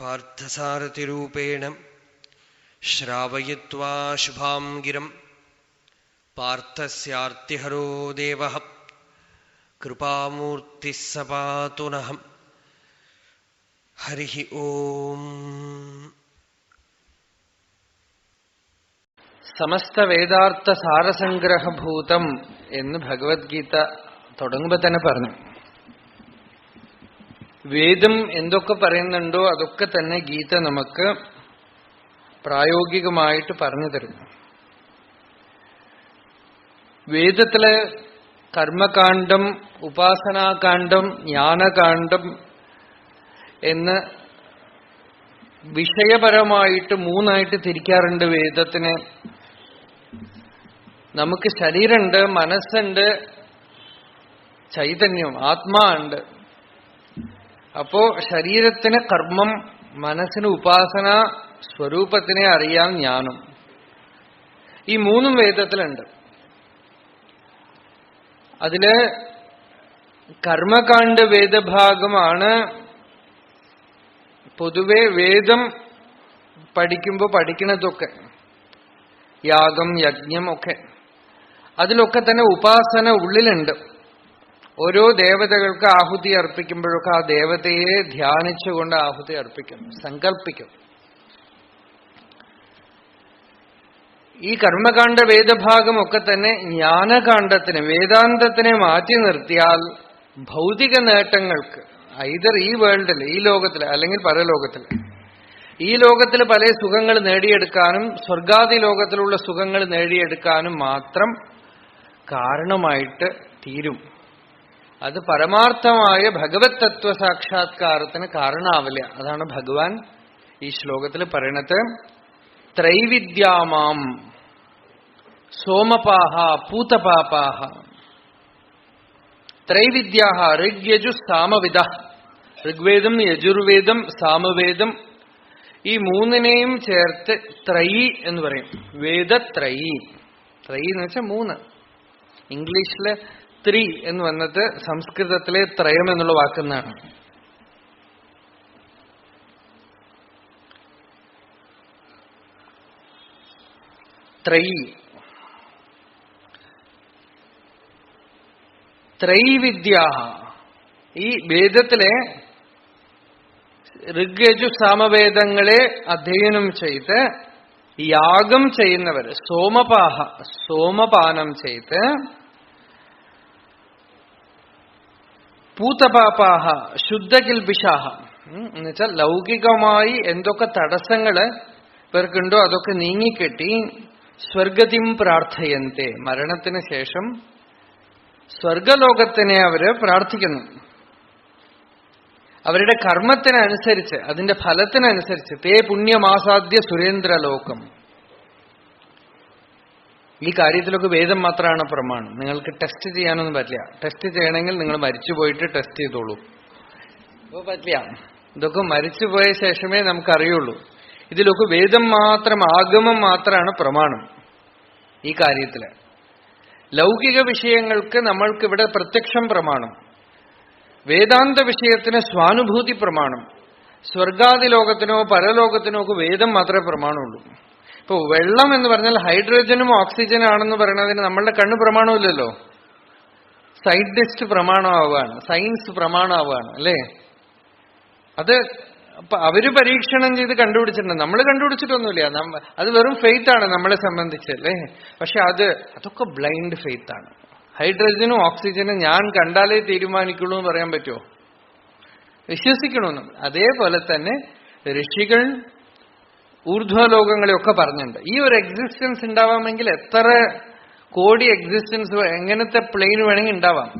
പാർത്ഥസാരഥിരൂപേണ ശ്രാവയിത്വാ ശുഭാം ഗിരം പാർത്ഥസ്യാർത്തിഹരോ ദേവഃ കൃപാമൂർത്തിഃ സ പാതു നഃ. ഹരി ഓം. സമസ്ത വേദാർത്ഥ സാരസംഗ്രഹഭൂതം എന്ന് ഭഗവത്ഗീത തുടങ്ങുമ്പോൾ തന്നെ പറഞ്ഞു. വേദം എന്തൊക്കെ പറയുന്നുണ്ടോ അതൊക്കെ തന്നെ ഗീത നമുക്ക് പ്രായോഗികമായിട്ട് പറഞ്ഞു തരും. വേദത്തിലെ കർമ്മകാന്ഡം, ഉപാസനാകാന്ഡം, ജ്ഞാനകാന്ഡം എന്ന് വിഷയപരമായിട്ട് മൂന്നായിട്ട് തിരിക്കാറുണ്ട് വേദത്തിനെ. നമുക്ക് ശരീരമുണ്ട്, മനസ്സുണ്ട്, ചൈതന്യം, ആത്മാ ഉണ്ട്. അപ്പോ ശരീരത്തിന് കർമ്മം, മനസ്സിന് ഉപാസന, സ്വരൂപത്തിനെ അറിയാൻ ജ്ഞാനം. ഈ മൂന്നും വേദത്തിലുണ്ട്. അതില് കർമ്മകാണ്ഡ വേദഭാഗമാണ് പൊതുവെ വേദം പഠിക്കുമ്പോൾ പഠിക്കുന്നതൊക്കെ, യാഗം, യജ്ഞം ഒക്കെ. അതിലൊക്കെ തന്നെ ഉപാസന ഉള്ളിലുണ്ട്. ഓരോ ദേവതകൾക്ക് ആഹുതി അർപ്പിക്കുമ്പോഴൊക്കെ ആ ദേവതയെ ധ്യാനിച്ചുകൊണ്ട് ആഹുതി അർപ്പിക്കും, സങ്കല്പിക്കും. ഈ കർമ്മകാണ്ഡ വേദഭാഗമൊക്കെ തന്നെ ജ്ഞാനകാണ്ഡത്തിന്, വേദാന്തത്തിനെ മാറ്റി നിർത്തിയാൽ ഭൗതിക നേട്ടങ്ങൾക്ക്, ഐദർ ഈ വേൾഡിൽ, ഈ ലോകത്തിൽ അല്ലെങ്കിൽ പരലോകത്തിൽ, ഈ ലോകത്തിൽ പല സുഖങ്ങൾ നേടിയെടുക്കാനും സ്വർഗാദി ലോകത്തിലുള്ള സുഖങ്ങൾ നേടിയെടുക്കാനും മാത്രം കാരണമായിട്ട് തീരും. അത് പരമാർത്ഥമായ ഭഗവത് തത്വ സാക്ഷാത്കാരത്തിന് കാരണമാവില്ല. അതാണ് ഭഗവാൻ ഈ ശ്ലോകത്തിൽ പറയണത്. ത്രൈവിദ്യാമാം സോമപാഹ പൂതപാപാഹ. ത്രൈവിദ്യാഹ ഋഗ്യജു സാമവിദ. ഋഗ്വേദം, യജുർവേദം, സാമവേദം, ഈ മൂന്നിനെയും ചേർത്ത് ത്രയി എന്ന് പറയും. വേദത്രയി. ത്രയി എന്ന് വെച്ചാൽ മൂന്ന്. ഇംഗ്ലീഷില് ത്രീ എന്ന് വന്നത് സംസ്കൃതത്തിലെ ത്രയം എന്നുള്ള വാക്കുന്നാണ്. ത്രയി. ത്രൈവിദ്യാഹ. ഈ വേദത്തിലെ ഋഗ്യജു സാമവേദങ്ങളെ അധ്യയനം ചെയ്ത് യാഗം ചെയ്യുന്നവർ, സോമപാഹ, സോമപാനം ചെയ്ത്, പൂതപാപാഹ ശുദ്ധകിൽബിഷാഹ എന്നുവെച്ചാൽ ലൗകികമായി എന്തൊക്കെ തടസ്സങ്ങള് ഇവർക്കുണ്ടോ അതൊക്കെ നീങ്ങിക്കെട്ടി സ്വർഗതിം പ്രാർത്ഥയന്തെ. മരണത്തിന് ശേഷം സ്വർഗലോകത്തിനെ അവര് പ്രാർത്ഥിക്കുന്നു. അവരുടെ കർമ്മത്തിനനുസരിച്ച്, അതിന്റെ ഫലത്തിനനുസരിച്ച്. തേ പുണ്യമാസാദ്യ സുരേന്ദ്രലോകം. ഈ കാര്യത്തിലൊക്കെ വേദം മാത്രമാണ് പ്രമാണം. നിങ്ങൾക്ക് ടെസ്റ്റ് ചെയ്യാനൊന്നും പറ്റില്ല. ടെസ്റ്റ് ചെയ്യണമെങ്കിൽ നിങ്ങൾ മരിച്ചുപോയിട്ട് ടെസ്റ്റ് ചെയ്തോളൂ. ഇപ്പൊ പറ്റില്ല. ഇതൊക്കെ മരിച്ചുപോയ ശേഷമേ നമുക്കറിയുള്ളൂ. ഇതിലൊക്കെ വേദം മാത്രം, ആഗമം മാത്രമാണ് പ്രമാണം ഈ കാര്യത്തില്. ലൗകിക വിഷയങ്ങൾക്ക് നമ്മൾക്കിവിടെ പ്രത്യക്ഷം പ്രമാണം. വേദാന്ത വിഷയത്തിന് സ്വാനുഭൂതി പ്രമാണം. സ്വർഗാദി ലോകത്തിനോ പരലോകത്തിനോ ഒക്കെ വേദം മാത്രമേ പ്രമാണമുള്ളൂ. ഇപ്പൊ വെള്ളം എന്ന് പറഞ്ഞാൽ ഹൈഡ്രജനും ഓക്സിജനും ആണെന്ന് പറയുന്നതിന് നമ്മളുടെ കണ്ണ് പ്രമാണമില്ലല്ലോ. സയന്റിസ്റ്റ് പ്രമാണമാവുകയാണ്, സയൻസ് പ്രമാണമാവുകയാണ്, അല്ലേ? അത് അവര് പരീക്ഷണം ചെയ്ത് കണ്ടുപിടിച്ചിട്ടുണ്ട്. നമ്മൾ കണ്ടുപിടിച്ചിട്ടൊന്നുമില്ല. അത് വെറും ഫെയ്ത്ത് ആണ് നമ്മളെ സംബന്ധിച്ച്, അല്ലേ? പക്ഷെ അതൊക്കെ ബ്ലൈൻഡ് ഫെയ്ത്ത് ആണ്. ഹൈഡ്രജനും ഓക്സിജനും ഞാൻ കണ്ടാലേ തീരുമാനിക്കുള്ളൂ എന്ന് പറയാൻ പറ്റുമോ? വിശ്വസിക്കണമെന്നും. അതേപോലെ തന്നെ ഋഷികൾ ഊർധ്വലോകങ്ങളെയൊക്കെ പറഞ്ഞിട്ടുണ്ട്. ഈ ഒരു എക്സിസ്റ്റൻസ് ഉണ്ടാവാമെങ്കിൽ എത്ര കോടി എക്സിസ്റ്റൻസ്, എങ്ങനത്തെ പ്ലെയിൻ വേണമെങ്കിൽ ഉണ്ടാവാം.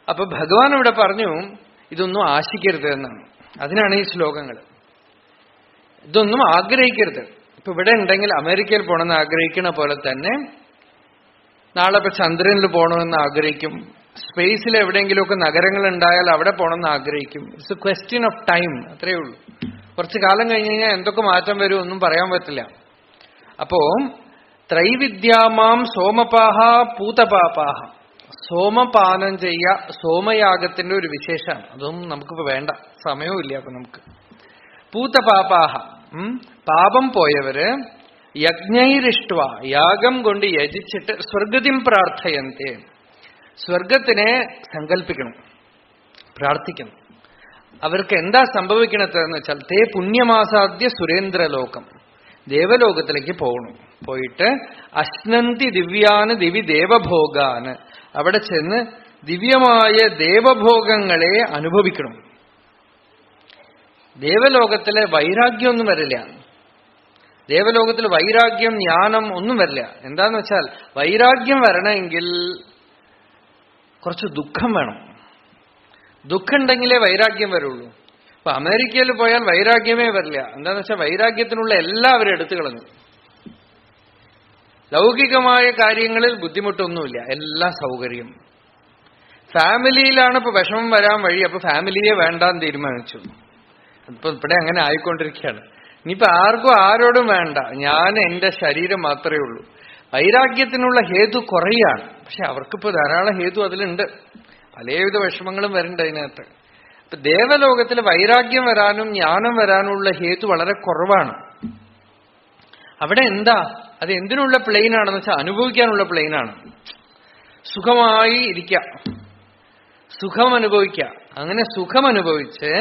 അപ്പൊ ഭഗവാൻ ഇവിടെ പറഞ്ഞു ഇതൊന്നും ആശിക്കരുത് എന്നാണ്. അതിനാണ് ഈ ശ്ലോകങ്ങൾ. ഇതൊന്നും ആഗ്രഹിക്കരുത്. ഇപ്പൊ ഇവിടെ ഉണ്ടെങ്കിൽ അമേരിക്കയിൽ പോകണമെന്ന് ആഗ്രഹിക്കണ പോലെ തന്നെ നാളെ ഇപ്പൊ ചന്ദ്രനിൽ പോകണമെന്ന് ആഗ്രഹിക്കും. സ്പേസിൽ എവിടെയെങ്കിലുമൊക്കെ നഗരങ്ങൾ ഉണ്ടായാൽ അവിടെ പോകണമെന്ന് ആഗ്രഹിക്കും. It's A question of time, അത്രയേ ഉള്ളൂ. കുറച്ചു കാലം കഴിഞ്ഞ് കഴിഞ്ഞാൽ എന്തൊക്കെ മാറ്റം വരും ഒന്നും പറയാൻ പറ്റില്ല. അപ്പോ ത്രൈവിദ്യാമാം സോമപാഹ പൂതപാപാഹ. സോമപാനം സോമയാഗത്തിന്റെ ഒരു വിശേഷമാണ്. അതൊന്നും നമുക്കിപ്പോ വേണ്ട, സമയവും ഇല്ല. അപ്പൊ നമുക്ക് പൂതപാപാഹ, പാപം പോയവര് യജ്ഞൈരിഷ്ട്വ, യാഗം കൊണ്ട് യജിച്ചിട്ട് സ്വർഗതിം പ്രാർത്ഥയന്തെ, സ്വർഗത്തിനെ സങ്കല്പിക്കണം, പ്രാർത്ഥിക്കണം. അവർക്ക് എന്താ സംഭവിക്കണതെന്ന് വെച്ചാൽ തേ പുണ്യമാസാദ്യ സുരേന്ദ്രലോകം, ദേവലോകത്തിലേക്ക് പോകണം. പോയിട്ട് അശ്നന്തി ദിവ്യാന് ദിവി ദേവഭോഗാന്, അവിടെ ചെന്ന് ദിവ്യമായ ദേവഭോഗങ്ങളെ അനുഭവിക്കണം. ദേവലോകത്തിലെ വൈരാഗ്യമൊന്നും വരില്ല. ദേവലോകത്തിൽ വൈരാഗ്യം, ജ്ഞാനം ഒന്നും വരില്ല. എന്താന്ന് വെച്ചാൽ വൈരാഗ്യം വരണമെങ്കിൽ കുറച്ച് ദുഃഖം വേണം. ദുഃഖം ഉണ്ടെങ്കിലേ വൈരാഗ്യം വരുള്ളൂ. അപ്പൊ അമേരിക്കയിൽ പോയാൽ വൈരാഗ്യമേ വരില്ല. എന്താന്ന് വെച്ചാൽ വൈരാഗ്യത്തിനുള്ള എല്ലാവരും എടുത്തു കളഞ്ഞു. ലൗകികമായ കാര്യങ്ങളിൽ ബുദ്ധിമുട്ടൊന്നുമില്ല, എല്ലാം സൗകര്യം. ഫാമിലിയിലാണ് ഇപ്പൊ വിഷമം വരാൻ വഴി. അപ്പൊ ഫാമിലിയെ വേണ്ടാന്ന് തീരുമാനിച്ചു. ഇപ്പൊ ഇവിടെ അങ്ങനെ ആയിക്കൊണ്ടിരിക്കുകയാണ്. ഇനിയിപ്പോ ആർക്കും ആരോടും വേണ്ട, ഞാൻ എന്റെ ശരീരം മാത്രമേ ഉള്ളൂ. വൈരാഗ്യത്തിനുള്ള ഹേതു കുറയാണ്. പക്ഷെ അവർക്കിപ്പോ ധാരാളം ഹേതു അതിലുണ്ട്. പലവിധ വിഷമങ്ങളും വരുന്നുണ്ട് അതിനകത്ത്. ഇപ്പൊ ദേവലോകത്തിൽ വൈരാഗ്യം വരാനും ജ്ഞാനം വരാനുള്ള ഹേതു വളരെ കുറവാണ്. അവിടെ എന്താ, അത് എന്തിനുള്ള പ്ലെയിനാണെന്ന് വെച്ചാൽ അനുഭവിക്കാനുള്ള പ്ലെയിനാണ്. സുഖമായി ഇരിക്കുക, സുഖം അനുഭവിക്കുക. അങ്ങനെ സുഖം അനുഭവിച്ച്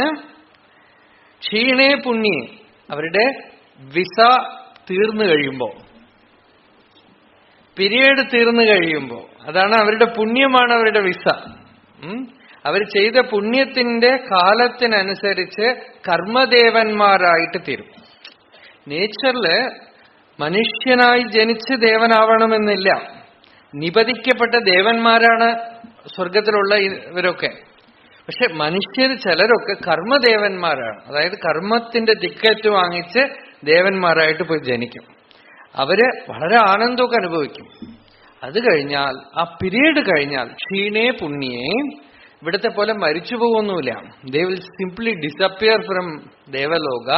ക്ഷീണേ പുണ്യേ, അവരുടെ വിസ തീർന്നു കഴിയുമ്പോ, പീരിയഡ് തീർന്നു കഴിയുമ്പോ, അതാണ് അവരുടെ പുണ്യമാണ് അവരുടെ വിസ. അവർ ചെയ്ത പുണ്യത്തിന്റെ കാലത്തിനനുസരിച്ച് കർമ്മദേവന്മാരായിട്ട് തീരും. നേച്ചറില് മനുഷ്യനായി ജനിച്ച് ദേവനാവണമെന്നില്ല. നിപതിക്കപ്പെട്ട ദേവന്മാരാണ് സ്വർഗത്തിലുള്ള ഇവരൊക്കെ. പക്ഷെ മനുഷ്യർ ചിലരൊക്കെ കർമ്മദേവന്മാരാണ്. അതായത് കർമ്മത്തിന്റെ ടിക്കറ്റ് വാങ്ങിച്ച് ദേവന്മാരായിട്ട് പോയി ജനിക്കും. അവര് വളരെ ആനന്ദമൊക്കെ അനുഭവിക്കും. അത് കഴിഞ്ഞാൽ, ആ പീരീഡ് കഴിഞ്ഞാൽ ക്ഷീണേ പുണ്യേ, ഇവിടത്തെ പോലെ മരിച്ചു പോകുന്നില്ല. They will simply disappear from Devaloka.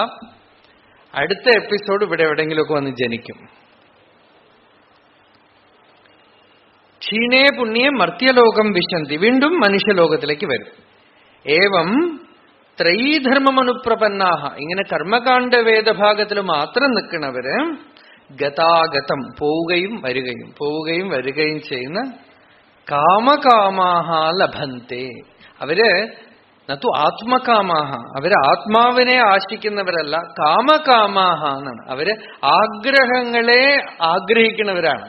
അടുത്ത എപ്പിസോഡ് ഇവിടെ എവിടെയെങ്കിലുമൊക്കെ വന്ന് ജനിക്കും. ക്ഷീണേ പുണ്യേ മർത്യലോകം വിശന്തി, വീണ്ടും മനുഷ്യലോകത്തിലേക്ക് വരും. ഏവം ത്രയീധർമ്മമനുപ്രപന്നാഹ, ഇങ്ങനെ കർമ്മകാണ്ഡ വേദഭാഗത്തിൽ മാത്രം നിൽക്കുന്നവര് ഗതാഗതം, പോവുകയും വരികയും പോവുകയും വരികയും ചെയ്യുന്ന കാമകാമാഹ ലഭന്തെ, അവര് നത്തു ആത്മകാമാഹ, അവര് ആത്മാവിനെ ആശിക്കുന്നവരല്ല, കാമകാമാഹ എന്നാണ്. അവര് ആഗ്രഹങ്ങളെ ആഗ്രഹിക്കുന്നവരാണ്.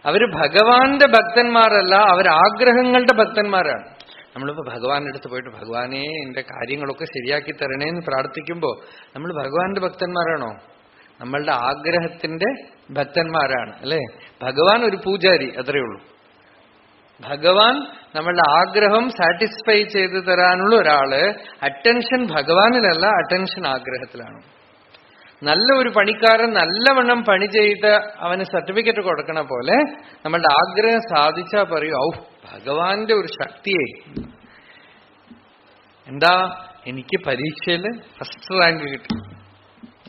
അവര് ഭഗവാന്റെ ഭക്തന്മാരല്ല, അവരാഗ്രഹങ്ങളുടെ ഭക്തന്മാരാണ്. നമ്മളിപ്പോ ഭഗവാന്റെ അടുത്ത് പോയിട്ട് ഭഗവാനെ എന്റെ കാര്യങ്ങളൊക്കെ ശരിയാക്കി തരണേന്ന് പ്രാർത്ഥിക്കുമ്പോ നമ്മൾ ഭഗവാന്റെ ഭക്തന്മാരാണോ? നമ്മളുടെ ആഗ്രഹത്തിന്റെ ഭക്തന്മാരാണ്, അല്ലെ? ഭഗവാൻ ഒരു പൂജാരി, അത്രയേ ഉള്ളൂ. ഭഗവാൻ നമ്മളുടെ ആഗ്രഹം സാറ്റിസ്ഫൈ ചെയ്തു തരാനുള്ള ഒരാള്. അറ്റൻഷൻ ഭഗവാനിലല്ല, അറ്റൻഷൻ ആഗ്രഹത്തിലാണ്. നല്ല ഒരു പണിക്കാരൻ നല്ലവണ്ണം പണി ചെയ്ത് അവന് സർട്ടിഫിക്കറ്റ് കൊടുക്കണ പോലെ നമ്മളുടെ ആഗ്രഹം സാധിച്ചാൽ പറയൂ, ഔ ഭഗവാന്റെ ഒരു ശക്തിയെ, എന്താ എനിക്ക് പരീക്ഷയിൽ ഫസ്റ്റ് റാങ്ക് കിട്ടി,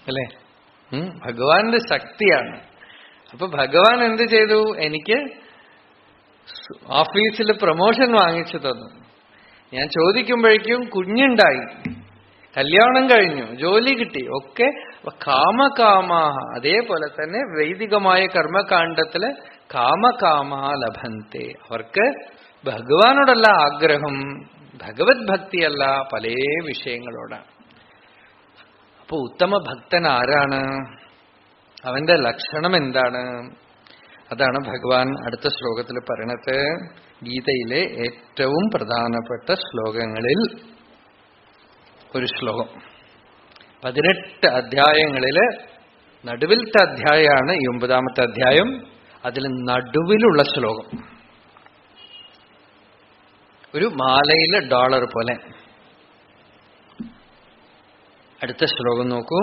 അല്ലെ? ഭഗവാന്റെ ശക്തിയാണ്. അപ്പൊ ഭഗവാൻ എന്ത് ചെയ്തു? എനിക്ക് ഓഫീസിൽ പ്രൊമോഷൻ വാങ്ങിച്ചു തന്നു. ഞാൻ ചോദിക്കുമ്പോഴേക്കും കുഞ്ഞുണ്ടായി, കല്യാണം കഴിഞ്ഞു, ജോലി കിട്ടി, ഒക്കെ കാമകാമാഹ. അതേപോലെ തന്നെ വൈദികമായ കർമ്മകാണ്ഡത്തില് കാമകാമാ ലഭന്തെ, അവർക്ക് ഭഗവാനോടല്ല ആഗ്രഹം, ഭഗവത് ഭക്തിയല്ല, പല വിഷയങ്ങളോടാണ്. അപ്പൊ ഉത്തമ ഭക്തൻ ആരാണ്? അവന്റെ ലക്ഷണം എന്താണ്? അതാണ് ഭഗവാൻ അടുത്ത ശ്ലോകത്തിൽ പറയണത്. ഗീതയിലെ ഏറ്റവും പ്രധാനപ്പെട്ട ശ്ലോകങ്ങളിൽ ഒരു ശ്ലോകം. 18 അധ്യായങ്ങളില് നടുവിലത്തെ അധ്യായമാണ് ഈ 9ാമത്തെ അധ്യായം. അതിൽ നടുവിലുള്ള ശ്ലോകം ഒരു മാലയിലെ ഡോളർ പോലെ. അടുത്ത ശ്ലോകം നോക്കൂ.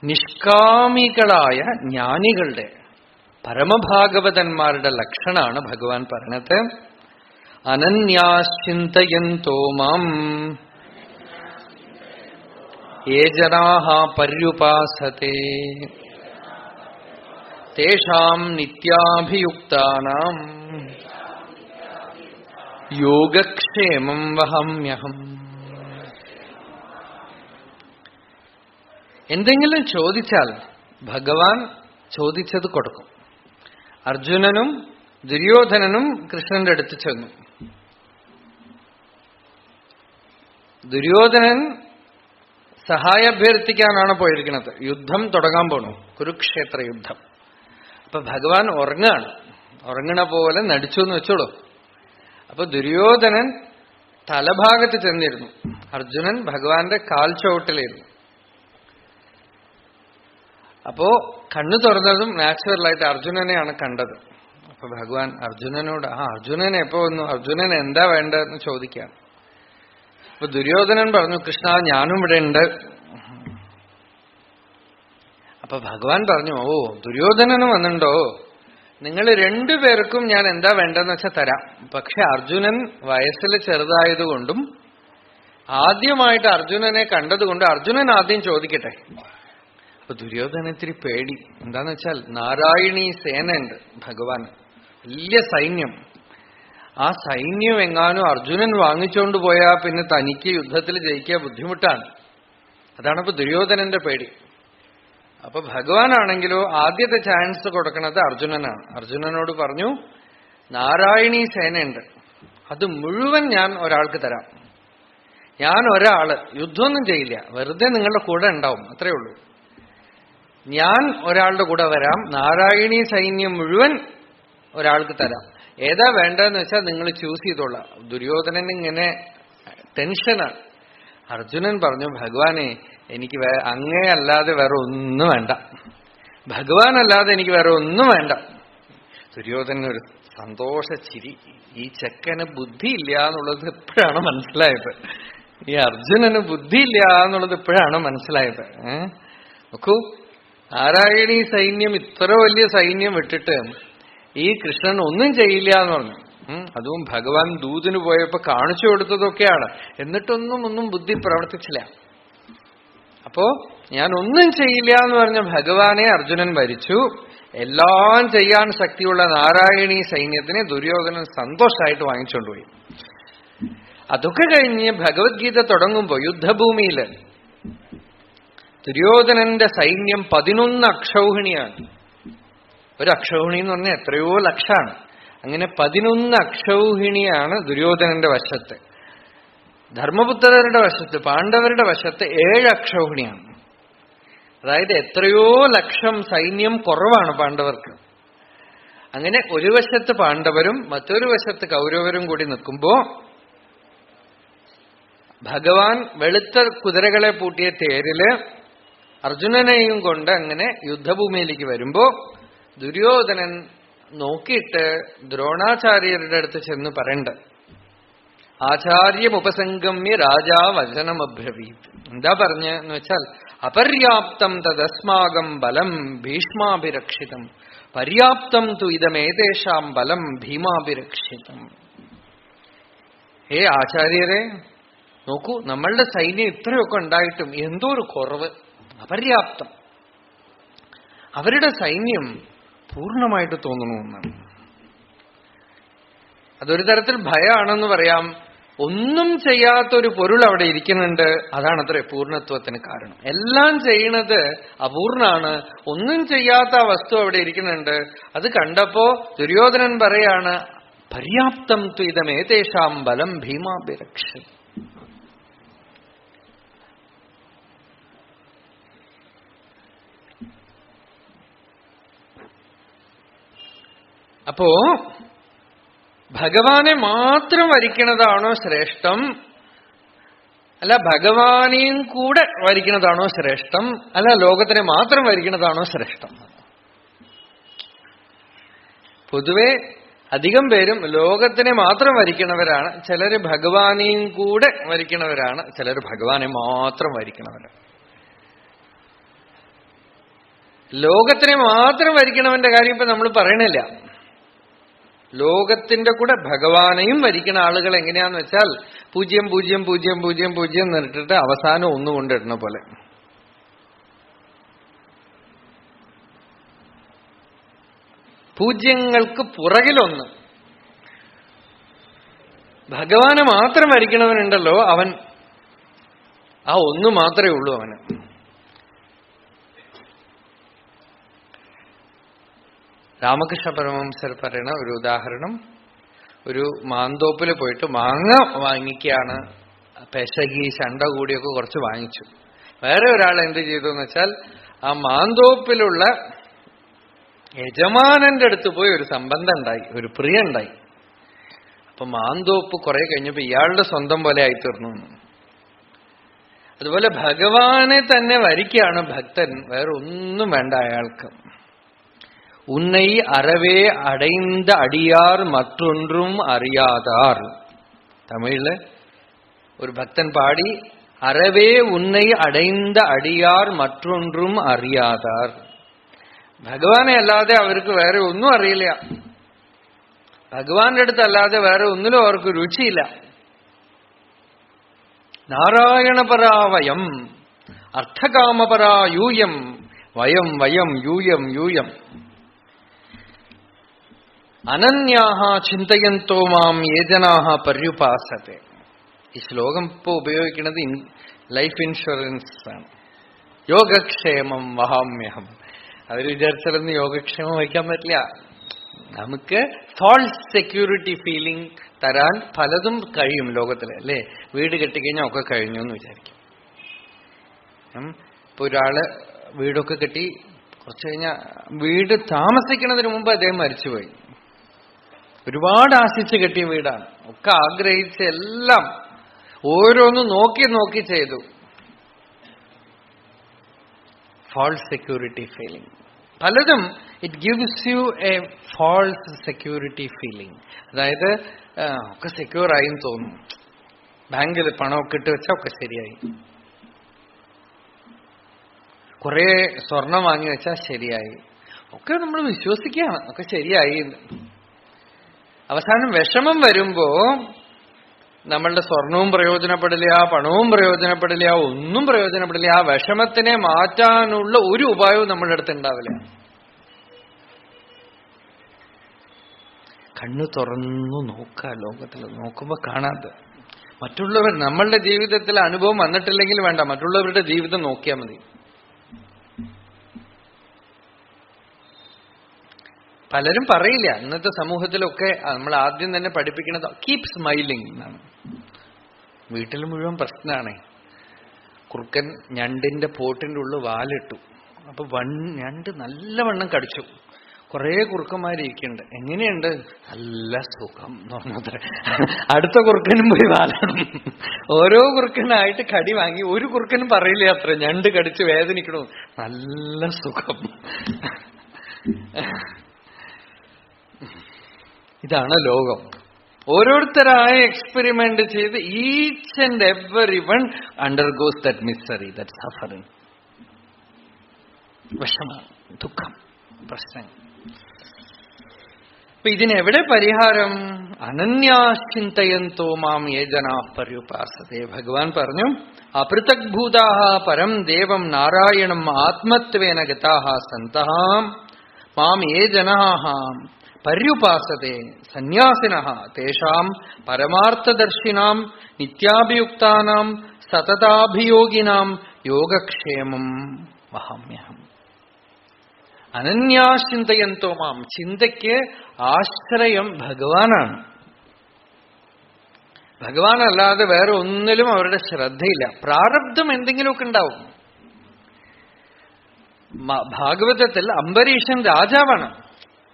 നിഷ്കാമികളായ ജ്ഞാനികളുടെ, പരമഭാഗവതന്മാരുടെ ലക്ഷണമാണ് ഭഗവാൻ പറഞ്ഞത്. അനന്യാശ്ചിന്തയന്തോ മാം യേ ജനാഃ പര്യുപാസത്തെ തേഷാം നിത്യാഭിയുക്താനാം യോഗക്ഷേമം വഹമ്യഹം. എന്തെങ്കിലും ചോദിച്ചാൽ ഭഗവാൻ ചോദിച്ചത് കൊടുക്കും. അർജുനനും ദുര്യോധനനും കൃഷ്ണന്റെ അടുത്ത് ചെന്നു. ദുര്യോധനൻ സഹായാഭ്യർത്ഥിക്കാനാണ് പോയിരിക്കുന്നത്. യുദ്ധം തുടങ്ങാൻ പോണു, കുരുക്ഷേത്ര യുദ്ധം. അപ്പൊ ഭഗവാൻ ഉറങ്ങണ പോലെ നടിച്ചു എന്ന് വെച്ചോളൂ. അപ്പൊ ദുര്യോധനൻ തലഭാഗത്ത് ചെന്നിരുന്നു, അർജുനൻ ഭഗവാന്റെ കാൽ ചുവട്ടിലിരുന്നു. അപ്പോ കണ്ണു തുറന്നതും നാച്ചുറലായിട്ട് അർജുനനെയാണ് കണ്ടത്. അപ്പൊ ഭഗവാൻ അർജുനനോട് അർജുനൻ എപ്പോ വന്നു, അർജുനൻ എന്താ വേണ്ടതെന്ന് ചോദിക്കാം. അപ്പൊ ദുര്യോധനൻ പറഞ്ഞു, കൃഷ്ണ ഞാനും ഇവിടെ ഉണ്ട്. അപ്പൊ ഭഗവാൻ പറഞ്ഞു, ഓ ദുര്യോധനനും വന്നിട്ടുണ്ടോ, നിങ്ങൾ രണ്ടുപേർക്കും ഞാൻ എന്താ വേണ്ടെന്ന് വെച്ചാൽ തരാം. പക്ഷെ അർജുനൻ വയസ്സിൽ ചെറുതായതുകൊണ്ടും ആദ്യമായിട്ട് അർജുനനെ കണ്ടതുകൊണ്ട് അർജുനൻ ആദ്യം ചോദിക്കട്ടെ. അപ്പൊ ദുര്യോധനത്തിരി പേടി. എന്താന്ന് വെച്ചാൽ നാരായണീ സേനയുണ്ട് ഭഗവാൻ, വലിയ സൈന്യം. ആ സൈന്യം എങ്ങാനും അർജുനൻ വാങ്ങിച്ചുകൊണ്ട് പോയാൽ പിന്നെ തനിക്ക് യുദ്ധത്തിൽ ജയിക്കാൻ ബുദ്ധിമുട്ടാണ്. അതാണിപ്പോ ദുര്യോധനന്റെ പേടി. അപ്പൊ ഭഗവാനാണെങ്കിലോ ആദ്യത്തെ ചാൻസ് കൊടുക്കുന്നത് അർജുനനാണ്. അർജുനനോട് പറഞ്ഞു, നാരായണീ സേനയുണ്ട്, അത് മുഴുവൻ ഞാൻ ഒരാൾക്ക് തരാം. ഞാൻ ഒരാള് യുദ്ധമൊന്നും ചെയ്യില്ല, വെറുതെ നിങ്ങളുടെ കൂടെ ഉണ്ടാവും, അത്രേ ഉള്ളൂ. ഞാൻ ഒരാളുടെ കൂടെ വരാം, നാരായണീ സൈന്യം മുഴുവൻ ഒരാൾക്ക് തരാം. ഏതാ വേണ്ടതെന്ന് വെച്ചാൽ നിങ്ങൾ ചൂസ് ചെയ്തോളാം. ദുര്യോധനൻ ഇങ്ങനെ ടെൻഷനാണ്. അർജുനൻ പറഞ്ഞു, ഭഗവാനെ എനിക്ക് അങ്ങേ അല്ലാതെ വേറെ ഒന്നും വേണ്ട, ഭഗവാനല്ലാതെ എനിക്ക് വേറെ ഒന്നും വേണ്ട. ദുര്യോധനൊരു സന്തോഷ ചിരി. ഈ ചെക്കന് ബുദ്ധിയില്ല എന്നുള്ളത് ഇപ്പോഴാണ് മനസ്സിലായത്. ഈ അർജുനന് ബുദ്ധിയില്ല എന്നുള്ളത് ഇപ്പോഴാണ് മനസ്സിലായത്. നോക്കൂ, നാരായണീ സൈന്യം ഇത്ര വലിയ സൈന്യം വിട്ടിട്ട് ഈ കൃഷ്ണൻ ഒന്നും ചെയ്യില്ല എന്ന് പറഞ്ഞു. അതും ഭഗവാൻ ദൂതിന് പോയപ്പോ കാണിച്ചു കൊടുത്തതൊക്കെയാണ്. എന്നിട്ടൊന്നും ബുദ്ധി പ്രവർത്തിച്ചില്ല. അപ്പോ ഞാൻ ഒന്നും ചെയ്യില്ല എന്ന് പറഞ്ഞ ഭഗവാനെ അർജുനൻ ഭരിച്ചു. എല്ലാം ചെയ്യാൻ ശക്തിയുള്ള നാരായണീ സൈന്യത്തിനെ ദുര്യോധനൻ സന്തോഷമായിട്ട് വാങ്ങിച്ചുകൊണ്ടുപോയി. അതൊക്കെ കഴിഞ്ഞ് ഭഗവത്ഗീത തുടങ്ങുമ്പോ യുദ്ധഭൂമിയില് ദുര്യോധനന്റെ സൈന്യം 11 അക്ഷൗഹിണിയാണ്. ഒരു അക്ഷൗഹിണി എന്ന് പറഞ്ഞാൽ എത്രയോ ലക്ഷമാണ്. അങ്ങനെ 11 അക്ഷൗഹിണിയാണ് ദുര്യോധനന്റെ വശത്ത്. ധർമ്മപുത്രരുടെ വശത്ത്, പാണ്ഡവരുടെ വശത്ത് 7 അക്ഷൗഹിണിയാണ്. അതായത് എത്രയോ ലക്ഷം സൈന്യം കുറവാണ് പാണ്ഡവർക്ക്. അങ്ങനെ ഒരു വശത്ത് പാണ്ഡവരും മറ്റൊരു വശത്ത് കൗരവരും കൂടി നിൽക്കുമ്പോ ഭഗവാൻ വെളുത്ത കുതിരകളെ പൂട്ടിയ തേരില് അർജുനനെയും കൊണ്ട് അങ്ങനെ യുദ്ധഭൂമിയിലേക്ക് വരുമ്പോ ദുര്യോധനൻ നോക്കിയിട്ട് ദ്രോണാചാര്യരുടെ അടുത്ത് ചെന്ന് പറയണ്ട, ആചാര്യമുപസംഗമ്യ രാജാ വചനമബ്രവീത്. എന്താ പറഞ്ഞെന്ന് വെച്ചാൽ, അപര്യാപ്തം തദസ്മാകം ബലം ഭീഷ്മാഭിരക്ഷിതം, പര്യാപ്തം തു ഇതമേതേഷാം ബലം ഭീമാഭിരക്ഷിതം. ഹേ ആചാര്യരെ, നോക്കൂ, നമ്മളുടെ സൈന്യം ഇത്രയൊക്കെ ഉണ്ടായിട്ടും എന്തോ ഒരു കുറവ്, അപര്യാപ്തം. അവരുടെ സൈന്യം പൂർണ്ണമായിട്ട് തോന്നണമെന്നാണ്. അതൊരു തരത്തിൽ ഭയമാണെന്ന് പറയാം. ഒന്നും ചെയ്യാത്തൊരു പൊരുൾ അവിടെ ഇരിക്കുന്നുണ്ട്, അതാണത്രേ പൂർണ്ണത്വത്തിന് കാരണം. എല്ലാം ചെയ്യണത് അപൂർണാണ്, ഒന്നും ചെയ്യാത്ത ആ വസ്തു അവിടെ ഇരിക്കുന്നുണ്ട്. അത് കണ്ടപ്പോ ദുര്യോധനൻ പറയാണ്, പര്യാപ്തം തു ഇതമേതേഷാം ബലം ഭീമാഭിരക്ഷ. അപ്പോ ഭഗവാനെ മാത്രം വരിക്കണതാണോ ശ്രേഷ്ഠം, അല്ല ഭഗവാനെയും കൂടെ വരിക്കണതാണോ ശ്രേഷ്ഠം, അല്ല ലോകത്തിനെ മാത്രം വരിക്കണതാണോ ശ്രേഷ്ഠം? പൊതുവെ അധികം പേരും ലോകത്തിനെ മാത്രം വരിക്കണവരാണ്. ചിലര് ഭഗവാനെയും കൂടെ വരിക്കണവരാണ്, ചിലർ ഭഗവാനെ മാത്രം വരിക്കണവരാണ്. ലോകത്തിനെ മാത്രം വരിക്കണവന്റെ കാര്യം ഇപ്പൊ നമ്മൾ പറയണില്ല. ലോകത്തിന്റെ കൂടെ ഭഗവാനെയും വരിക്കുന്ന ആളുകൾ എങ്ങനെയാന്ന് വെച്ചാൽ 0 0 0 0 0 എന്നിട്ടിട്ട് അവസാനം ഒന്നുകൊണ്ടിടുന്ന പോലെ. പൂജ്യങ്ങൾക്ക് പുറകിലൊന്ന്. ഭഗവാനെ മാത്രം വരിക്കണവനുണ്ടല്ലോ, അവൻ ആ ഒന്ന് മാത്രമേ ഉള്ളൂ അവന്. രാമകൃഷ്ണ പരമഹംസർ പറയുന്ന ഒരു ഉദാഹരണം, ഒരു മാന്തോപ്പിൽ പോയിട്ട് മാങ്ങ വാങ്ങിക്കുകയാണ്. പെശകി ശണ്ട കൂടിയൊക്കെ കുറച്ച് വാങ്ങിച്ചു. വേറെ ഒരാൾ എന്ത് ചെയ്തു എന്ന് വെച്ചാൽ ആ മാന്തോപ്പിലുള്ള യജമാനന്റെ അടുത്ത് പോയി ഒരു സംബന്ധം ഉണ്ടായി, ഒരു പ്രിയ ഉണ്ടായി. അപ്പൊ മാന്തോപ്പ് കുറെ കഴിഞ്ഞപ്പോ ഇയാളുടെ സ്വന്തം പോലെ ആയിത്തീർന്നു. അതുപോലെ ഭഗവാനെ തന്നെ വരിക്കുകയാണ് ഭക്തൻ, വേറെ ഒന്നും വേണ്ട അയാൾക്ക്. ഉന്നൈ അറവേ അടൈന്ത അടിയാർ മറ്റൊന്നും അറിയാതാർ. തമിഴില് ഒരു ഭക്തൻ പാടി, അറവേ ഉന്നൈ അടൈന്ത അടിയാർ മറ്റൊന്നും അറിയാതാർ. ഭഗവാനെ അല്ലാതെ അവർക്ക് വേറെ ഒന്നും അറിയില്ല. ഭഗവാന്റെ അടുത്തല്ലാതെ വേറെ ഒന്നിലും അവർക്ക് രുചിയില്ല. നാരായണപരാവയം അർത്ഥകാമപരായൂയം വയം വയം യൂയം യൂയം അനന്യാഹ ചിന്തയന്തോ മാം യേ ജനാഹ പര്യുപാസത്തെ. ഈ ശ്ലോകം ഇപ്പൊ ഉപയോഗിക്കുന്നത് ലൈഫ് ഇൻഷുറൻസ് ആണ്. യോഗക്ഷേമം വഹാമ്യഹം. അവർ വിചാരിച്ചാലൊന്നും യോഗക്ഷേമം വയ്ക്കാൻ പറ്റില്ല. നമുക്ക് ഫാൾസ് സെക്യൂരിറ്റി ഫീലിംഗ് തരാൻ പലതും കഴിയും ലോകത്തില്, അല്ലേ? വീട് കെട്ടിക്കഴിഞ്ഞാൽ ഒക്കെ കഴിഞ്ഞു എന്ന് വിചാരിക്കും. ഇപ്പൊ ഒരാള് വീടൊക്കെ കെട്ടി കുറച്ചു കഴിഞ്ഞാൽ വീട് താമസിക്കുന്നതിന് മുമ്പ് അദ്ദേഹം മരിച്ചുപോയി. ഒരുപാട് ആശിച്ച് കെട്ടിയ വീടാണ്, ഒക്കെ ആഗ്രഹിച്ച എല്ലാം ഓരോന്നും നോക്കി നോക്കി ചെയ്തു. ഫാൾസ് സെക്യൂരിറ്റി ഫീലിംഗ് പലതും it gives you a false security feeling. അതായത് ഒക്കെ സെക്യൂർ ആയിന്ന് തോന്നും. ബാങ്കിൽ പണമൊക്കെ ഇട്ട് വെച്ചാൽ ഒക്കെ ശരിയായി, കുറെ സ്വർണം വാങ്ങി വെച്ചാൽ ശരിയായി, ഒക്കെ നമ്മൾ വിശ്വസിക്കുകയാണ് ഒക്കെ ശരിയായി. അവസാനം വിഷമം വരുമ്പോ നമ്മളുടെ സ്വർണവും പ്രയോജനപ്പെടില്ല, പണവും പ്രയോജനപ്പെടില്ല, ഒന്നും പ്രയോജനപ്പെടില്ല. ആ വിഷമത്തിനെ മാറ്റാനുള്ള ഒരു ഉപായവും നമ്മളുടെ അടുത്ത് ഉണ്ടാവില്ല. കണ്ണു തുറന്നു നോക്കുക, ലോകത്തിൽ നോക്കുമ്പോ കാണാതെ മറ്റുള്ളവർ നമ്മളുടെ ജീവിതത്തിൽ അനുഭവം വന്നിട്ടില്ലെങ്കിൽ വേണ്ട, മറ്റുള്ളവരുടെ ജീവിതം നോക്കിയാൽ മതി. പലരും പറയില്ല. ഇന്നത്തെ സമൂഹത്തിലൊക്കെ നമ്മൾ ആദ്യം തന്നെ പഠിപ്പിക്കുന്നത് കീപ് സ്മൈലിംഗ് എന്നാണ്. വീട്ടിൽ മുഴുവൻ പ്രശ്നമാണ്. കുറുക്കൻ ഞണ്ടിന്റെ പോട്ടിന്റെ ഉള്ളിൽ വാലിട്ടു. അപ്പൊ ഞണ്ട് നല്ലവണ്ണം കടിച്ചു. കുറെ കുറുക്കന്മാരിക്കുന്നുണ്ട്. എങ്ങനെയുണ്ട്? നല്ല സുഖം എന്ന് പറഞ്ഞത്ര. അടുത്ത കുറുക്കനും പോയി വാലിടും. ഓരോ കുറുക്കനായിട്ട് കടി വാങ്ങി. ഒരു കുറുക്കനും പറയില്ല അത്ര ഞണ്ട് കടിച്ച് വേദനിക്കണു, നല്ല സുഖം. ഇതാണ് ലോകം. ഓരോരുത്തരായ എക്സ്പെരിമെന്റ് ചെയ്ത് each and every one undergoes that misery, that suffering. വിഷമം, ദുഃഖം, പ്രശ്നങ്ങൾ. അപ്പൊ ഇതിനെവിടെ പരിഹാരം? അനന്യാശ്ചിന്തയന്തോ മാം യേ ജനാ പര്യുപാസതേ. ഭഗവാൻ പറഞ്ഞു, അപൃഥഗ്ഭൂതാഃ പരം ദേവം നാരായണം ആത്മത്വേന ഗതാഃ സന്തഃ മാം യേ ജനാഃ പര്യുപാസതേ സന്യാസിനഃ തേഷാം പരമാർത്ഥദർശിനാം നിത്യാഭിയുക്താനാം സതതാഭിയോഗിനാം യോഗക്ഷേമം വഹാമ്യഹം. അനന്യാശ്ചിന്തയന്തോ മാം. ചിന്തയ്ക്ക് ആശ്രയം ഭഗവാനാണ്. ഭഗവാനല്ലാതെ വേറെ ഒന്നിലും അവരുടെ ശ്രദ്ധയില്ല. പ്രാരബ്ധം എന്തെങ്കിലുമൊക്കെ ഉണ്ടാവും. ഭാഗവതത്തിൽ അംബരീഷൻ രാജാവാണ്,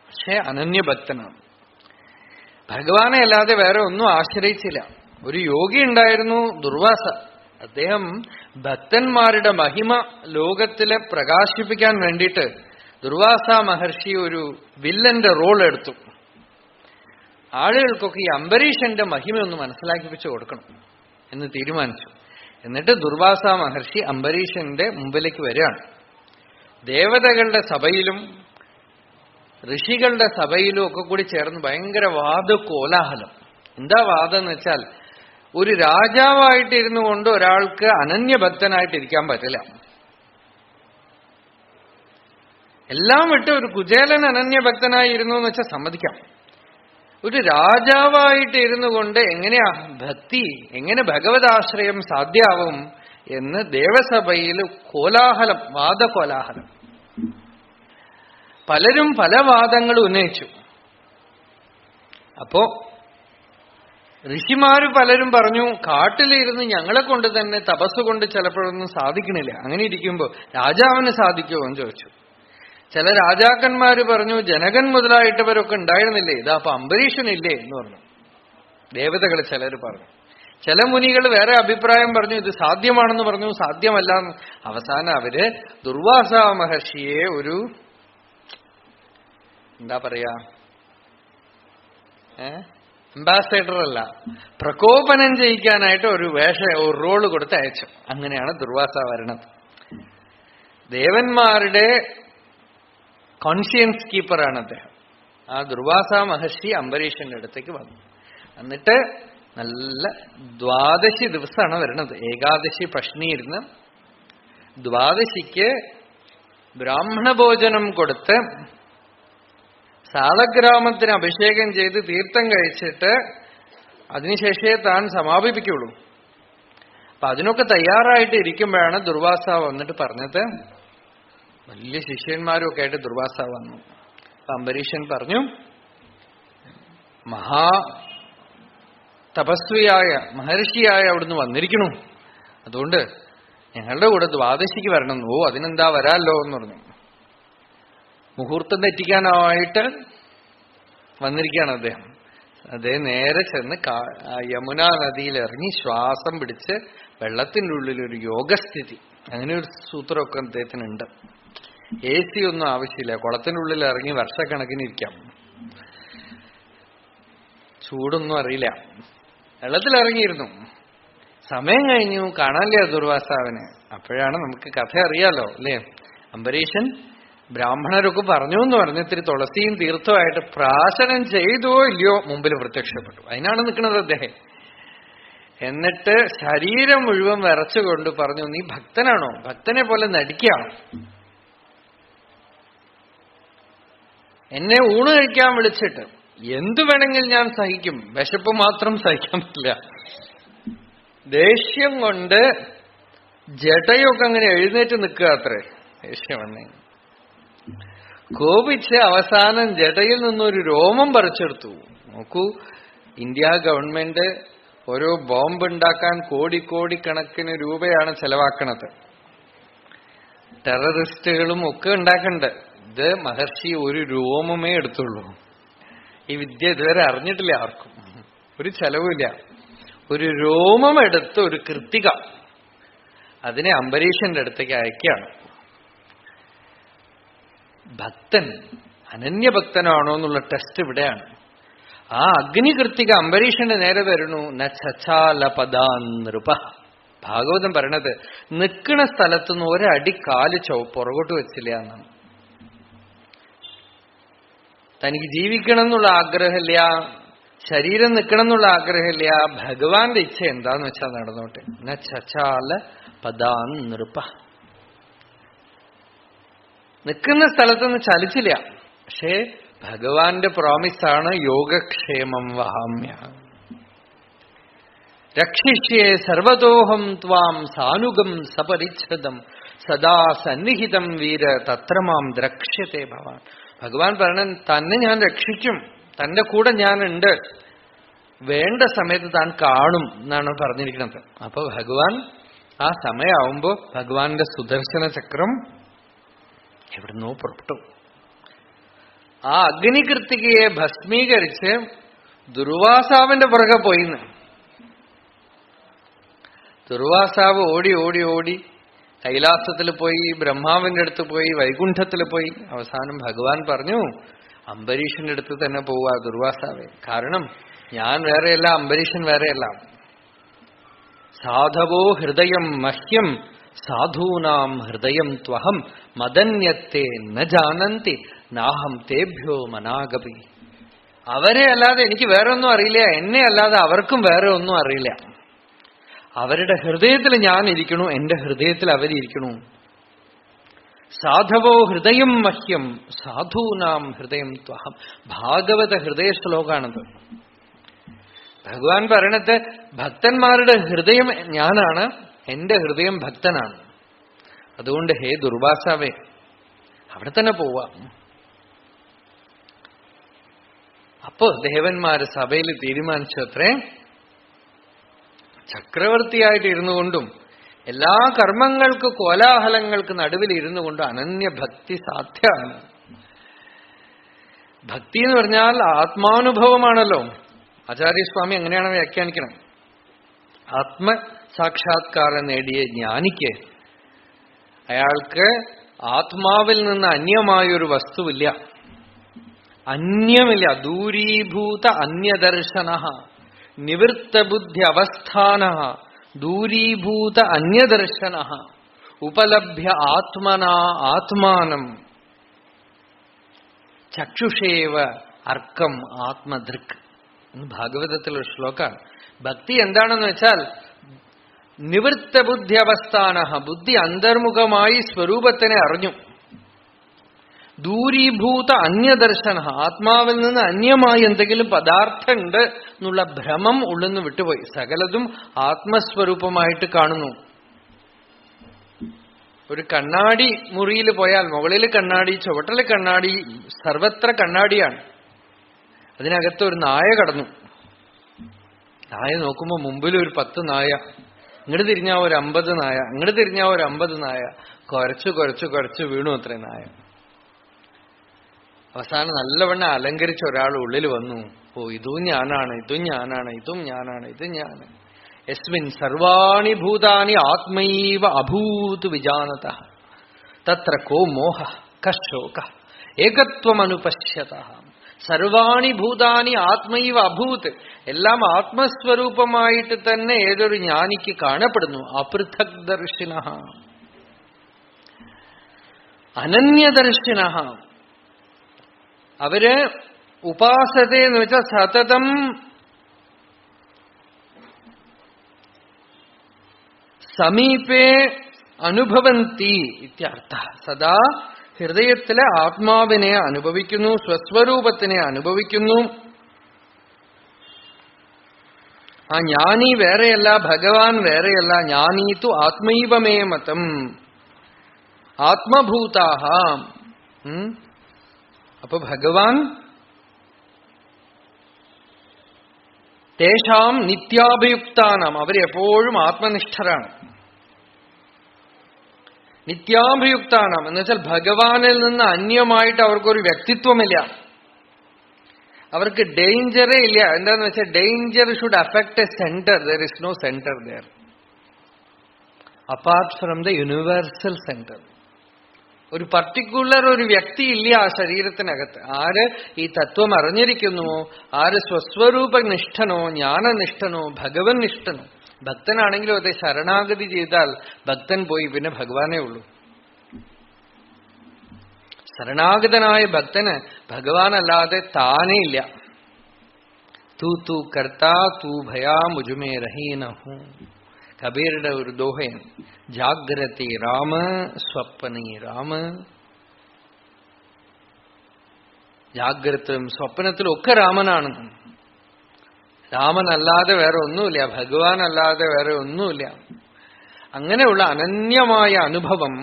പക്ഷെ അനന്യഭക്തനാണ്. ഭഗവാനെ അല്ലാതെ വേറെ ഒന്നും ആശ്രയിച്ചില്ല. ഒരു യോഗി ഉണ്ടായിരുന്നു, ദുർവാസ. അദ്ദേഹം ഭക്തന്മാരുടെ മഹിമ ലോകത്തിലെ പ്രകാശിപ്പിക്കാൻ വേണ്ടിയിട്ട് ദുർവാസ മഹർഷി ഒരു വില്ലന്റെ റോൾ എടുത്തു. ആളുകൾക്കൊക്കെ ഈ അംബരീഷന്റെ മഹിമ ഒന്ന് മനസ്സിലാക്കിപ്പിച്ചു കൊടുക്കണം എന്ന് തീരുമാനിച്ചു. എന്നിട്ട് ദുർവാസ മഹർഷി അംബരീഷന്റെ മുമ്പിലേക്ക് വരികയാണ്. ദേവതകളുടെ സഭയിലും ഋഷികളുടെ സഭയിലും ഒക്കെ കൂടി ചേർന്ന് ഭയങ്കര വാദകോലാഹലം. എന്താ വാദം എന്ന് വെച്ചാൽ, ഒരു രാജാവായിട്ടിരുന്നു കൊണ്ട് ഒരാൾക്ക് അനന്യഭക്തനായിട്ടിരിക്കാൻ പറ്റില്ല. എല്ലാം വിട്ട് ഒരു കുചേലൻ അനന്യഭക്തനായിരുന്നു എന്ന് വെച്ചാൽ സമ്മതിക്കാം. ഒരു രാജാവായിട്ട് ഇരുന്നു കൊണ്ട് എങ്ങനെയാ ഭക്തി, എങ്ങനെ ഭഗവതാശ്രയം സാധ്യാവും എന്ന് ദേവസഭയിൽ കോലാഹലം, വാദകോലാഹലം. പലരും പല വാദങ്ങൾ ഉന്നയിച്ചു. അപ്പോ ഋഷിമാര് പലരും പറഞ്ഞു, കാട്ടിലിരുന്ന് ഞങ്ങളെ കൊണ്ട് തന്നെ തപസ്സുകൊണ്ട് ചിലപ്പോഴൊന്നും സാധിക്കണില്ല. അങ്ങനെ ഇരിക്കുമ്പോ രാജാവിന് സാധിക്കുമോ എന്ന് ചോദിച്ചു. ചില രാജാക്കന്മാര് പറഞ്ഞു, ജനകൻ മുതലായിട്ടവരൊക്കെ ഉണ്ടായിരുന്നില്ലേ, ഇതാ അപ്പൊ അംബരീഷനില്ലേ എന്ന് പറഞ്ഞു. ദേവതകൾ ചിലർ പറഞ്ഞു. ചില മുനികൾ വേറെ അഭിപ്രായം പറഞ്ഞു, ഇത് സാധ്യമാണെന്ന് പറഞ്ഞു, സാധ്യമല്ല. അവസാനം അവര് ദുർവാസ മഹർഷിയെ ഒരു എന്താ പറയാ, അംബാസഡർ അല്ല, പ്രകോപനം ചെയ്യിക്കാനായിട്ട് ഒരു റോള് കൊടുത്ത് അയച്ചു. അങ്ങനെയാണ് ദുർവാസ വരണത്. ദേവന്മാരുടെ കോൺഷ്യൻസ് കീപ്പറാണ് അദ്ദേഹം. ആ ദുർവാസ മഹർഷി അംബരീഷന്റെ അടുത്തേക്ക് വന്നു. എന്നിട്ട് നല്ല 12 ദിവസമാണ് വരണത്. ഏകാദശി പഷ്ണിയിരുന്ന് 12 ബ്രാഹ്മണ ഭോജനം കൊടുത്ത് സാലഗ്രാമത്തിന് അഭിഷേകം ചെയ്ത് തീർത്ഥം കഴിച്ചിട്ട് അതിനുശേഷമേ താൻ സമാപിപ്പിക്കുള്ളൂ. അപ്പൊ അതിനൊക്കെ തയ്യാറായിട്ട് ഇരിക്കുമ്പോഴാണ് ദുർവാസ വന്നിട്ട് പറഞ്ഞത്. വലിയ ശിഷ്യന്മാരും ഒക്കെ ആയിട്ട് ദുർവാസ വന്നു. അപ്പൊ അംബരീഷൻ പറഞ്ഞു, തപസ്വിയായ മഹർഷിയായ അവിടുന്ന് വന്നിരിക്കണു, അതുകൊണ്ട് ഞങ്ങളുടെ കൂടെ 12 വരണം. ഓ അതിനെന്താ വരാല്ലോ എന്ന് പറഞ്ഞു. മുഹൂർത്തം തെറ്റിക്കാനായിട്ട് വന്നിരിക്കുകയാണ് അദ്ദേഹം. അദ്ദേഹം നേരെ ചെന്ന് യമുനാ നദിയിൽ ഇറങ്ങി ശ്വാസം പിടിച്ച് വെള്ളത്തിൻ്റെ ഉള്ളിൽ ഒരു യോഗസ്ഥിതി, അങ്ങനെ ഒരു സൂത്രമൊക്കെ അദ്ദേഹത്തിനുണ്ട്. AC ഒന്നും ആവശ്യമില്ല, കുളത്തിൻ്റെ ഉള്ളിൽ ഇറങ്ങി വർഷക്കണക്കിന് ഇരിക്കാം, ചൂടൊന്നും അറിയില്ല. വെള്ളത്തിലിറങ്ങിയിരുന്നു. സമയം കഴിഞ്ഞു, കാണാനില്ല ദുർവാസാവിനെ. അപ്പോഴാണ് നമുക്ക് കഥ അറിയാലോ അല്ലേ. അംബരീഷൻ ബ്രാഹ്മണരൊക്കെ പറഞ്ഞു എന്ന് പറഞ്ഞ് ഇത്തിരി തുളസിയും തീർത്ഥമായിട്ട് പ്രാശനം ചെയ്തോ ഇല്ലയോ മുമ്പിൽ പ്രത്യക്ഷപ്പെട്ടു. അതിനാണ് നിൽക്കുന്നത് അദ്ദേഹം. എന്നിട്ട് ശരീരം മുഴുവൻ വിറച്ചുകൊണ്ട് പറഞ്ഞു, നീ ഭക്തനാണോ? ഭക്തനെ പോലെ നടിക്കുകയാണ്. എന്നെ ഊണ് കഴിക്കാൻ വിളിച്ചിട്ട് എന്തു വേണമെങ്കിൽ ഞാൻ സഹിക്കും, വിശപ്പ് മാത്രം സഹിക്കാൻ പറ്റില്ല. ദേഷ്യം കൊണ്ട് ജടയൊക്കെ അങ്ങനെ എഴുന്നേറ്റ് നിൽക്കുക അത്രേ. ദേഷ്യം വന്നേ കോപിച്ച് അവസാനം ജടയിൽ നിന്നൊരു രോമം പറിച്ചെടുത്തു. നോക്കൂ, ഇന്ത്യ ഗവൺമെന്റ് ഓരോ ബോംബ് ഉണ്ടാക്കാൻ കോടിക്കണക്കിന് രൂപയാണ് ചെലവാക്കണത്. ടെററിസ്റ്റുകളും ഒക്കെ ഉണ്ടാക്കണ്ട്. ഇത് മഹർഷി ഒരു രോമമേ എടുത്തുള്ളൂ. ഈ വിദ്യ ഇതുവരെ അറിഞ്ഞിട്ടില്ല ആർക്കും, ഒരു ചെലവുമില്ല. ഒരു രോമം എടുത്ത് ഒരു കൃത്തിക അതിനെ അംബരീഷന്റെ അടുത്തേക്ക് അയക്കുകയാണ്. ഭക്തൻ അനന്യഭക്തനാണോ എന്നുള്ള ടെസ്റ്റ് ഇവിടെയാണ്. ആ അഗ്നികൃത്തിക അംബരീഷന്റെ നേരെ വരുന്നു. നച്ചാലപദാൻ നൃപ. ഭാഗവതം പറയണത് നിൽക്കുന്ന സ്ഥലത്തുനിന്ന് ഒരടി കാല് പുറകോട്ട് വെച്ചില്ല എന്നാണ്. തനിക്ക് ജീവിക്കണം എന്നുള്ള ആഗ്രഹമില്ല, ശരീരം നിൽക്കണം എന്നുള്ള ആഗ്രഹമില്ല. ഭഗവാന്റെ ഇച്ഛ എന്താന്ന് വെച്ചാൽ നടന്നോട്ടെ. നച്ചാല പദാൻ നൃപ. നിൽക്കുന്ന സ്ഥലത്തുനിന്ന് ചലിച്ചില്ല. പക്ഷേ ഭഗവാന്റെ പ്രോമിസാണ് യോഗക്ഷേമം വഹാമ്യ. രക്ഷിഷ്യേ സർവതോഹം ത്വാം സാനുഗം സപരിച്ഛദം സദാ സന്നിഹിതം വീര തത്ര മാം ദ്രക്ഷ്യത്തെ ഭവാൻ. ഭഗവാൻ പറഞ്ഞ തന്നെ ഞാൻ രക്ഷിക്കും, തന്റെ കൂടെ ഞാനുണ്ട്, വേണ്ട സമയത്ത് താൻ കാണും എന്നാണ് പറഞ്ഞിരിക്കുന്നത്. അപ്പൊ ഭഗവാൻ ആ സമയമാവുമ്പോ ഭഗവാന്റെ സുദർശന ചക്രം എവിടുന്നോ പുറപ്പെട്ടു. ആ അഗ്നികൃത്തികയെ ഭസ്മീകരിച്ച് ദുർവാസാവിന്റെ പുറകെ പോയിന്ന്. ദുർവാസാവ് ഓടി ഓടി ഓടി കൈലാസത്തിൽ പോയി, ബ്രഹ്മാവിന്റെ അടുത്ത് പോയി, വൈകുണ്ഠത്തിൽ പോയി. അവസാനം ഭഗവാൻ പറഞ്ഞു, അംബരീഷന്റെ അടുത്ത് തന്നെ പോവുക ദുർവാസാവെ. കാരണം ഞാൻ വേറെയല്ല, അംബരീഷൻ വേറെയല്ല. സാധവോ ഹൃദയം മഹ്യം സാധൂനാം ഹൃദയം ത്വഹം മദന്യത്തെ ന ജാനന്തി നാഹം തേഭ്യോ മനാഗപി. അവരെ അല്ലാതെ എനിക്ക് വേറെ ഒന്നും അറിയില്ല, എന്നെ അല്ലാതെ അവർക്കും വേറെ ഒന്നും അറിയില്ല. അവരുടെ ഹൃദയത്തിൽ ഞാൻ ഇരിക്കണു, എന്റെ ഹൃദയത്തിൽ അവരിയ്ക്കണു. സാധവോ ഹൃദയം മഹ്യം സാധൂനാം ഹൃദയം ത്വഹം. ഭാഗവത ഹൃദയ ശ്ലോകാണത്. ഭഗവാൻ പറയണത് ഭക്തന്മാരുടെ ഹൃദയം ഞാനാണ്, എന്റെ ഹൃദയം ഭക്തനാണ്. അതുകൊണ്ട് ഹേ ദുർവാസാവേ അവിടെ തന്നെ പോവാം. അപ്പോ ദേവന്മാര് സഭയിൽ തീരുമാനിച്ചു അത്രേ, ചക്രവർത്തിയായിട്ട് ഇരുന്നു കൊണ്ടും എല്ലാ കർമ്മങ്ങൾക്ക് കോലാഹലങ്ങൾക്ക് നടുവിൽ ഇരുന്നു കൊണ്ട് അനന്യഭക്തി സാധ്യമാണ്. ഭക്തി എന്ന് പറഞ്ഞാൽ ആത്മാനുഭവമാണല്ലോ. ആചാര്യസ്വാമി അങ്ങനെയാണ് വ്യാഖ്യാനിക്കണം. ആത്മസാക്ഷാത്കാരം നേടിയ ജ്ഞാനിക്ക് അയാൾക്ക് ആത്മാവിൽ നിന്ന് അന്യമായൊരു വസ്തുവില്ല, അന്യമില്ല. ദൂരീഭൂത അന്യദർശന നിവൃത്തബുദ്ധി അവസ്ഥാന ദൂരീഭൂത അന്യദർശന ഉപലഭ്യ ആത്മനാ ആത്മാനം ചക്ഷുഷേവ അർക്കം ആത്മദൃക്. ഭാഗവതത്തിലൊരു ശ്ലോകമാണ്. ഭക്തി എന്താണെന്ന് വെച്ചാൽ നിവൃത്തബുദ്ധി അവസ്ഥാന, ബുദ്ധി അന്തർമുഖമായി സ്വരൂപത്തിനെ അറിഞ്ഞു. ദൂരീഭൂത അന്യദർശന, ആത്മാവിൽ നിന്ന് അന്യമായി എന്തെങ്കിലും പദാർത്ഥമുണ്ട് എന്നുള്ള ഭ്രമം ഉള്ളിന്ന് വിട്ടുപോയി. സകലതും ആത്മസ്വരൂപമായിട്ട് കാണുന്നു. ഒരു കണ്ണാടി മുറിയിൽ പോയാൽ മുകളിൽ കണ്ണാടി, ചുവട്ടിൽ കണ്ണാടി, സർവത്ര കണ്ണാടിയാണ്. അതിനകത്ത് ഒരു നായ കടന്നു. നായ നോക്കുമ്പോൾ മുമ്പിൽ ഒരു 10 നായ, ഇങ്ങോട്ട് തിരിഞ്ഞാ ഒരു 50 നായ, അങ്ങോട്ട് തിരിഞ്ഞാ ഒരു 50 നായ. കുരച്ചു കുരച്ചു കുരച്ചു വീണു അത്രേ നായ. അവസാനം നല്ലവണ്ണം അലങ്കരിച്ച ഒരാൾ ഉള്ളിൽ വന്നു. ഓ, ഇതും ഞാനാണ്, ഇതും ഞാനാണ്, ഇതും ഞാനാണ്, ഇതും ഞാൻ. യസ്മിൻ സർവാണി ഭൂതാനി ആത്മൈവ അഭൂത് വിജാനത തത്ര കോ മോഹ കശോക ഏകത്വമനുപശ്യത. സർവാണി ഭൂതാനി ആത്മൈവ അഭൂത്, എല്ലാം ആത്മസ്വരൂപമായിട്ട് തന്നെ ഏതൊരു ജ്ഞാനിക്ക് കാണപ്പെടുന്നു. അപൃഥക് ദർശിന അനന്യദർശിന. അവര് ഉപാസതയെന്ന് വെച്ചാൽ സതതം സമീപേ അനുഭവന്തി ഇത്യർത്ഥ. സദാ ഹൃദയത്തിലെ ആത്മാവിനെ അനുഭവിക്കുന്നു, സ്വസ്വരൂപത്തിനെ അനുഭവിക്കുന്നു. ആ ജ്ഞാനി വേറെയല്ല, ഭഗവാൻ വേറെയല്ല. ജ്ഞാനീതു ആത്മൈവമേ മതം ആത്മഭൂതാഹ. അപ്പൊ ഭഗവാൻ തേഷാം നിത്യാഭിയുക്താനാം, അവരെപ്പോഴും ആത്മനിഷ്ഠരാണ്. നിത്യാഭിയുക്താനാം എന്ന് വെച്ചാൽ ഭഗവാനിൽ നിന്ന് അന്യമായിട്ട് അവർക്കൊരു വ്യക്തിത്വമില്ല, അവർക്ക് ഡേഞ്ചറേ ഇല്ല. എന്താന്ന് വെച്ചാൽ danger should affect a centre. There is no centre there apart from the universal centre. ഒരു പർട്ടിക്കുലർ ഒരു വ്യക്തി ഇല്ല ആ ശരീരത്തിനകത്ത്. ആര് ഈ തത്വം അറിഞ്ഞിരിക്കുന്നുവോ, ആര് സ്വസ്വരൂപനിഷ്ഠനോ ജ്ഞാനനിഷ്ഠനോ ഭഗവൻ നിഷ്ഠനോ. ഭക്തനാണെങ്കിലും അതെ, ശരണാഗതി ചെയ്താൽ ഭക്തൻ പോയി, പിന്നെ ഭഗവാനേ ഉള്ളൂ. ശരണാഗതനായ ഭക്തന് ഭഗവാനല്ലാതെ താനേ ഇല്ല. തൂ കർത്താ തൂ ഭയാ മുജുമേ രഹീനഹു. കബീറുടെ ഒരു ദോഹയാണ്. ജാഗ്രതി രാമ സ്വപ്നി രാമ. ജാഗ്രതയും സ്വപ്നത്തിലും ഒക്കെ രാമനാണ്. രാമനല്ലാതെ വേറെ ഒന്നുമില്ല, ഭഗവാനല്ലാതെ വേറെ ഒന്നുമില്ല. അങ്ങനെയുള്ള അനന്യമായ അനുഭവം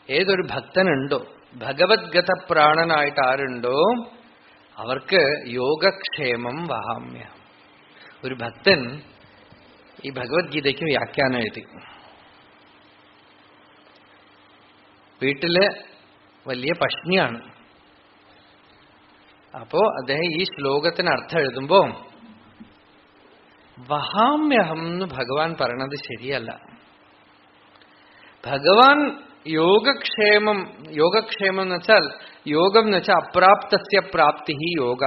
ഏതൊരു ഭക്തനുണ്ടോ, ഭഗവത്ഗത പ്രാണനായിട്ട് ആരുണ്ടോ, അവർക്ക് യോഗക്ഷേമം വഹാമ്യ. ഒരു ഭക്തൻ ഈ ഭഗവത്ഗീതയ്ക്ക് വ്യാഖ്യാനം എഴുതി. വീട്ടില് വലിയ പഷ്ണിയാണ്. അപ്പോ അദ്ദേഹം ഈ ശ്ലോകത്തിന് അർത്ഥം എഴുതുമ്പോ വഹാമ്യഹം എന്ന് ഭഗവാൻ പറയണത് ശരിയല്ല. ഭഗവാൻ യോഗക്ഷേമം, യോഗക്ഷേമം എന്ന് വെച്ചാൽ, യോഗം എന്ന് വെച്ചാൽ അപ്രാപ്തസ്യ പ്രാപ്തി യോഗ,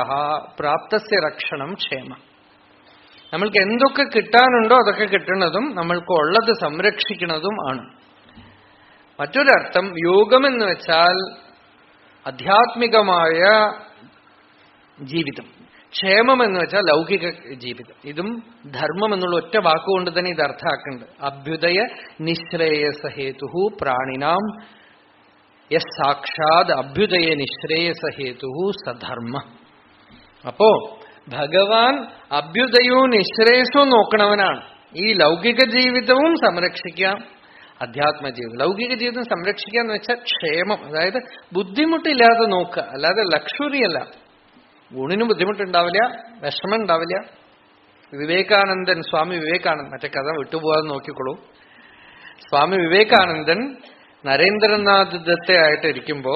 പ്രാപ്തസ്യ രക്ഷണം ക്ഷേമം. നമ്മൾക്ക് എന്തൊക്കെ കിട്ടാനുണ്ടോ അതൊക്കെ കിട്ടുന്നതും നമ്മൾക്ക് ഉള്ളത് സംരക്ഷിക്കുന്നതും ആണ്. മറ്റൊരർത്ഥം യോഗം എന്ന് വെച്ചാൽ ആധ്യാത്മികമായ ജീവിതം, ക്ഷേമം എന്ന് വെച്ചാൽ ലൗകിക ജീവിതം. ഇതും ധർമ്മം എന്നുള്ള ഒറ്റ വാക്കുകൊണ്ട് തന്നെ ഇത് അർത്ഥാക്കുന്നുണ്ട്. അഭ്യുദയ നിശ്രേയസഹേതു പ്രാണിനാം യസ് സാക്ഷാത് അഭ്യുദയ നിശ്രേയസഹേതു സധർമ്മ. അപ്പോ ഭഗവാൻ അഭ്യുദയവും നിശ്രേയസവും നോക്കണവനാണ്. ഈ ലൗകിക ജീവിതവും സംരക്ഷിക്കാം, അധ്യാത്മ ജീവിതം. ലൗകിക ജീവിതം സംരക്ഷിക്കുക എന്ന് വെച്ചാൽ ക്ഷേമം, അതായത് ബുദ്ധിമുട്ടില്ലാതെ നോക്കുക, അല്ലാതെ ലക്ഷറി അല്ല. ഊണിനും ബുദ്ധിമുട്ടുണ്ടാവില്ല, വിഷമം ഉണ്ടാവില്ല. വിവേകാനന്ദൻ, സ്വാമി വിവേകാനന്ദൻ, മറ്റേ കഥ വിട്ടുപോകാതെ നോക്കിക്കോളൂ. സ്വാമി വിവേകാനന്ദൻ നരേന്ദ്രനാഥ് ദത്തെ ആയിട്ടിരിക്കുമ്പോ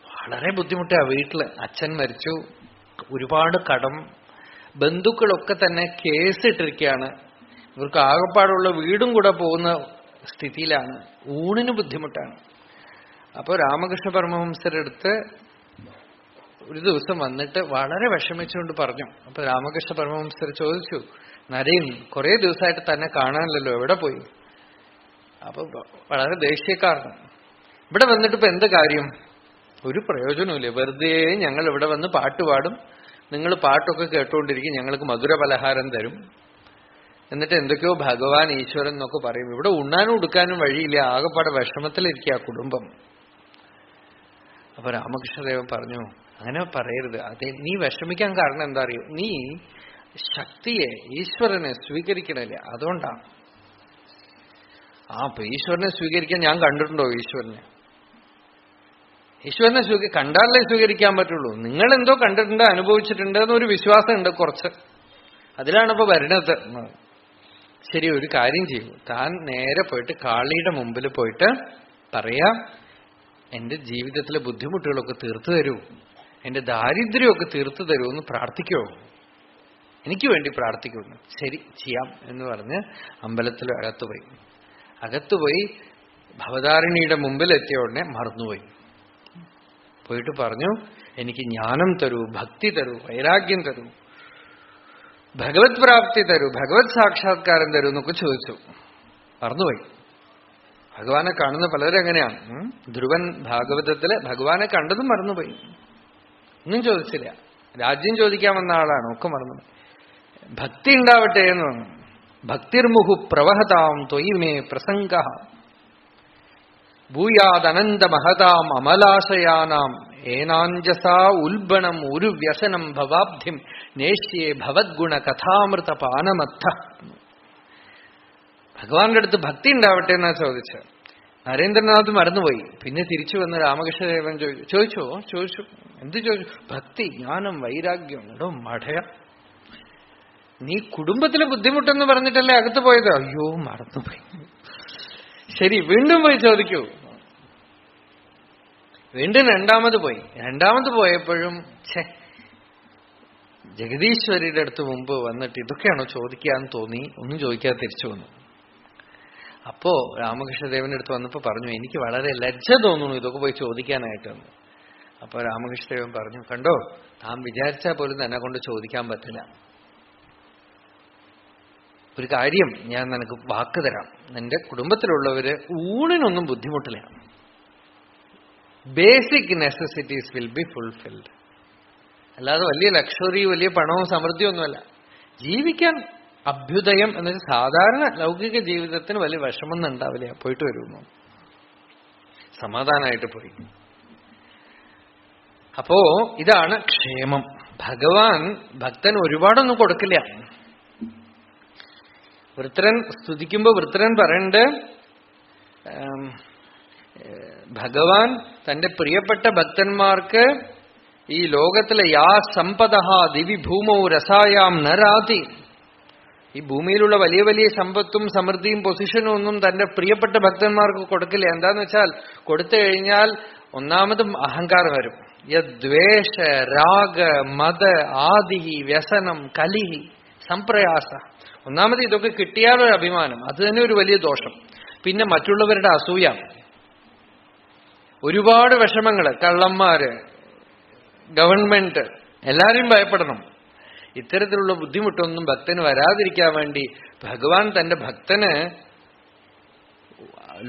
വളരെ ബുദ്ധിമുട്ടാ. വീട്ടില് അച്ഛൻ മരിച്ചു, ഒരുപാട് കടം, ബന്ധുക്കളൊക്കെ തന്നെ കേസിട്ടിരിക്കുകയാണ്, ഇവർക്ക് ആകപ്പാടുള്ള വീടും കൂടെ പോകുന്ന സ്ഥിതിയിലാണ്, ഊണിന് ബുദ്ധിമുട്ടാണ്. അപ്പോൾ രാമകൃഷ്ണ പരമഹംസരടുത്ത് ഒരു ദിവസം വന്നിട്ട് വളരെ വിഷമിച്ചുകൊണ്ട് പറഞ്ഞു. അപ്പൊ രാമകൃഷ്ണ പരമഹംസർ ചോദിച്ചു, നരേൻ കുറെ ദിവസമായിട്ട് തന്നെ കാണാനില്ലല്ലോ, എവിടെ പോയി? അപ്പൊ വളരെ ദേഷ്യക്കാരനും, ഇവിടെ വന്നിട്ട് ഇപ്പൊ എന്ത് കാര്യം? ഒരു പ്രയോജനമില്ല, വെറുതെ ഞങ്ങൾ ഇവിടെ വന്ന് പാട്ട് പാടും, നിങ്ങൾ പാട്ടൊക്കെ കേട്ടുകൊണ്ടിരിക്കും, ഞങ്ങൾക്ക് മധുര പലഹാരം തരും, എന്നിട്ട് എന്തൊക്കെയോ ഭഗവാൻ ഈശ്വരൻ എന്നൊക്കെ പറയും. ഇവിടെ ഉണ്ണാനും ഉടുക്കാനും വഴിയില്ല, ആകെപ്പാടെ വിഷമത്തിലിരിക്കുക കുടുംബം. അപ്പൊ രാമകൃഷ്ണദേവൻ പറഞ്ഞു, അങ്ങനെ പറയരുത്. അതെ, നീ വിഷമിക്കാൻ കാരണം എന്താ അറിയോ? നീ ശക്തിയെ, ഈശ്വരനെ സ്വീകരിക്കണില്ല, അതുകൊണ്ടാണ്. അപ്പൊ ഈശ്വരനെ സ്വീകരിക്കാൻ ഞാൻ കണ്ടിട്ടുണ്ടോ? ഈശ്വരനെ കണ്ടാലേ സ്വീകരിക്കാൻ പറ്റുള്ളൂ. നിങ്ങൾ എന്തോ കണ്ടിട്ടുണ്ട്, അനുഭവിച്ചിട്ടുണ്ട് എന്നൊരു വിശ്വാസമുണ്ട് കുറച്ച്, അതിലാണ് ഇപ്പൊ വരണത്. ശരി, ഒരു കാര്യം ചെയ്യൂ, താൻ നേരെ പോയിട്ട് കാളിയുടെ മുമ്പിൽ പോയിട്ട് പറയാം, എന്റെ ജീവിതത്തിലെ ബുദ്ധിമുട്ടുകളൊക്കെ തീർത്തു തരൂ, എന്റെ ദാരിദ്ര്യമൊക്കെ തീർത്തു തരൂ എന്ന് പ്രാർത്ഥിക്കോ, എനിക്ക് വേണ്ടി പ്രാർത്ഥിക്കുന്നു. ശരി, ചെയ്യാം എന്ന് പറഞ്ഞ് അമ്പലത്തിൽ അകത്തുപോയി ഭവതാരിണിയുടെ മുമ്പിൽ എത്തിയ ഉടനെ മറന്നുപോയി. പോയിട്ട് പറഞ്ഞു, എനിക്ക് ജ്ഞാനം തരൂ, ഭക്തി തരൂ, വൈരാഗ്യം തരൂ, ഭഗവത് പ്രാപ്തി തരൂ, ഭഗവത് സാക്ഷാത്കാരം തരൂ എന്നൊക്കെ ചോദിച്ചു. മറന്നുപോയി. ഭഗവാനെ കാണുന്ന പലരും എങ്ങനെയാണ്. ധ്രുവൻ ഭാഗവതത്തില് ഭഗവാനെ കണ്ടതും മറന്നുപോയി, ഒന്നും ചോദിച്ചില്ല. രാജ്യം ചോദിക്കാൻ വന്ന ആളാണ്, ഒക്കെ മറന്നുപോയി. ഭക്തി ഉണ്ടാവട്ടെ എന്ന് പറഞ്ഞു. ഭക്തിർമുഹു പ്രവഹതാം ത്വയി മേ പ്രസംഗ ഭൂയാദനന്ത മഹതാം അമലാശയാനാം ഏനാഞ്ജസാ ഉൽബണം ഒരു വ്യസനം ഭവാബ്ധിം നേശ്യേ ഭവദ്ഗുണ കഥാമൃത പാനമത്ത. ഭഗവാന്റെ അടുത്ത് ഭക്തി ഉണ്ടാവട്ടെ എന്നാ ചോദിച്ചത്. നരേന്ദ്രനാഥ് മറന്നുപോയി. പിന്നെ തിരിച്ചു വന്ന് രാമകൃഷ്ണദേവൻ ചോദിച്ചു. എന്ത് ചോദിച്ചു? ഭക്തി, ജ്ഞാനം, വൈരാഗ്യം. എടോ മഠയ, നീ കുടുംബത്തിലെ ബുദ്ധിമുട്ടെന്ന് പറഞ്ഞിട്ടല്ലേ അകത്ത് പോയത്? അയ്യോ, മറന്നുപോയി. ശരി, വീണ്ടും പോയി ചോദിക്കൂ. വീണ്ടും രണ്ടാമത് പോയപ്പോഴും ജഗദീശ്വരിയുടെ അടുത്ത് മുമ്പ് വന്നിട്ട് ഇതൊക്കെയാണോ ചോദിക്കാന്ന് തോന്നി, ഒന്നും ചോദിക്കാതെ തിരിച്ചു വന്നു. അപ്പോ രാമകൃഷ്ണദേവന്റെ അടുത്ത് വന്നപ്പോ പറഞ്ഞു, എനിക്ക് വളരെ ലജ്ജ തോന്നുന്നു ഇതൊക്കെ പോയി ചോദിക്കാനായിട്ടെന്ന്. അപ്പൊ രാമകൃഷ്ണദേവൻ പറഞ്ഞു, കണ്ടോ, താൻ വിചാരിച്ചാൽ പോലും തന്നെ കൊണ്ട് ചോദിക്കാൻ പറ്റില്ല. ഒരു കാര്യം ഞാൻ നിനക്ക് വാക്ക് തരാം, നിന്റെ കുടുംബത്തിലുള്ളവര് ഊണിനൊന്നും ബുദ്ധിമുട്ടില്ല. Basic necessities will be fulfilled. അല്ലാതെ വലിയ ലക്ഷറി, വലിയ പണവും സമൃദ്ധിയും ഒന്നുമല്ല. ജീവിക്കാൻ അഭ്യുദയം എന്ന് വെച്ചാൽ സാധാരണ ലൗകിക ജീവിതത്തിന് വലിയ വിഷമൊന്നും ഉണ്ടാവില്ല. പോയിട്ട് വരുമോ, സമാധാനമായിട്ട് പോയി. അപ്പോ ഇതാണ് ക്ഷേമം. ഭഗവാൻ ഭക്തന് ഒരുപാടൊന്നും കൊടുക്കില്ല. വൃത്രൻ സ്തുതിക്കുമ്പോ വൃത്രൻ പറയണ്ട്, ഭഗവാൻ തന്റെ പ്രിയപ്പെട്ട ഭക്തന്മാർക്ക് ഈ ലോകത്തിലെ യാ സമ്പദ ദിവി ഭൂമോ രസായാം നരാതി, ഈ ഭൂമിയിലുള്ള വലിയ വലിയ സമ്പത്തും സമൃദ്ധിയും പൊസിഷനും ഒന്നും തന്റെ പ്രിയപ്പെട്ട ഭക്തന്മാർക്ക് കൊടുക്കില്ല. എന്താന്ന് വെച്ചാൽ കൊടുത്തു കഴിഞ്ഞാൽ ഒന്നാമതും അഹങ്കാരം വരും. യദ്വേഷ രാഗ മത ആദിഹി വ്യസനം കലിഹി സംപ്രയാസ. ഒന്നാമത് ഇതൊക്കെ കിട്ടിയാലൊരു അഭിമാനം, അത് തന്നെ ഒരു വലിയ ദോഷം. പിന്നെ മറ്റുള്ളവരുടെ അസൂയ, ഒരുപാട് വിഷമങ്ങള്, കള്ളന്മാര്, ഗവൺമെന്റ്, എല്ലാരെയും ഭയപ്പെടണം. ഇത്തരത്തിലുള്ള ബുദ്ധിമുട്ടൊന്നും ഭക്തന് വരാതിരിക്കാൻ വേണ്ടി ഭഗവാൻ തന്റെ ഭക്തന്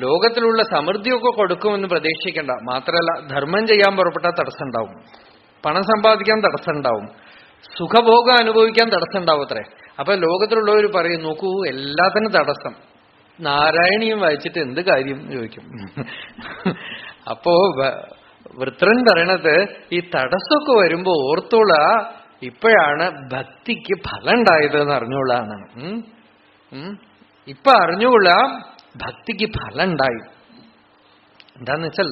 ലോകത്തിലുള്ള സമൃദ്ധിയൊക്കെ കൊടുക്കുമെന്ന് പ്രതീക്ഷിക്കേണ്ട. മാത്രമല്ല, ധർമ്മം ചെയ്യാൻ പുറപ്പെട്ടാൽ തടസ്സം ഉണ്ടാവും, പണം സമ്പാദിക്കാൻ തടസ്സം ഉണ്ടാവും, സുഖഭോഗം അനുഭവിക്കാൻ തടസ്സം ഉണ്ടാവും അത്രേ. അപ്പൊ ലോകത്തിലുള്ളവർ പറയും, നോക്കൂ, എല്ലാത്തിനും തടസ്സം, നാരായണീയം വായിച്ചിട്ട് എന്ത് കാര്യം ചോദിക്കും. അപ്പോ വൃത്രൻ പറയണത്, ഈ തടസ്സമൊക്കെ വരുമ്പോ ഓർത്തോള, ഇപ്പോഴാണ് ഭക്തിക്ക് ഫലം ഉണ്ടായത് എന്ന് അറിഞ്ഞോളാണ്. ഇപ്പൊ അറിഞ്ഞുകൊള്ള ഭക്തിക്ക് ഫലം ഉണ്ടായി. എന്താന്ന് വെച്ചാൽ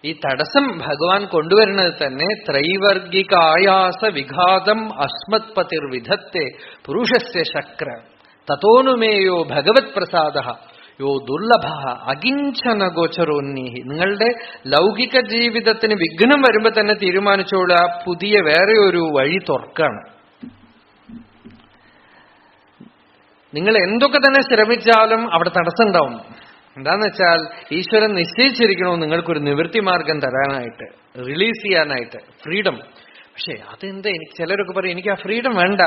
ഈ തടസ്സം ഭഗവാൻ കൊണ്ടുവരുന്നത് തന്നെ ത്രൈവർഗിക ആയാസ വിഘാതം അസ്മത് പതിർ വിധത്തെ പുരുഷസ്യ ശക്ര തതോനുമേയോ ഭഗവത് പ്രസാദ യോ ദുർലഭ അകിഞ്ചന ഗോചരോന്യഹി. നിങ്ങളുടെ ലൗകിക ജീവിതത്തിന് വിഘ്നം വരുമ്പോ തന്നെ തീരുമാനിച്ചോളൂ, പുതിയ വേറെ ഒരു വഴി തുറക്കാണ്. നിങ്ങൾ എന്തൊക്കെ തന്നെ ശ്രമിച്ചാലും അവിടെ തടസ്സം ഉണ്ടാവും. എന്താന്ന് വെച്ചാൽ ഈശ്വരൻ നിശ്ചയിച്ചിരിക്കണോ നിങ്ങൾക്കൊരു നിവൃത്തി മാർഗം തരാനായിട്ട്, റിലീസ് ചെയ്യാനായിട്ട്, ഫ്രീഡം. പക്ഷെ അതെന്താ, എനിക്ക് ചിലരൊക്കെ പറയും എനിക്ക് ആ ഫ്രീഡം വേണ്ട,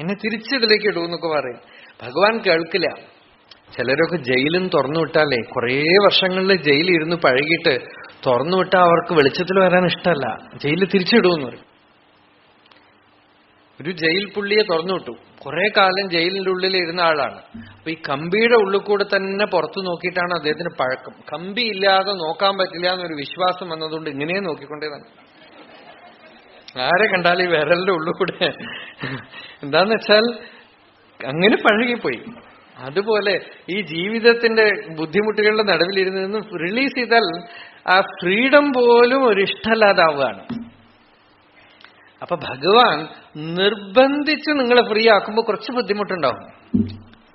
എന്നെ തിരിച്ചതിലേക്ക് ഇടൂ എന്നൊക്കെ പറയും. ഭഗവാൻ കേൾക്കില്ല. ചിലരൊക്കെ ജയിലും തുറന്നു വിട്ടാലേ, കുറേ വർഷങ്ങളിൽ ജയിലിൽ ഇരുന്ന് പഴകിയിട്ട് തുറന്നു വിട്ടാൽ അവർക്ക് വെളിച്ചത്തിൽ വരാൻ ഇഷ്ടമല്ല, ജയിലിൽ തിരിച്ചിടുമെന്ന് പറയും. ഒരു ജയിൽ പുള്ളിയെ തുറന്നു വിട്ടു, കുറെ കാലം ജയിലിന്റെ ഉള്ളിൽ ഇരുന്ന ആളാണ്. അപ്പൊ ഈ കമ്പിയുടെ ഉള്ളിൽ കൂടെ തന്നെ പുറത്തു നോക്കിയിട്ടാണ് അദ്ദേഹത്തിന് പഴക്കം. കമ്പി ഇല്ലാതെ നോക്കാൻ പറ്റില്ല എന്നൊരു വിശ്വാസം വന്നതുകൊണ്ട് ഇങ്ങനെ നോക്കിക്കൊണ്ടേതാണ്. ആരെ കണ്ടാലും ഈ വിരലിന്റെ ഉള്ളിൽ കൂടെ. എന്താന്ന് വെച്ചാൽ അങ്ങനെ പഴകിപ്പോയി. അതുപോലെ ഈ ജീവിതത്തിന്റെ ബുദ്ധിമുട്ടുകളുടെ നടുവിലിരുന്ന് റിലീസ് ചെയ്താൽ ആ ഫ്രീഡം പോലും ഒരു ഇഷ്ടമല്ലാതാവുകയാണ്. അപ്പൊ ഭഗവാൻ നിർബന്ധിച്ച് നിങ്ങളെ ഫ്രീ ആക്കുമ്പോൾ കുറച്ച് ബുദ്ധിമുട്ടുണ്ടാവും.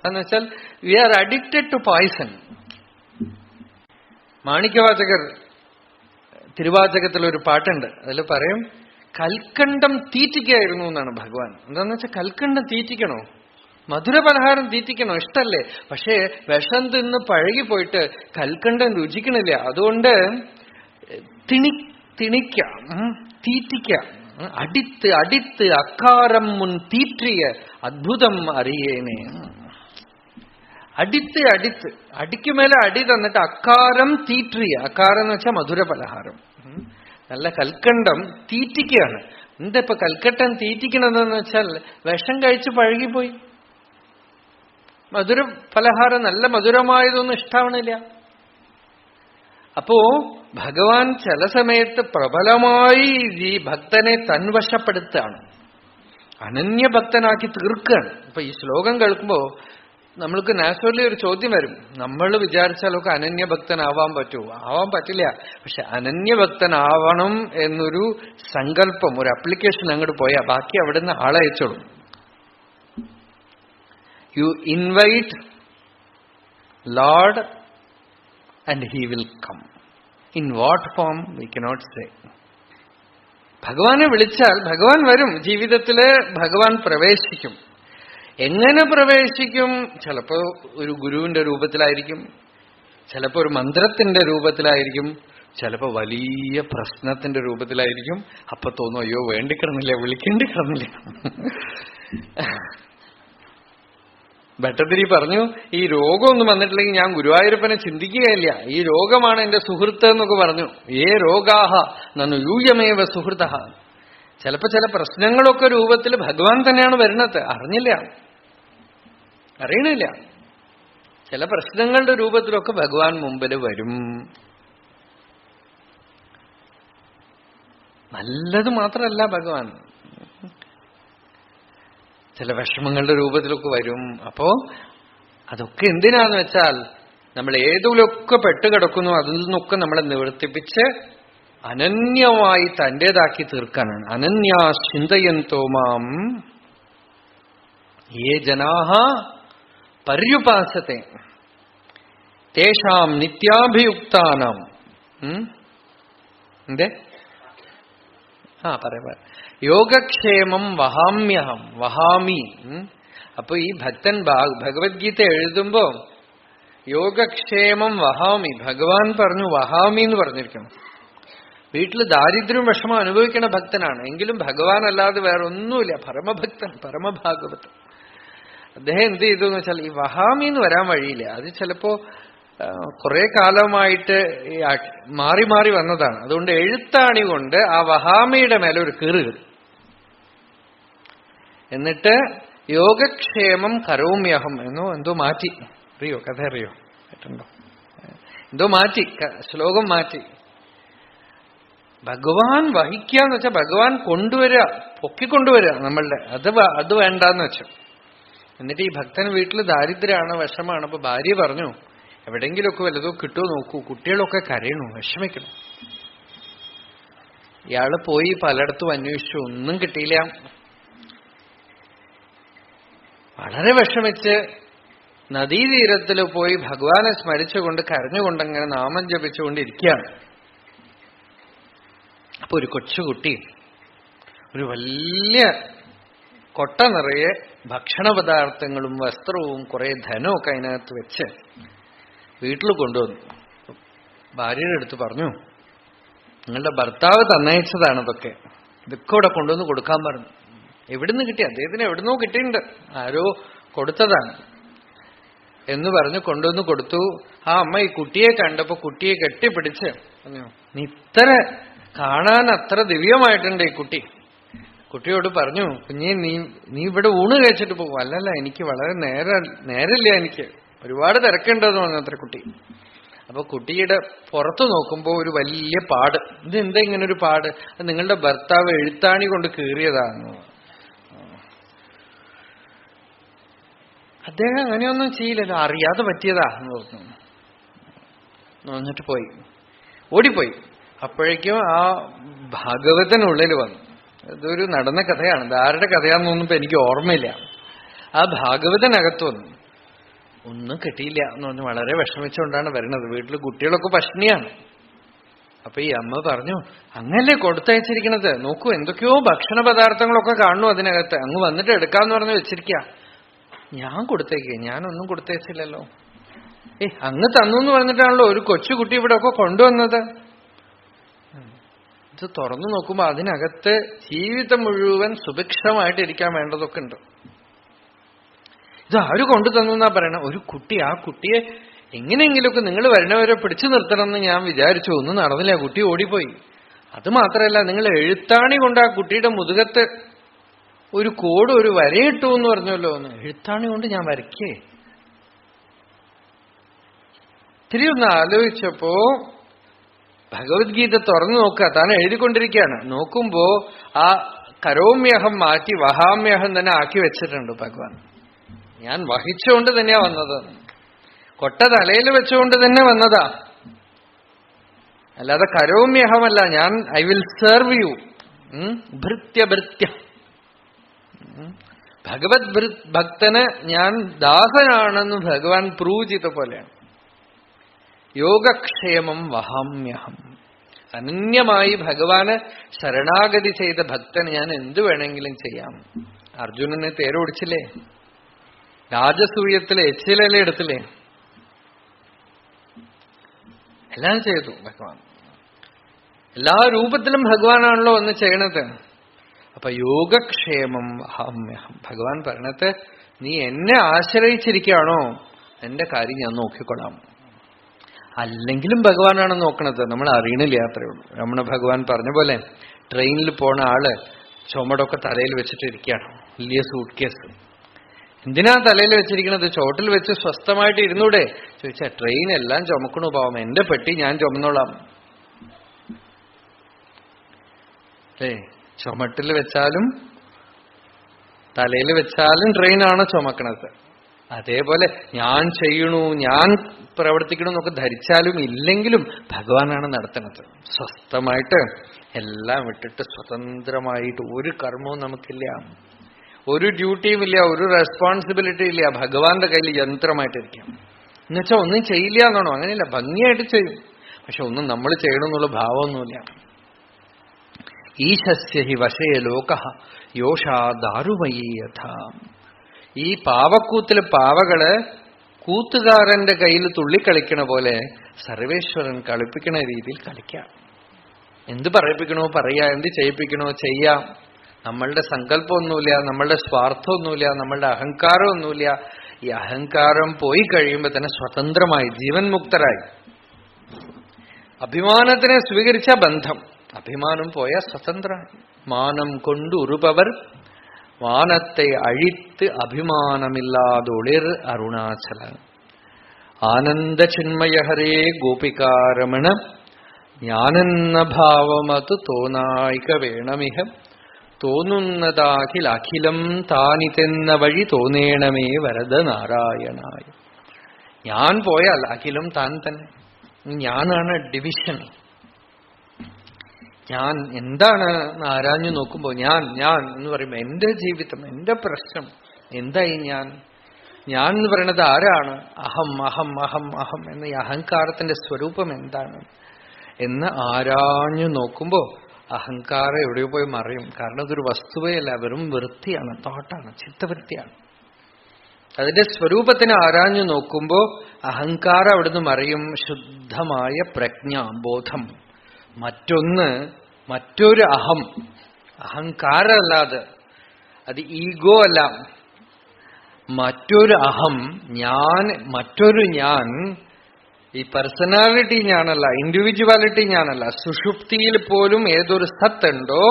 എന്ന് വെച്ചാൽ we are addicted to poison. Manikkavachakar തിരുവാചകത്തിലൊരു പാട്ടുണ്ട്, അതിൽ പറയും കൽക്കണ്ടം തീറ്റിക്കായിരുന്നു എന്നാണ് ഭഗവാൻ. എന്താന്ന് വെച്ചാൽ കൽക്കണ്ടം തീറ്റിക്കണോ, മധുര പലഹാരം തീറ്റിക്കണോ, ഇഷ്ടല്ലേ? പക്ഷേ വിഷം തിന്ന് പഴകിപ്പോയിട്ട് കൽക്കണ്ടം രുചിക്കണില്ല. അതുകൊണ്ട് തിണിക്കാം, തീറ്റിക്കാം. അടിത്ത് അടിത്ത് അക്കാരം മുൻ തീറ്റിയ അത്ഭുതം അറിയേനെ. അടിത്ത് അടിത്ത് അടിക്കുമേലെ അടി തന്നിട്ട് അക്കാരം തീറ്റിയ, അക്കാരം എന്ന് വെച്ചാൽ മധുര പലഹാരം, നല്ല കൽക്കണ്ടം തീറ്റിക്കുകയാണ്. എന്താ ഇപ്പൊ കൽക്കട്ടം തീറ്റിക്കണതെന്ന് വെച്ചാൽ വിഷം കഴിച്ച് പഴകിപ്പോയി. മധുര പലഹാരം നല്ല മധുരമായതൊന്നും ഇഷ്ടാവണില്ല. അപ്പോ ഭഗവാൻ ചില സമയത്ത് പ്രബലമായി ഈ ഭക്തനെ തൻവശപ്പെടുത്തുകയാണ്, അനന്യഭക്തനാക്കി തീർക്കുകയാണ്. അപ്പൊ ഈ ശ്ലോകം കേൾക്കുമ്പോ നമ്മൾക്ക് നാച്ചുറലി ഒരു ചോദ്യം വരും, നമ്മൾ വിചാരിച്ചാലൊക്കെ അനന്യഭക്തനാവാൻ പറ്റുമോ? ആവാൻ പറ്റില്ല. പക്ഷെ അനന്യഭക്തനാവണം എന്നൊരു സങ്കല്പം, ഒരു അപ്ലിക്കേഷൻ അങ്ങോട്ട് പോയാൽ ബാക്കി അവിടുന്ന് ആളെ അയച്ചോളും. You invite Lord and he will come. In what form we cannot say. ഭഗവാനെ വിളിച്ചാൽ ഭഗവാൻ വരും. ജീവിതത്തില് ഭഗവാൻ പ്രവേശിക്കും. എങ്ങനെ പ്രവേശിക്കും? ചിലപ്പോ ഒരു ഗുരുവിന്റെ രൂപത്തിലായിരിക്കും, ചിലപ്പോ ഒരു മന്ത്രത്തിന്റെ രൂപത്തിലായിരിക്കും, ചിലപ്പോ വലിയ പ്രശ്നത്തിന്റെ രൂപത്തിലായിരിക്കും. അപ്പൊ തോന്നും അയ്യോ വേണ്ടിക്കിടന്നില്ല, വിളിക്കേണ്ടി കിടന്നില്ല. ഭട്ടതിരി പറഞ്ഞു, ഈ രോഗമൊന്നും വന്നിട്ടില്ലെങ്കിൽ ഞാൻ ഗുരുവായൂരപ്പനെ ചിന്തിക്കുകയില്ല, ഈ രോഗമാണ് എന്റെ സുഹൃത്ത് എന്നൊക്കെ പറഞ്ഞു. ഏ രോഗാഹ നന്നു യൂയമേവ സുഹൃത. ചിലപ്പോ ചില പ്രശ്നങ്ങളൊക്കെ രൂപത്തിൽ ഭഗവാൻ തന്നെയാണ് വരുന്നത്, അറിയണില്ല. ചില പ്രശ്നങ്ങളുടെ രൂപത്തിലൊക്കെ ഭഗവാൻ മുമ്പിൽ വരും. നല്ലത് മാത്രമല്ല ഭഗവാൻ, ചില വിഷമങ്ങളുടെ രൂപത്തിലൊക്കെ വരും. അപ്പോ അതൊക്കെ എന്തിനാന്ന് വെച്ചാൽ നമ്മൾ ഏതിലൊക്കെ പെട്ടുകിടക്കുന്നു അതിൽ നിന്നൊക്കെ നമ്മളെ നിവർത്തിപ്പിച്ച് അനന്യമായി തന്റേതാക്കി തീർക്കാനാണ്. അനന്യാ ചിന്തയന്തോ മാം യേ ജനാഹ പര്യുപാസത്തെ തേഷാം നിത്യാഭിയുക്താനാം. എന്തേ? പറയാ യോഗക്ഷേമം വഹാമ്യഹം, വഹാമി. അപ്പൊ ഈ ഭക്തൻ ഭഗവത്ഗീത എഴുതുമ്പോ യോഗക്ഷേമം വഹാമി, ഭഗവാൻ പറഞ്ഞു വഹാമി എന്ന് പറഞ്ഞിരിക്കണം. വീട്ടിൽ ദാരിദ്ര്യവും വിഷമം അനുഭവിക്കണ ഭക്തനാണ്, എങ്കിലും ഭഗവാൻ അല്ലാതെ വേറെ ഒന്നുമില്ല. പരമഭക്തൻ, പരമഭാഗവതൻ. അദ്ദേഹം എന്ത് ചെയ്തു എന്ന് വെച്ചാൽ ഈ വഹാമി എന്ന് വരാൻ വഴിയില്ല. അത് ചിലപ്പോ കുറെ കാലമായിട്ട് മാറി മാറി വന്നതാണ്. അതുകൊണ്ട് എഴുത്താണി കൊണ്ട് ആ വഹാമിയുടെ മേലെ ഒരു കീറ്, എന്നിട്ട് യോഗക്ഷേമം കരോമ്യഹം എന്നോ എന്തോ മാറ്റി. അറിയോ? കഥ അറിയോ? കേട്ടുണ്ടോ? എന്തോ മാറ്റി, ശ്ലോകം മാറ്റി. ഭഗവാൻ വഹിക്കാന്ന് വെച്ചാൽ ഭഗവാൻ കൊണ്ടുവരിക, പൊക്കിക്കൊണ്ടുവരിക നമ്മളുടെ, അത് വേണ്ടാന്ന് വെച്ചു. എന്നിട്ട് ഈ ഭക്തന് വീട്ടിൽ ദാരിദ്ര്യമാണ്, വിഷമാണ്. അപ്പൊ ഭാര്യ പറഞ്ഞു, എവിടെയെങ്കിലുമൊക്കെ വല്ലതോ കിട്ടുമോ നോക്കൂ, കുട്ടികളൊക്കെ കരയണു, വിഷമിക്കണം. ഇയാള് പോയി പലയിടത്തും അന്വേഷിച്ചു, ഒന്നും കിട്ടിയില്ല. വളരെ വിഷമിച്ച് നദീതീരത്തിൽ പോയി ഭഗവാനെ സ്മരിച്ചുകൊണ്ട് കരഞ്ഞുകൊണ്ടങ്ങനെ നാമം ജപിച്ചുകൊണ്ടിരിക്കുകയാണ്. അപ്പൊ ഒരു കൊച്ചുകുട്ടി ഒരു വലിയ കൊട്ട നിറയെ ഭക്ഷണ പദാർത്ഥങ്ങളും വസ്ത്രവും കുറെ ധനമൊക്കെ അതിനകത്ത് വെച്ച് വീട്ടിൽ കൊണ്ടുവന്നു. ഭാര്യയുടെ അടുത്ത് പറഞ്ഞു, നിങ്ങളുടെ ഭർത്താവ് തന്നയച്ചതാണ് ഇതൊക്കെ ഇവിടെ കൊണ്ടുവന്ന് കൊടുക്കാൻ പറഞ്ഞു. എവിടുന്ന് കിട്ടി? അദ്ദേഹത്തിന് എവിടുന്നോ കിട്ടിയിട്ടുണ്ട്, ആരോ കൊടുത്തതാണ് എന്ന് പറഞ്ഞ് കൊണ്ടുവന്ന് കൊടുത്തു. ആ അമ്മ ഈ കുട്ടിയെ കണ്ടപ്പോ കുട്ടിയെ കെട്ടിപ്പിടിച്ച് പറഞ്ഞു, നീ ഇത്ര കാണാൻ അത്ര ദിവ്യമായിട്ടുണ്ട് ഈ കുട്ടി. കുട്ടിയോട് പറഞ്ഞു, കുഞ്ഞെ നീ ഇവിടെ ഊണ് കഴിച്ചിട്ട് പോകും. അല്ലല്ല, എനിക്ക് വളരെ നേരമില്ല, എനിക്ക് ഒരുപാട് തിരക്കുണ്ടെന്ന് പറഞ്ഞു അത്ര കുട്ടി. അപ്പൊ കുട്ടിയുടെ പുറത്ത് നോക്കുമ്പോ ഒരു വലിയ പാട്. ഇതെന്താ ഇങ്ങനെ ഒരു പാട്? നിങ്ങളുടെ ഭർത്താവ് എഴുത്താണി കൊണ്ട് കീറിയതാണെന്ന്. അദ്ദേഹം അങ്ങനെയൊന്നും ചെയ്യില്ലല്ലോ, അറിയാതെ പറ്റിയതാ എന്ന് പറഞ്ഞു. എന്നിട്ട് പോയി, ഓടിപ്പോയി. അപ്പോഴേക്കും ആ ഭാഗവതനുള്ളിൽ വന്നു. ഇതൊരു നടന്ന കഥയാണ്, ഇതാരുടെ കഥയാണെന്നൊന്നും ഇപ്പൊ എനിക്ക് ഓർമ്മയില്ല. ആ ഭാഗവതനകത്ത് വന്നു. ഒന്നും കിട്ടിയില്ല എന്ന് പറഞ്ഞ് വളരെ വിഷമിച്ചുകൊണ്ടാണ് വരുന്നത്. വീട്ടിൽ കുട്ടികളൊക്കെ പഷ്ണിയാണ്. അപ്പൊ ഈ അമ്മ പറഞ്ഞു, അങ്ങല്ലേ കൊടുത്തയച്ചിരിക്കണത്, നോക്കൂ എന്തൊക്കെയോ ഭക്ഷണ പദാർത്ഥങ്ങളൊക്കെ കാണുന്നു അതിനകത്ത്, അങ്ങ് വന്നിട്ട് എടുക്കാന്ന് പറഞ്ഞ് വെച്ചിരിക്കുക. ഞാൻ കൊടുത്തേക്കേ, ഞാനൊന്നും കൊടുത്തയച്ചില്ലല്ലോ. അങ്ങ് തന്നു എന്ന് പറഞ്ഞിട്ടാണല്ലോ ഒരു കൊച്ചുകുട്ടി ഇവിടെ ഒക്കെ കൊണ്ടുവന്നത്. ഇത് തുറന്നു നോക്കുമ്പോ അതിനകത്ത് ജീവിതം മുഴുവൻ സുഭിക്ഷമായിട്ടിരിക്കാൻ വേണ്ടതൊക്കെ ഉണ്ട്. ഇത് ആര് കൊണ്ടു തന്നു എന്നാ പറയണ? ഒരു കുട്ടി. ആ കുട്ടിയെ എങ്ങനെയെങ്കിലുമൊക്കെ നിങ്ങൾ വരുന്നവരെ പിടിച്ചു നിർത്തണമെന്ന് ഞാൻ വിചാരിച്ചു, ഒന്നും നടന്നില്ല, കുട്ടി ഓടിപ്പോയി. അത് മാത്രമല്ല, നിങ്ങൾ എഴുത്താണി കൊണ്ട് ആ കുട്ടിയുടെ മുതുകത്ത് ഒരു കോട് ഒരു വരയിട്ടു എന്ന് പറഞ്ഞല്ലോ. ഒന്ന് എഴുത്താണി കൊണ്ട് ഞാൻ വരയ്ക്കേ? ഇത്തിരി ഒന്ന് ആലോചിച്ചപ്പോ ഭഗവത്ഗീത തുറന്നു നോക്കുക, താൻ എഴുതിക്കൊണ്ടിരിക്കുകയാണ്. നോക്കുമ്പോ ആ കരോമ്യഹം മാറ്റി വഹാമ്യഹം തന്നെ ആക്കി വെച്ചിട്ടുണ്ട് ഭഗവാൻ. ഞാൻ വഹിച്ചുകൊണ്ട് തന്നെയാ വന്നത്, കൊട്ട തലയിൽ വെച്ചുകൊണ്ട് തന്നെ വന്നതാ, അല്ലാതെ കരോമ്യഹമല്ല. ഞാൻ ഐ വിൽ സെർവ് യു ഭൃത്യഭൃത്യ. ഭഗവത് ഭക്തന് ഞാൻ ദാസനാണെന്ന് ഭഗവാൻ പ്രൂവ് ചെയ്ത പോലെയാണ്. യോഗക്ഷേമം വഹാമ്യഹം. അനന്യമായി ഭഗവാന് ശരണാഗതി ചെയ്ത ഭക്തന് ഞാൻ എന്തു വേണമെങ്കിലും ചെയ്യാം. അർജുനനെ തേരോടിച്ചില്ലേ? രാജസൂയത്തിലെ എച്ചിലല്ലേ എടുത്തില്ലേ? എല്ലാം ചെയ്തു ഭഗവാൻ. എല്ലാ രൂപത്തിലും ഭഗവാനാണല്ലോ ഒന്ന് ചെയ്യണത്. അപ്പൊ യോഗക്ഷേമം വഹാമ്യഹം. ഭഗവാൻ പറഞ്ഞത്, നീ എന്നെ ആശ്രയിച്ചിരിക്കുകയാണോ, എന്റെ കാര്യം ഞാൻ നോക്കിക്കൊള്ളാം. അല്ലെങ്കിലും ഭഗവാനാണ് നോക്കണത്, നമ്മൾ അറിയണില്ല, അത്രേ ഉള്ളൂ. രമണ ഭഗവാൻ പറഞ്ഞ പോലെ ട്രെയിനിൽ പോണ ആള് ചുമടൊക്കെ തലയിൽ വെച്ചിട്ടിരിക്കുകയാണ്, വലിയ സൂട്ട് കേസ്. എന്തിനാ തലയിൽ വെച്ചിരിക്കണത്? ചോട്ടിൽ വെച്ച് സ്വസ്ഥമായിട്ട് ഇരുന്നൂടെ ചോദിച്ചാ, ട്രെയിൻ എല്ലാം ചുമക്കണു പാവം, എന്റെ പെട്ടി ഞാൻ ചുമന്നോളാം. ചുമട്ടിൽ വെച്ചാലും തലയിൽ വെച്ചാലും ട്രെയിനാണ് ചുമക്കണത്. അതേപോലെ ഞാൻ ചെയ്യണു, ഞാൻ പ്രവർത്തിക്കണു എന്നൊക്കെ ധരിച്ചാലും ഇല്ലെങ്കിലും ഭഗവാനാണ് നടത്തുന്നത്. സ്വസ്ഥമായിട്ട് എല്ലാം വിട്ടിട്ട് സ്വതന്ത്രമായിട്ട് ഒരു കർമ്മവും നമുക്കില്ല, ഒരു ഡ്യൂട്ടിയും ഇല്ല, ഒരു റെസ്പോൺസിബിലിറ്റി ഇല്ല. ഭഗവാന്റെ കയ്യിൽ യന്ത്രമായിട്ടിരിക്കാം. എന്നുവെച്ചാൽ ഒന്നും ചെയ്യില്ല എന്നാണോ? അങ്ങനെയില്ല, ഭംഗിയായിട്ട് ചെയ്യും. പക്ഷെ ഒന്നും നമ്മൾ ചെയ്യണമെന്നുള്ള ഭാവമൊന്നുമില്ല. ഈശസ്യ ഹി വശേ ലോകഃ യോഷാ ദാരുമയീ യഥാ. ഈ പാവക്കൂത്തില് പാവകള് കൂത്തുകാരന്റെ കയ്യിൽ തുള്ളിക്കളിക്കണ പോലെ സർവേശ്വരൻ കളിപ്പിക്കണ രീതിയിൽ കളിക്കാം. എന്ത് പറയിപ്പിക്കണോ പറയാ, എന്ത് ചെയ്യിപ്പിക്കണോ ചെയ്യാം. നമ്മളുടെ സങ്കല്പമൊന്നുമില്ല, നമ്മളുടെ സ്വാർത്ഥമൊന്നുമില്ല, നമ്മളുടെ അഹങ്കാരമൊന്നുമില്ല. ഈ അഹങ്കാരം പോയി കഴിയുമ്പോ തന്നെ സ്വതന്ത്രമായി ജീവൻ മുക്തരായി. അഭിമാനത്തിനെ സ്വീകരിച്ച ബന്ധം, അഭിമാനം പോയ സ്വതന്ത്ര. മാനം കൊണ്ടുറുപവർ വാനത്തെ അഴിത്ത് അഭിമാനമില്ലാതൊളിർ അരുണാചല. ആനന്ദ ചിന്മയഹരേ ഗോപികാരമണ ഞാനെന്ന ഭാവമത് തോന്നായിക വേണമിഹ. തോന്നുന്നതാഖിലഖിലം താനിതെന്ന വഴി തോന്നേണമേ വരദ നാരായണായ. ഞാൻ പോയാൽ അഖിലം താൻ തന്നെ. ഞാനാണ് ഡിവിഷൻ. ഞാൻ എന്താണ് എന്ന് ആരാഞ്ഞു നോക്കുമ്പോൾ ഞാൻ എന്ന് പറയുമ്പോൾ എന്റെ ജീവിതം, എന്റെ പ്രശ്നം എന്തായി ഞാൻ എന്ന് പറയുന്നത് ആരാണ്? അഹം അഹം അഹം അഹം എന്ന ഈ അഹങ്കാരത്തിന്റെ സ്വരൂപം എന്താണ് എന്ന് ആരാഞ്ഞു നോക്കുമ്പോൾ അഹങ്കാരം എവിടെയോ പോയി മറിയും. കാരണം അതൊരു വസ്തുവേ അല്ല, വെറും വൃത്തിയാണ്, തോട്ടാണ്, ചിത്തവൃത്തിയാണ്. അതിന്റെ സ്വരൂപത്തിനെ ആരാഞ്ഞു നോക്കുമ്പോൾ അഹങ്കാരം അവിടുന്ന് മറിയും. ശുദ്ധമായ പ്രജ്ഞ, ബോധം. മറ്റൊരു അഹം, അഹങ്കാരമല്ലാതെ, അത് ഈഗോ അല്ല, മറ്റൊരു അഹം, മറ്റൊരു ഞാൻ. ഈ പേഴ്സണാലിറ്റി ഞാനല്ല, ഇൻഡിവിജ്വാലിറ്റി ഞാനല്ല. സുഷുപ്തിയിൽ പോലും ഏതൊരു സത്തുണ്ടോ,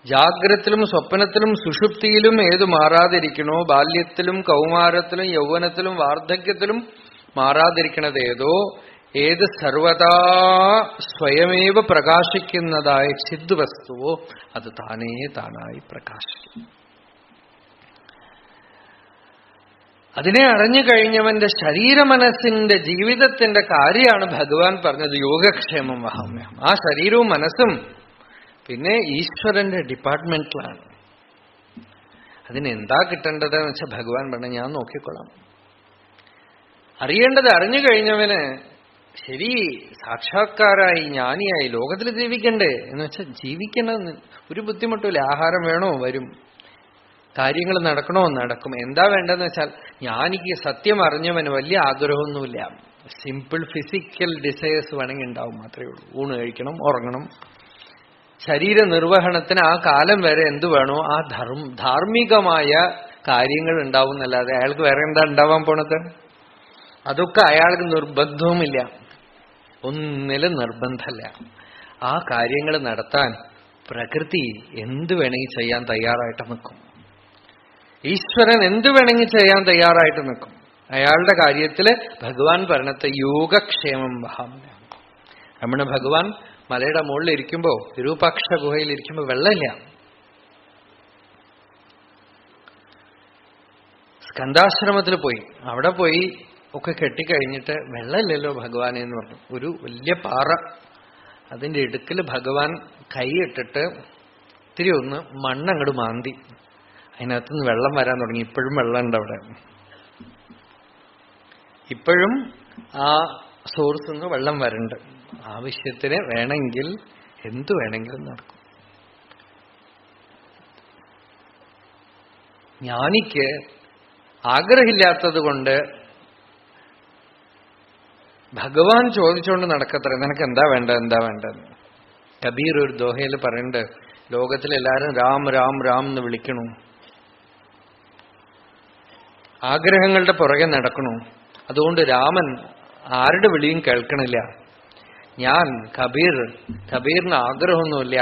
ജാഗ്രത്തിലും സ്വപ്നത്തിലും സുഷുപ്തിയിലും ഏത് മാറാതിരിക്കണോ, ബാല്യത്തിലും കൗമാരത്തിലും യൗവനത്തിലും വാർദ്ധക്യത്തിലും മാറാതിരിക്കണത് ഏത് സർവദാ സ്വയമേവ പ്രകാശിക്കുന്നതായ ചിദ്വസ്തുവോ അത് താനായി പ്രകാശിക്കും. അതിനെ അറിഞ്ഞു കഴിഞ്ഞവന്റെ ശരീരമനസ്സിന്റെ ജീവിതത്തിന്റെ കാര്യമാണ് ഭഗവാൻ പറഞ്ഞത് യോഗക്ഷേമം വഹാമ്യഹം. ആ ശരീരവും മനസ്സും പിന്നെ ഈശ്വരന്റെ ഡിപ്പാർട്ട്മെന്റിലാണ്. അതിനെന്താ കിട്ടേണ്ടതെന്ന് വെച്ചാൽ ഭഗവാൻ പറഞ്ഞ ഞാൻ നോക്കിക്കൊള്ളാം. അറിയേണ്ടത് അറിഞ്ഞു കഴിഞ്ഞവന് ശരി, സാക്ഷാത്കാരായി ജ്ഞാനിയായി ലോകത്തിൽ ജീവിക്കണ്ടേ എന്ന് വെച്ചാൽ ജീവിക്കണമെന്ന് ഒരു ബുദ്ധിമുട്ടില്ല. ആഹാരം വേണോ, വരും. കാര്യങ്ങൾ നടക്കണോ, നടക്കും. എന്താ വേണ്ടതെന്ന് വെച്ചാൽ ജ്ഞാനിക്ക് സത്യം അറിഞ്ഞവന് വലിയ ആഗ്രഹമൊന്നുമില്ല. സിമ്പിൾ ഫിസിക്കൽ ഡിസയേഴ്സ് വേണമെങ്കിൽ ഉണ്ടാവും, മാത്രമേ ഉള്ളൂ. ഊണ് കഴിക്കണം, ഉറങ്ങണം. ശരീര നിർവഹണത്തിന് ആ കാലം വരെ എന്തു വേണോ ആ ധാർമ്മികമായ കാര്യങ്ങൾ ഉണ്ടാവും എന്നല്ലാതെ അയാൾക്ക് വേറെ എന്താ ഉണ്ടാവാൻ പോണത്? അതൊക്കെ അയാൾക്ക് നിർബന്ധവുമില്ല, ഒന്നിലും നിർബന്ധമല്ല. ആ കാര്യങ്ങൾ നടത്താൻ പ്രകൃതി എന്തു വേണമെങ്കിൽ ചെയ്യാൻ തയ്യാറായിട്ട് നിൽക്കും. ഈശ്വരൻ എന്തു വേണമെങ്കിൽ ചെയ്യാൻ തയ്യാറായിട്ട് നിൽക്കും. അയാളുടെ കാര്യത്തില് ഭഗവാൻ പറഞ്ഞത് യോഗക്ഷേമം വഹാമ്യം. രമണ ഭഗവാൻ മലയുടെ മുകളിൽ ഇരിക്കുമ്പോ, വിരൂപാക്ഷ ഗുഹയിൽ ഇരിക്കുമ്പോ വെള്ളമില്ല. സ്കന്ധാശ്രമത്തിൽ പോയി, അവിടെ പോയി ഒക്കെ കെട്ടിക്കഴിഞ്ഞിട്ട് വെള്ളമില്ലല്ലോ ഭഗവാനെ എന്ന് പറഞ്ഞു. ഒരു വലിയ പാറ, അതിന്റെ ഇടുക്കിൽ ഭഗവാൻ കൈയിട്ടിട്ട് ഇത്തിരി ഒന്ന് മണ്ണങ്ങോട്ട് മാന്തി, അതിനകത്തുനിന്ന് വെള്ളം വരാൻ തുടങ്ങി. ഇപ്പോഴും വെള്ളമുണ്ട് അവിടെ. ഇപ്പോഴും ആ സോഴ്സ് നിന്ന് വെള്ളം വരണ്ട്. ആവശ്യത്തിന് വേണമെങ്കിൽ എന്തു വേണമെങ്കിലും നടക്കും. ജ്ഞാനിക്ക് ആഗ്രഹമില്ലാത്തത് കൊണ്ട് ഭഗവാൻ ചോദിച്ചുകൊണ്ട് നടക്കത്ര, നിനക്ക് എന്താ വേണ്ടതെന്ന്. കബീർ ഒരു ദോഹയിൽ പറയുന്നുണ്ട്, ലോകത്തിലെല്ലാരും രാം രാം രാം എന്ന് വിളിക്കണു, ആഗ്രഹങ്ങളുടെ പുറകെ നടക്കണു. അതുകൊണ്ട് രാമൻ ആരുടെ വിളിയും കേൾക്കണില്ല. ഞാൻ കബീറിന് ആഗ്രഹമൊന്നുമില്ല.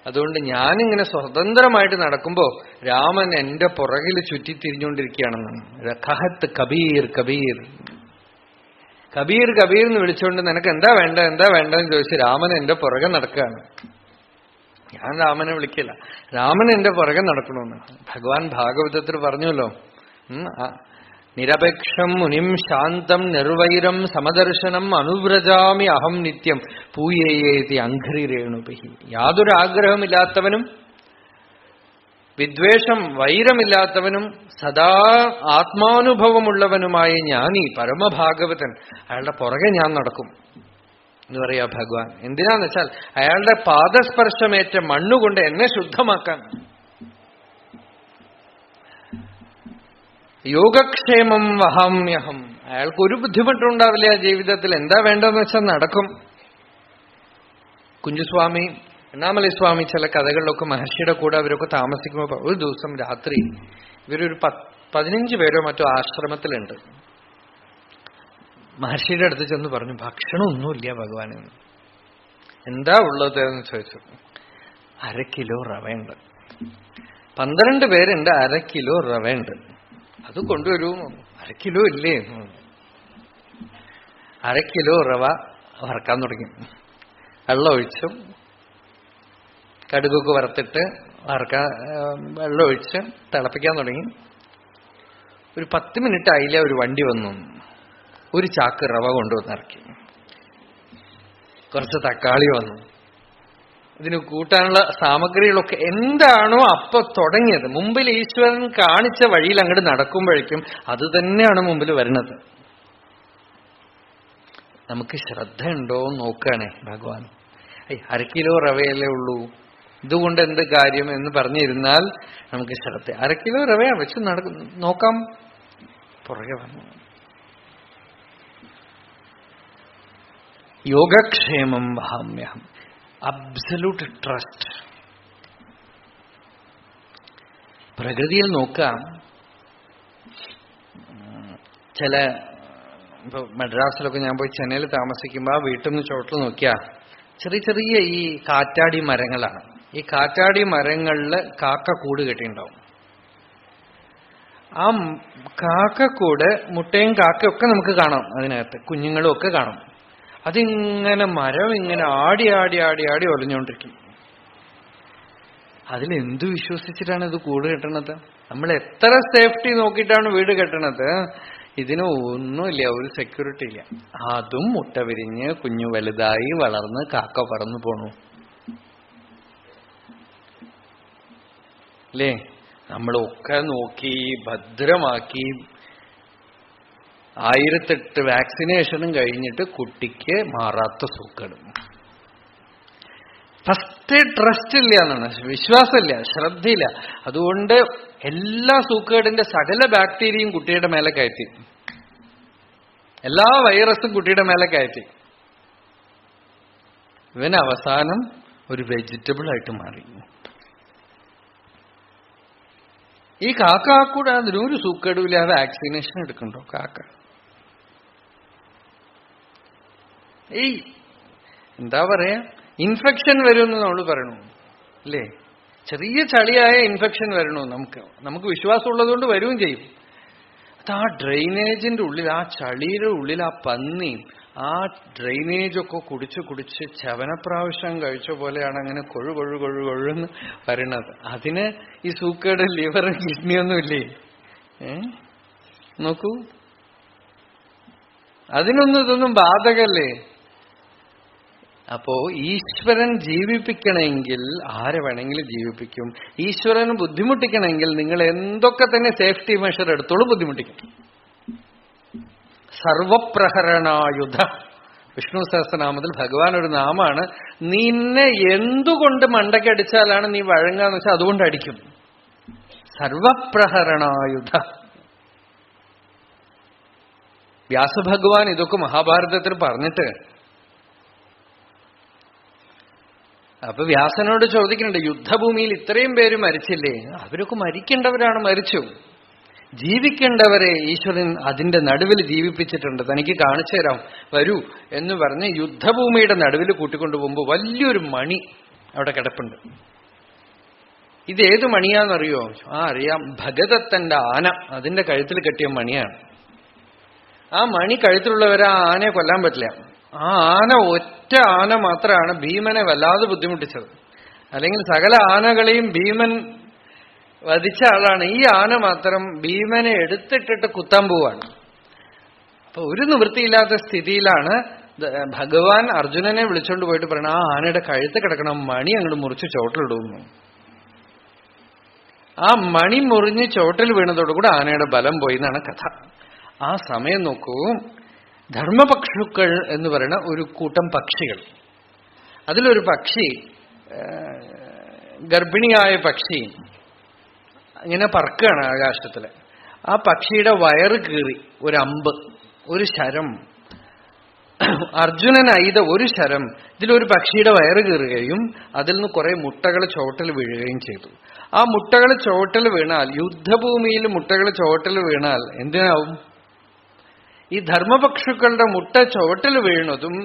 അതുകൊണ്ട് ഞാനിങ്ങനെ സ്വതന്ത്രമായിട്ട് നടക്കുമ്പോ രാമൻ എന്റെ പുറകിൽ ചുറ്റിത്തിരിഞ്ഞുകൊണ്ടിരിക്കുകയാണെന്നാണ്. കഹത്ത് കബീർ കബീർ കബീർ കബീർ എന്ന് വിളിച്ചുകൊണ്ട് നിനക്ക് എന്താ വേണ്ടതെന്ന് ചോദിച്ച് രാമൻ എന്റെ പുറകെ നടക്കുകയാണ്. ഞാൻ രാമനെ വിളിക്കില്ല, രാമൻ എന്റെ പുറകെ നടക്കണമെന്ന് ഭഗവാൻ ഭാഗവതത്തിൽ പറഞ്ഞല്ലോ. നിരപേക്ഷം മുനിം ശാന്തം നിർവൈരം സമദർശനം അനുവ്രജാമി അഹം നിത്യം പൂയേയേതി അഘ്രിരേണുഭിഹി. യാതൊരു ആഗ്രഹമില്ലാത്തവനും വിദ്വേഷം വൈരമില്ലാത്തവനും സദാ ആത്മാനുഭവമുള്ളവനുമായ ജ്ഞാനി പരമഭാഗവതൻ, അയാളുടെ പുറകെ ഞാൻ നടക്കും എന്ന് പറയാ ഭഗവാൻ. എന്തിനാന്ന് വെച്ചാൽ അയാളുടെ പാദസ്പർശമേറ്റ മണ്ണുകൊണ്ട് എന്നെ ശുദ്ധമാക്കാൻ. യോഗക്ഷേമം വഹാമ്യഹം. അയാൾക്കൊരു ബുദ്ധിമുട്ടുണ്ടാവില്ല ജീവിതത്തിൽ. എന്താ വേണ്ടതെന്ന് വെച്ചാൽ നടക്കും. കുഞ്ചുസ്വാമി, അണ്ണാമലൈ സ്വാമി ചില കഥകളിലൊക്കെ മഹർഷിയുടെ കൂടെ അവരൊക്കെ താമസിക്കുമ്പോൾ ഒരു ദിവസം രാത്രി ഇവരൊരു 15 പേരോ മറ്റോ ആശ്രമത്തിലുണ്ട്. മഹർഷിയുടെ അടുത്ത് ചെന്ന് പറഞ്ഞു, ഭക്ഷണമൊന്നുമില്ല ഭഗവാനെന്ന്. എന്താ ഉള്ളത് എന്ന് ചോദിച്ചു. 1/2 കിലോ റവയുണ്ട്. 12 പേരുണ്ട്, 1/2 കിലോ റവയുണ്ട്. അത് കൊണ്ടുവരൂ. 1/2 കിലോ ഇല്ലേ? 1/2 കിലോ റവ വറക്കാൻ തുടങ്ങി. വെള്ളം ഒഴിച്ചു, കടുകൊക്കെ വറുത്തിട്ട് വെള്ളം ഒഴിച്ച് തിളപ്പിക്കാൻ തുടങ്ങി. ഒരു 10 മിനിറ്റ് ആയില്ല, ഒരു വണ്ടി വന്നു. ഒരു ചാക്ക് റവ കൊണ്ടുവന്ന് ഇറക്കി. കുറച്ച് തക്കാളി വന്നു, ഇതിന് കൂട്ടാനുള്ള സാമഗ്രികളൊക്കെ എന്താണോ അപ്പൊ തുടങ്ങിയത്, മുമ്പിൽ ഈശ്വരൻ കാണിച്ച വഴിയിൽ അങ്ങോട്ട് നടക്കുമ്പോഴേക്കും അത് തന്നെയാണ് മുമ്പിൽ വരുന്നത്. നമുക്ക് ശ്രദ്ധ ഉണ്ടോ നോക്കുകയാണേ ഭഗവാൻ. 1/2 കിലോ റവയല്ലേ ഉള്ളൂ, ഇതുകൊണ്ട് എന്ത് കാര്യം എന്ന് പറഞ്ഞിരുന്നാൽ നമുക്ക് ശ്രദ്ധ. 1/2 കിലോ റവയാ വെച്ച് നോക്കാം, പുറകെ വന്നു. യോഗക്ഷേമം വഹാമ്യഹം. Absolute trust. പ്രകൃതിയിൽ നോക്കാം, ചില ഇപ്പൊ മദ്രാസിലൊക്കെ ഞാൻ പോയി ചെന്നൈയിൽ താമസിക്കുമ്പോൾ ആ വീട്ടിൽ നിന്ന് ചോട്ടിൽ നോക്കിയാ ചെറിയ ചെറിയ ഈ കാറ്റാടി മരങ്ങളാണ്. ഈ കാറ്റാടി മരങ്ങളില് കാക്കക്കൂട് കെട്ടിയിട്ടുണ്ടാവും. ആ കാക്കക്കൂട്, മുട്ടയും കാക്കയൊക്കെ നമുക്ക് കാണാം, അതിനകത്ത് കുഞ്ഞുങ്ങളും ഒക്കെ കാണാം. അതിങ്ങനെ മരം ഇങ്ങനെ ആടി ആടി ആടി ആടി ഒലഞ്ഞുകൊണ്ടിരിക്കും. അതിലെന്തു വിശ്വസിച്ചിട്ടാണ് ഇത് കൂട് കെട്ടണത്? നമ്മൾ എത്ര സേഫ്റ്റി നോക്കിയിട്ടാണ് വീട് കെട്ടണത്, ഇതിന് ഒന്നുമില്ല, ഒരു സെക്യൂരിറ്റി ഇല്ല. അതും മുട്ട വിരിഞ്ഞ് കുഞ്ഞു വലുതായി വളർന്ന് കാക്ക പറന്നു പോണു അല്ലേ? നമ്മളൊക്കെ നോക്കി ഭദ്രമാക്കി 1008 വാക്സിനേഷനും കഴിഞ്ഞിട്ട് കുട്ടിക്ക് മാറാത്ത സൂക്കേട്. ഫസ്റ്റ് ട്രസ്റ്റ് ഇല്ല എന്നാണ്, വിശ്വാസമില്ല, ശ്രദ്ധയില്ല. അതുകൊണ്ട് എല്ലാ സൂക്കേടിന്റെ സകല ബാക്ടീരിയയും കുട്ടിയുടെ മേലെ കയറ്റി, എല്ലാ വൈറസും കുട്ടിയുടെ മേലെ കയറ്റി. ഇവൻ അവസാനം ഒരു വെജിറ്റബിൾ ആയിട്ട് മാറി. ഈ കാക്കൂടെ അതിനൊരു സൂക്കേടുമില്ല, വാക്സിനേഷൻ എടുക്കണ്ടോ കാക്ക? ഈ എന്താ പറയാ, ഇൻഫെക്ഷൻ വരുമെന്ന് നമ്മൾ പറയണു അല്ലേ? ചെറിയ ചളിയായ ഇൻഫെക്ഷൻ വരണു. നമുക്ക് വിശ്വാസമുള്ളതുകൊണ്ട് വരുകയും ചെയ്യും. അത് ആ ഡ്രെയിനേജിന്റെ ഉള്ളിൽ, ആ ചളിയുടെ ഉള്ളിൽ ആ പന്നി ആ ഡ്രെയിനേജൊക്കെ കുടിച്ച് കുടിച്ച് ചവനപ്രാവശ്യം കഴിച്ച പോലെയാണ് അങ്ങനെ കൊഴുന്ന് വരണത്. അതിന് ഈ സൂക്കേട് ലിവർ കിഡ്നിയൊന്നും ഇല്ലേ? നോക്കൂ, അതിനൊന്നും ഇതൊന്നും ബാധകല്ലേ? അപ്പോ ഈശ്വരൻ ജീവിപ്പിക്കണമെങ്കിൽ ആരെ വേണമെങ്കിലും ജീവിപ്പിക്കും. ഈശ്വരന് ബുദ്ധിമുട്ടിക്കണമെങ്കിൽ നിങ്ങൾ എന്തൊക്കെ തന്നെ സേഫ്റ്റി മെഷർ എടുത്തോളും ബുദ്ധിമുട്ടിക്കും. സർവപ്രഹരണായുധ, വിഷ്ണു സഹസ്രനാമത്തിൽ ഭഗവാൻ ഒരു നാമാണ്. നിന്നെ എന്തുകൊണ്ട് മണ്ടയ്ക്കടിച്ചാലാണ് നീ വഴങ്ങാന്ന് വെച്ചാൽ അതുകൊണ്ട് അടിക്കും. സർവപ്രഹരണായുധ. വ്യാസഭഗവാൻ ഇതൊക്കെ മഹാഭാരതത്തിൽ പറഞ്ഞിട്ട് അപ്പൊ വ്യാസനോട് ചോദിക്കുന്നുണ്ട്, യുദ്ധഭൂമിയിൽ ഇത്രയും പേര് മരിച്ചില്ലേ? അവരൊക്കെ മരിക്കേണ്ടവരാണ്, മരിച്ചു. ജീവിക്കേണ്ടവരെ ഈശ്വരൻ അതിന്റെ നടുവിൽ ജീവിപ്പിച്ചിട്ടുണ്ട്, തനിക്ക് കാണിച്ചു തരാം, വരൂ എന്ന് പറഞ്ഞ് യുദ്ധഭൂമിയുടെ നടുവിൽ കൂട്ടിക്കൊണ്ടുപോകുമ്പോൾ വലിയൊരു മണി അവിടെ കിടപ്പുണ്ട്. ഇതേത് മണിയാണെന്നറിയോ? അറിയാം, ഭഗദത്തന്റെ ആന, അതിന്റെ കഴുത്തിൽ കെട്ടിയ മണിയാണ്. ആ മണി കഴുത്തിലുള്ളവരെ ആ ആനയെ കൊല്ലാൻ പറ്റില്ല. ആ ആന, ഒറ്റ ആന മാത്രമാണ് ഭീമനെ വല്ലാതെ ബുദ്ധിമുട്ടിച്ചത്. അല്ലെങ്കിൽ സകല ആനകളെയും ഭീമൻ വധിച്ച ആളാണ്. ഈ ആന മാത്രം ഭീമനെ എടുത്തിട്ടിട്ട് കുത്താൻ പോവാണ്. അപ്പൊ ഒരു നിവൃത്തിയില്ലാത്ത സ്ഥിതിയിലാണ് ഭഗവാൻ അർജുനനെ വിളിച്ചോണ്ട് പോയിട്ട് പറയണ, ആ ആനയുടെ കഴുത്ത് കിടക്കണം മണി അങ്ങോട്ട് മുറിച്ച് ചോട്ടിലിടുന്നു. ആ മണി മുറിഞ്ഞ് ചോട്ടിൽ വീണതോടുകൂടെ ആനയുടെ ബലം പോയി എന്നാണ് കഥ. ആ സമയം നോക്കൂ, ധർമ്മപക്ഷുക്കൾ എന്ന് പറയുന്ന ഒരു കൂട്ടം പക്ഷികൾ, അതിലൊരു പക്ഷി, ഗർഭിണിയായ പക്ഷി ഇങ്ങനെ പറക്കുകയാണ് ആകാശത്തില്. ആ പക്ഷിയുടെ വയറ് കീറി ഒരു അമ്പ്, ഒരു ശരം, അർജുനൻ അയ്ത ഒരു ശരം ഇതിലൊരു പക്ഷിയുടെ വയറ് കീറുകയും അതിൽ നിന്ന് കുറെ മുട്ടകൾ ചോട്ടിൽ വീഴുകയും ചെയ്തു. ആ മുട്ടകൾ ചോട്ടിൽ വീണാൽ, യുദ്ധഭൂമിയിൽ മുട്ടകൾ ചോട്ടിൽ വീണാൽ എന്തിനാവും? ഈ ധർമ്മപക്ഷുക്കളുടെ മുട്ട ചോട്ടിൽ വീണതും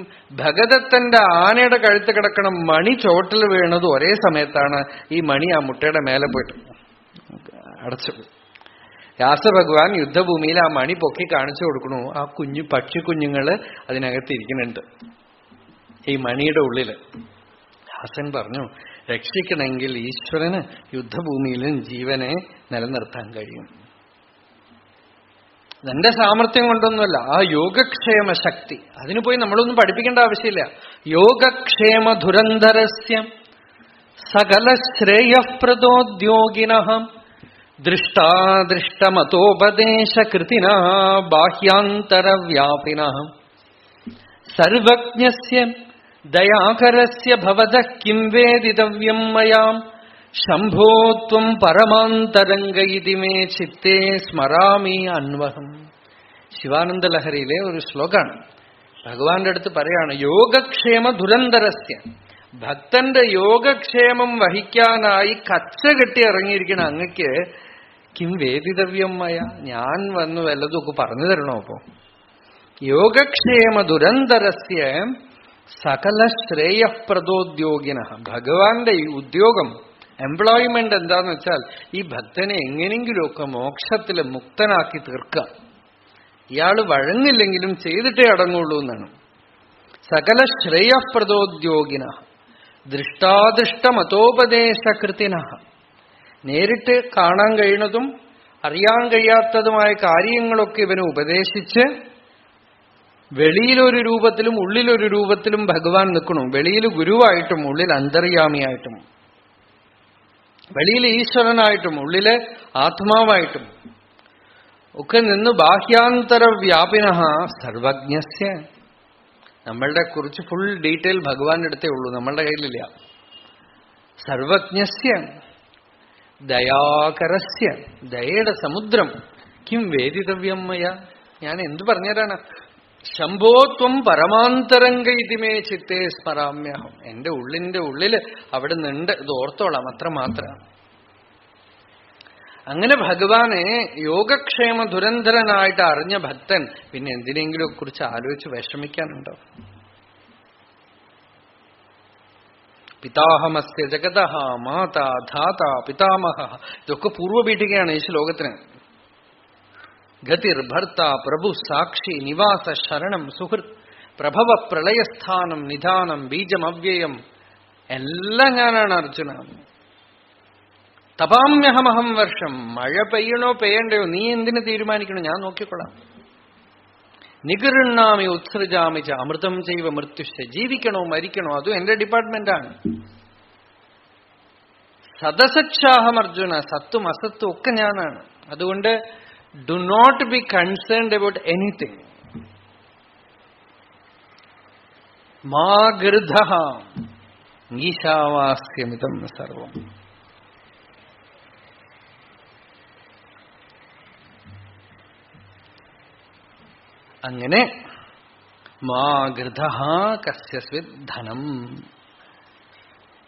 ഭഗദത്തന്റെ ആനയുടെ കഴുത്ത് കിടക്കണം മണി ചോട്ടിൽ വീണതും ഒരേ സമയത്താണ്. ഈ മണി ആ മുട്ടയുടെ മേലെ പോയിട്ട് അടച്ചു. വ്യാസഭഗവാൻ യുദ്ധഭൂമിയിൽ ആ മണി പൊക്കി കാണിച്ചു കൊടുക്കണു. ആ പക്ഷിക്കുഞ്ഞുങ്ങള് അതിനകത്തിരിക്കുന്നുണ്ട്, ഈ മണിയുടെ ഉള്ളില്. വ്യാസൻ പറഞ്ഞു, രക്ഷിക്കണമെങ്കിൽ ഈശ്വരന് യുദ്ധഭൂമിയിലും ജീവനെ നിലനിർത്താൻ കഴിയും. ഇതെന്റെ സാമർത്ഥ്യം കൊണ്ടൊന്നുമല്ല, ആ യോഗക്ഷേമ ശക്തി. അതിന് പോയി നമ്മളൊന്നും പഠിപ്പിക്കേണ്ട ആവശ്യമില്ല. യോഗക്ഷേമ ധുരന്ധരസ്യം സകലശ്രേയഃപ്രദോദ്യോഗിനഃ ദൃഷ്ടാദൃഷ്ടമതോപദേശകൃതിനഃ ബാഹ്യാന്തരവ്യാപിനഃ സർവജ്ഞസ്യ ദയാകരസ്യ ഭവതഃ കിം വേദിതവ്യം മയാം ശംഭോ ത്വം പരമാന്തരംഗ ഇതി മേ ചിത്തേ സ്മരാമി അന്വഹം. ശിവാനന്ദ ലഹരിയിലെ ഒരു ശ്ലോകാണ്. ഭഗവാന്റെ അടുത്ത് പറയാണ്, യോഗക്ഷേമ ദുരന്തരസ്യ, ഭക്തന്റെ യോഗക്ഷേമം വഹിക്കാനായി കച്ച കെട്ടി ഇറങ്ങിയിരിക്കണ അങ്ങക്ക് കിം വേദിതവ്യമായ, ഞാൻ വന്നു വല്ലതൊക്കെ പറഞ്ഞു തരണോ? അപ്പോ യോഗക്ഷേമ ദുരന്തരസ്യ സകല ശ്രേയപ്രദോദ്യോഗിന, ഭഗവാന്റെ ഈ ഉദ്യോഗം, എംപ്ലോയ്മെന്റ് എന്താന്ന് വെച്ചാൽ ഈ ഭക്തനെ എങ്ങനെങ്കിലുമൊക്കെ മോക്ഷത്തില് മുക്തനാക്കി തീർക്കുക. ഇയാള് വഴങ്ങില്ലെങ്കിലും ചെയ്തിട്ടേ അടങ്ങുള്ളൂ എന്നാണ്. സകല ശ്രേയപ്രദോദ്യോഗിന ദൃഷ്ടാദൃഷ്ടമതോപദേശകൃതിന, നേരിട്ട് കാണാൻ കഴിയുന്നതും അറിയാൻ കഴിയാത്തതുമായ കാര്യങ്ങളൊക്കെ ഇവന് ഉപദേശിച്ച് വെളിയിലൊരു രൂപത്തിലും ഉള്ളിലൊരു രൂപത്തിലും ഭഗവാൻ നിൽക്കണം. വെളിയിൽ ഗുരുവായിട്ടും ഉള്ളിൽ അന്തര്യാമിയായിട്ടും, വെളിയിൽ ഈശ്വരനായിട്ടും ഉള്ളില് ആത്മാവായിട്ടും ഒക്കെ നിന്ന് ബാഹ്യാന്തര വ്യാപിനഃ സർവജ്ഞസ്യ, നമ്മളുടെ കുറിച്ച് ഫുൾ ഡീറ്റെയിൽ ഭഗവാന്റെ അടുത്തേ ഉള്ളൂ, നമ്മളുടെ കയ്യിലില്ല. സർവജ്ഞസ്യ ദയാകരസ്യ, ദയയുടെ സമുദ്രം, കിം വേദിതവ്യം മയ, ഞാൻ എന്തു പറഞ്ഞുതരാണ്? ശംഭോത്വം പരമാന്തരംഗ ഇതിമേ ചിത്തേ സ്മരാമ്യഹം, എന്റെ ഉള്ളിന്റെ ഉള്ളില് അവിടെ നിന്നുണ്ട്, ഇത് ഓർത്തോളാം, അത്രമാത്രം. അങ്ങനെ ഭഗവാനെ യോഗക്ഷേമ ദുരന്തരനായിട്ട് അറിഞ്ഞ ഭക്തൻ പിന്നെ എന്തിനെങ്കിലും കുറിച്ച് ആലോചിച്ച് വിഷമിക്കാനുണ്ടോ? പിതാഹമസ്യ ജഗതഃ മാതാ ധാതാ പിതാമഹ, ഇതൊക്കെ പൂർവ്വപീഠികയാണ് ഈ ശ്ലോകത്തിന്. ഗതിർ ഭർത്ത പ്രഭു സാക്ഷി നിവാസ ശരണം സുഹൃത് പ്രഭവ പ്രളയസ്ഥാനം നിധാനം ബീജം അവ്യയം, എല്ലാം ഞാനാണ് അർജുന. തപാമ്യഹമഹം വർഷം, മഴ പെയ്യണോ പെയ്യണ്ടയോ നീ എന്തിനു തീരുമാനിക്കണോ, ഞാൻ നോക്കിക്കൊള്ളാം. നിഗൃണ്ണാമി ഉത്സൃജാമി ച അമൃതം ചെയ്വ മൃത്യുശ്ച, ജീവിക്കണോ മരിക്കണോ അതും എന്റെ ഡിപ്പാർട്ട്മെന്റാണ്. സദസക്ഷാഹം അർജുന, സത്തും അസത്തും ഒക്കെ ഞാനാണ്. അതുകൊണ്ട് do not be concerned about anything. മാ ഗൃധഃ ഈശാവാസ്യമിതം സർവം. അങ്ങനെ മാ ഗൃധഃ കസ്യസ്വിത് ധനം,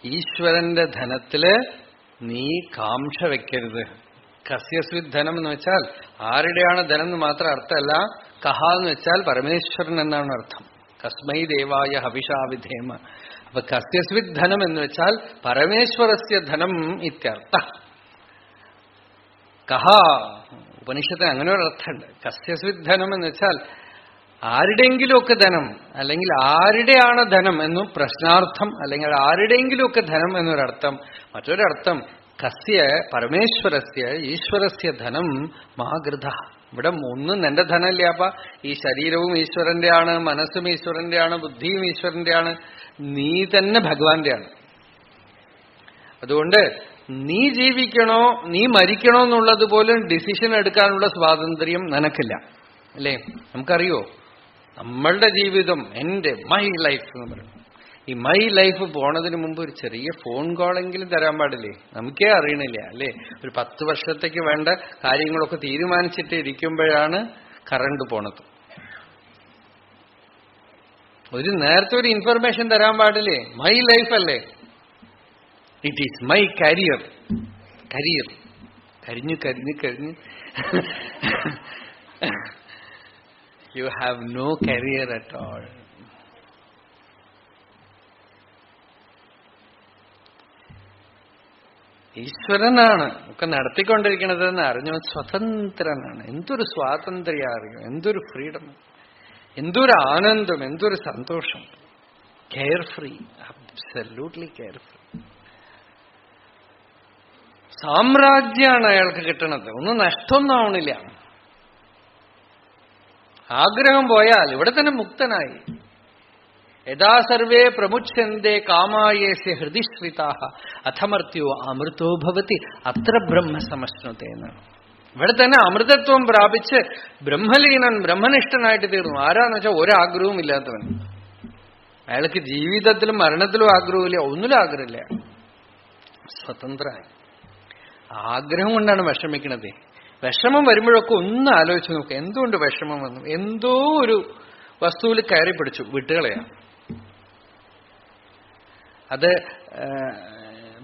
ഈശ്വരന്റെ ധനത്തില് നീ കാംക്ഷ വെക്കരുത്. കസ്യസ്വിത് ധനം എന്ന് വെച്ചാൽ ആരുടെയാണ് ധനം എന്ന് മാത്രം അർത്ഥമല്ല, കഹ എന്ന് വെച്ചാൽ പരമേശ്വരൻ എന്നാണ് അർത്ഥം. കസ്മൈ ദേവായ ഹവിഷാവിധേമ. അപ്പൊ കസ്യസ്വിത് ധനം എന്ന് വെച്ചാൽ പരമേശ്വരസ്യ ധനം ഇത്യർത്ഥ. കഹ ഉപനിഷത്തിന് അങ്ങനെ ഒരു അർത്ഥമുണ്ട്. കസ്യസ്വിത് ധനം എന്ന് വെച്ചാൽ ആരുടെയെങ്കിലുമൊക്കെ ധനം, അല്ലെങ്കിൽ ആരുടെയാണ് ധനം എന്നും പ്രശ്നാർത്ഥം, അല്ലെങ്കിൽ ആരുടെയെങ്കിലുമൊക്കെ ധനം എന്നൊരർത്ഥം. മറ്റൊരർത്ഥം കസ്യ പരമേശ്വരസ്യ ഈശ്വരസ്യ ധനം മഹാഗൃധ. ഇവിടെ ഒന്നും എന്റെ ധനമില്ലപ്പ, ഈ ശരീരവും ഈശ്വരന്റെയാണ്, മനസ്സും ഈശ്വരന്റെയാണ്, ബുദ്ധിയും ഈശ്വരന്റെയാണ്, നീ തന്നെ ഭഗവാന്റെയാണ്. അതുകൊണ്ട് നീ ജീവിക്കണോ നീ മരിക്കണോ എന്നുള്ളത് പോലും ഡിസിഷൻ എടുക്കാനുള്ള സ്വാതന്ത്ര്യം നിനക്കില്ല, അല്ലേ? നമുക്കറിയോ നമ്മളുടെ ജീവിതം, എന്റെ മൈ ലൈഫ് എന്ന് പറയും. ഈ മൈ ലൈഫ് പോണതിന് മുമ്പ് ഒരു ചെറിയ ഫോൺ കോളെങ്കിലും തരാൻ പാടില്ലേ? നമുക്കേ അറിയണില്ല, അല്ലേ? ഒരു 10 വർഷത്തേക്ക് വേണ്ട കാര്യങ്ങളൊക്കെ തീരുമാനിച്ചിട്ട് ഇരിക്കുമ്പോഴാണ് കറണ്ട് പോണത്. ഒരു നേരത്തെ ഒരു ഇൻഫർമേഷൻ തരാൻ പാടില്ലേ? മൈ ലൈഫ് അല്ലേ? It is my career. Career കരിഞ്ഞു കരിഞ്ഞു കഴിഞ്ഞ് you have no career at all. ഈശ്വരനാണ് ഒക്കെ നടത്തിക്കൊണ്ടിരിക്കണതെന്ന് അറിഞ്ഞു സ്വതന്ത്രനാണ്. എന്തൊരു സ്വാതന്ത്ര്യ അറിയോ, എന്തൊരു ഫ്രീഡം, എന്തൊരു ആനന്ദം, എന്തൊരു സന്തോഷം. Carefree, absolutely carefree. സാമ്രാജ്യമാണ് അയാൾക്ക് കിട്ടണത്, ഒന്നും നഷ്ടമൊന്നും ആവണില്ല. ആഗ്രഹം പോയാൽ ഇവിടെ തന്നെ മുക്തനായി. യഥാ സർവേ പ്രമുച്ഛന്തേ കാമായേസ്യ ഹൃദിശ്രിതാഃ അഥമർത്യോ അമൃതോ ഭവതി അത്ര ബ്രഹ്മസമശ്നുതേ എന്നാണ്. ഇവിടെ തന്നെ അമൃതത്വം പ്രാപിച്ച് ബ്രഹ്മലീനൻ ബ്രഹ്മനിഷ്ഠനായിട്ട് തീർന്നു. ആരാന്ന് വെച്ചാൽ ഒരാഗ്രഹവും ഇല്ലാത്തവൻ. അയാൾക്ക് ജീവിതത്തിലും മരണത്തിലും ആഗ്രഹമില്ല, ഒന്നിലും ആഗ്രഹമില്ല, സ്വതന്ത്രമായി. ആഗ്രഹം കൊണ്ടാണ് വിഷമിക്കണത്. വിഷമം വരുമ്പോഴൊക്കെ ഒന്ന് ആലോചിച്ച് നോക്കുക, എന്തുകൊണ്ട് വിഷമം വന്നു? എന്തോ ഒരു വസ്തുവിൽ കയറി പിടിച്ചു, വിട്ടുകളയാ. അത്